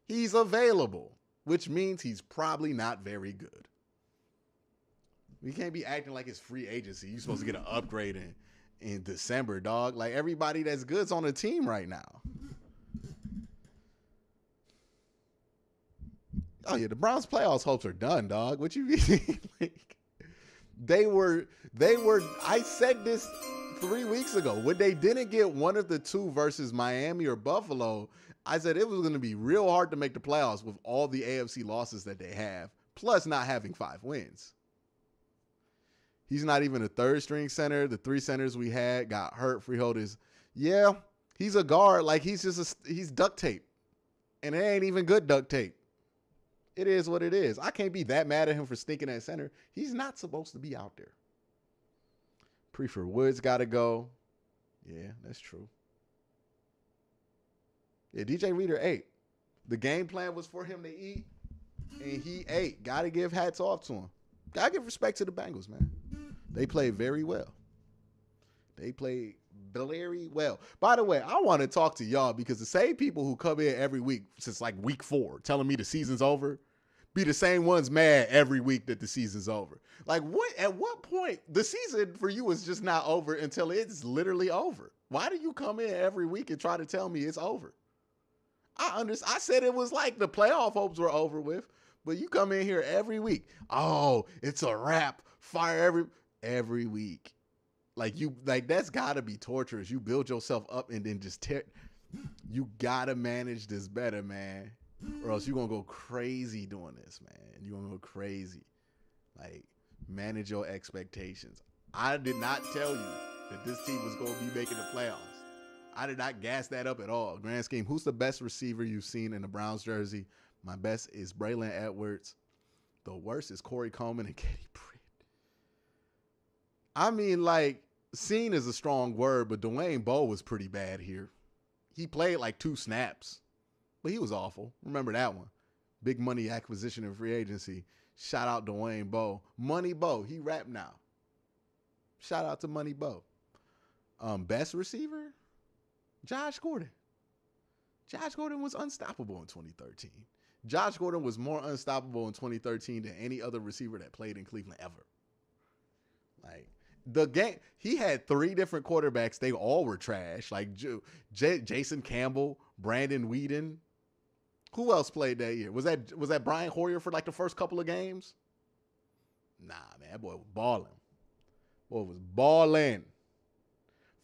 he's available, which means he's probably not very good. We can't be acting like it's free agency. You're supposed to get an upgrade in December, dog. Like, everybody that's good's on the team right now. Oh, yeah, the Browns' playoffs hopes are done, dog. What you mean? Like, they were, I said this 3 weeks ago. When they didn't get one of the two versus Miami or Buffalo, I said it was going to be real hard to make the playoffs with all the AFC losses that they have, plus not having 5 wins. He's not even a third-string center. The 3 centers we had got hurt. Freehold is, yeah, he's a guard. Like, he's duct tape. And it ain't even good duct tape. It is what it is. I can't be that mad at him for stinking at center. He's not supposed to be out there. Prefer Woods got to go. Yeah, that's true. Yeah, DJ Reader ate. The game plan was for him to eat, and he ate. Got to give hats off to him. Got to give respect to the Bengals, man. They played very well. They played very well. By the way, I want to talk to y'all because the same people who come in every week since like week 4 telling me the season's over be the same ones mad every week that the season's over. Like, at what point the season for you is just not over until it's literally over? Why do you come in every week and try to tell me it's over? I said it was like the playoff hopes were over with, but you come in here every week. Oh, it's a wrap. Fire every week. Like that's gotta be torturous. You build yourself up and then just tear. You gotta manage this better, man, or else you're gonna go crazy doing this, man. You're gonna go crazy. Like, manage your expectations. I did not tell you that this team was gonna be making the playoffs. I did not gas that up at all. Grand scheme. Who's the best receiver you've seen in the Browns jersey? My best is Braylon Edwards. The worst is Corey Coleman and Kenny Britt. I mean, like, seen is a strong word, but Dwayne Bowe was pretty bad here. He played like 2 snaps, but he was awful. Remember that one. Big money acquisition in free agency. Shout out Dwayne Bowe. Money Bowe. He rap now. Shout out to Money Bowe. Best receiver? Josh Gordon. Josh Gordon was unstoppable in 2013. Josh Gordon was more unstoppable in 2013 than any other receiver that played in Cleveland ever. Like, the game, he had 3 different quarterbacks. They all were trash. Like Jason Campbell, Brandon Whedon. Who else played that year? Was that Brian Hoyer for like the first couple of games? Nah, man, that boy was balling. Boy was balling.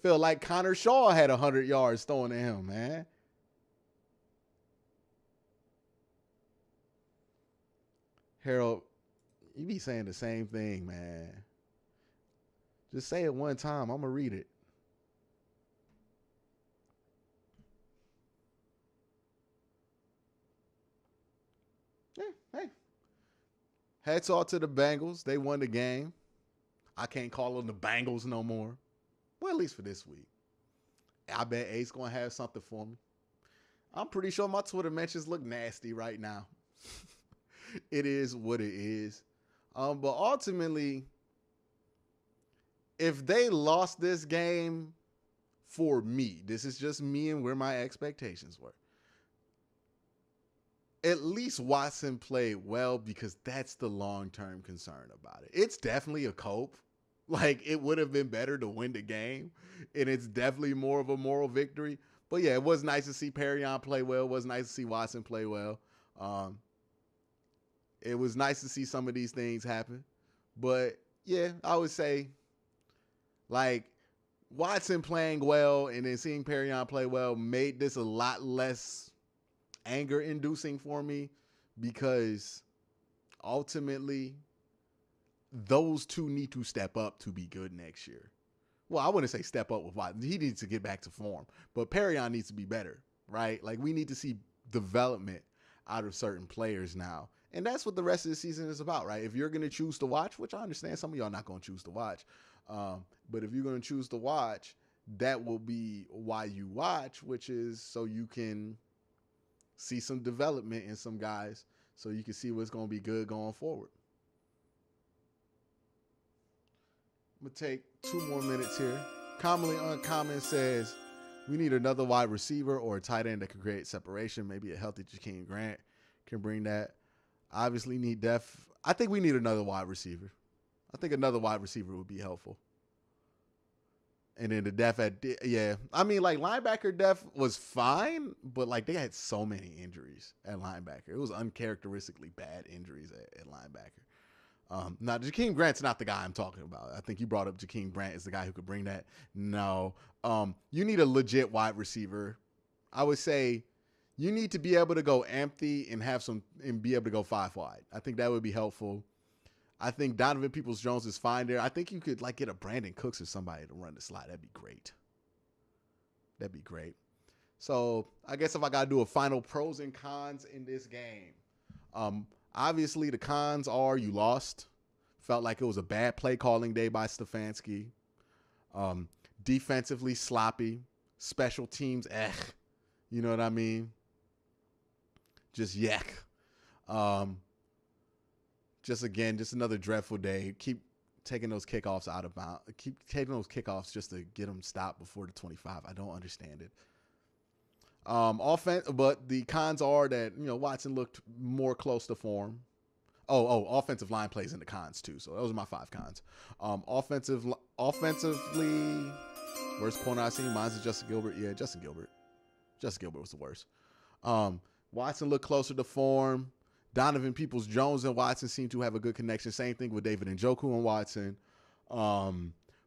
Feel like Connor Shaw had 100 yards throwing at him, man. Harold, you be saying the same thing, man. Just say it one time. I'm going to read it. Hey. Hats off to the Bengals. They won the game. I can't call them the Bengals no more. Well, at least for this week. I bet Ace going to have something for me. I'm pretty sure my Twitter mentions look nasty right now. It is what it is. But ultimately, if they lost this game, for me, this is just me and where my expectations were, at least Watson played well, because that's the long-term concern about it. It's definitely a cope. Like, it would have been better to win the game, and it's definitely more of a moral victory. But yeah, it was nice to see Perrion play well. It was nice to see Watson play well. It was nice to see some of these things happen. But yeah, I would say, like, Watson playing well and then seeing Perrion play well made this a lot less anger-inducing for me, because ultimately those two need to step up to be good next year. Well, I wouldn't say step up with Watson. He needs to get back to form. But Perrion needs to be better, right? Like, we need to see development out of certain players now. And that's what the rest of the season is about, right? If you're going to choose to watch, which I understand some of y'all not going to choose to watch, but if you're going to choose to watch, that will be why you watch, which is so you can see some development in some guys, so you can see what's going to be good going forward. I'm going to take 2 more minutes here. Commonly Uncommon says, we need another wide receiver or a tight end that can create separation. Maybe a healthy Jakeem Grant can bring that. Obviously need depth. I think we need another wide receiver. I think another wide receiver would be helpful. And then the depth yeah. I mean, like, linebacker depth was fine, but, like, they had so many injuries at linebacker. It was uncharacteristically bad injuries at linebacker. Now, Jakeem Grant's not the guy I'm talking about. I think you brought up Jakeem Grant as the guy who could bring that. No. You need a legit wide receiver. I would say you need to be able to go empty and be able to go 5 wide. I think that would be helpful. I think Donovan Peoples-Jones is fine there. I think you could, like, get a Brandon Cooks or somebody to run the slot. That'd be great. That'd be great. So I guess if I got to do a final pros and cons in this game, obviously the cons are you lost. Felt like it was a bad play calling day by Stefanski. Defensively sloppy. Special teams, you know what I mean? Just yuck. Just another dreadful day. Keep taking those kickoffs out of bounds. Keep taking those kickoffs just to get them stopped before the 25. I don't understand it. But the cons are that, Watson looked more close to form. Offensive line plays in the cons too. So those are my 5 cons. Offensively, worst corner I've seen. Mine's is Justin Gilbert. Yeah, Justin Gilbert. Justin Gilbert was the worst. Watson looked closer to form. Donovan Peoples-Jones and Watson seem to have a good connection. Same thing with David Njoku and Watson.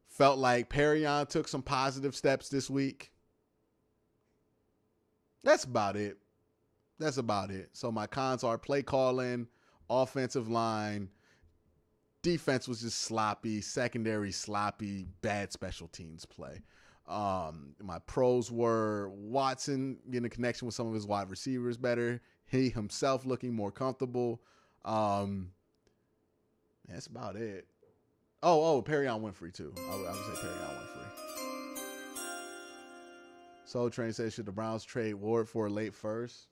Felt like Perrion took some positive steps this week. That's about it. So my cons are play calling, offensive line, defense was just sloppy, secondary sloppy, bad special teams play. My pros were Watson getting a connection with some of his wide receivers better. He himself looking more comfortable. That's about it. Perrion Winfrey too. I would say Perrion Winfrey. Soul Train says, should the Browns trade Ward for a late first?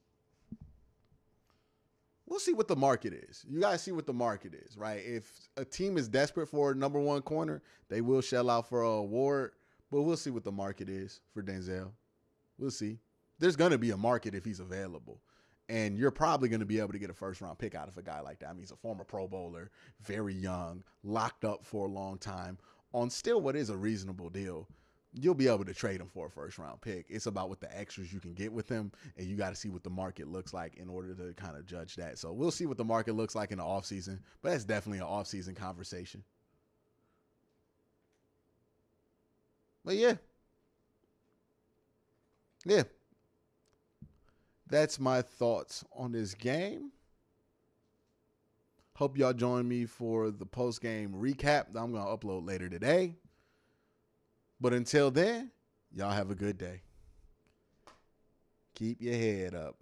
We'll see what the market is. You guys see what the market is, right? If a team is desperate for a number one corner, they will shell out for a Ward, but we'll see what the market is for Denzel. We'll see. There's going to be a market if he's available. And you're probably going to be able to get a first-round pick out of a guy like that. I mean, he's a former Pro Bowler, very young, locked up for a long time, on still what is a reasonable deal. You'll be able to trade him for a first-round pick. It's about what the extras you can get with him, and you got to see what the market looks like in order to kind of judge that. So we'll see what the market looks like in the offseason, but that's definitely an offseason conversation. But yeah. That's my thoughts on this game. Hope y'all join me for the post-game recap that I'm going to upload later today. But until then, y'all have a good day. Keep your head up.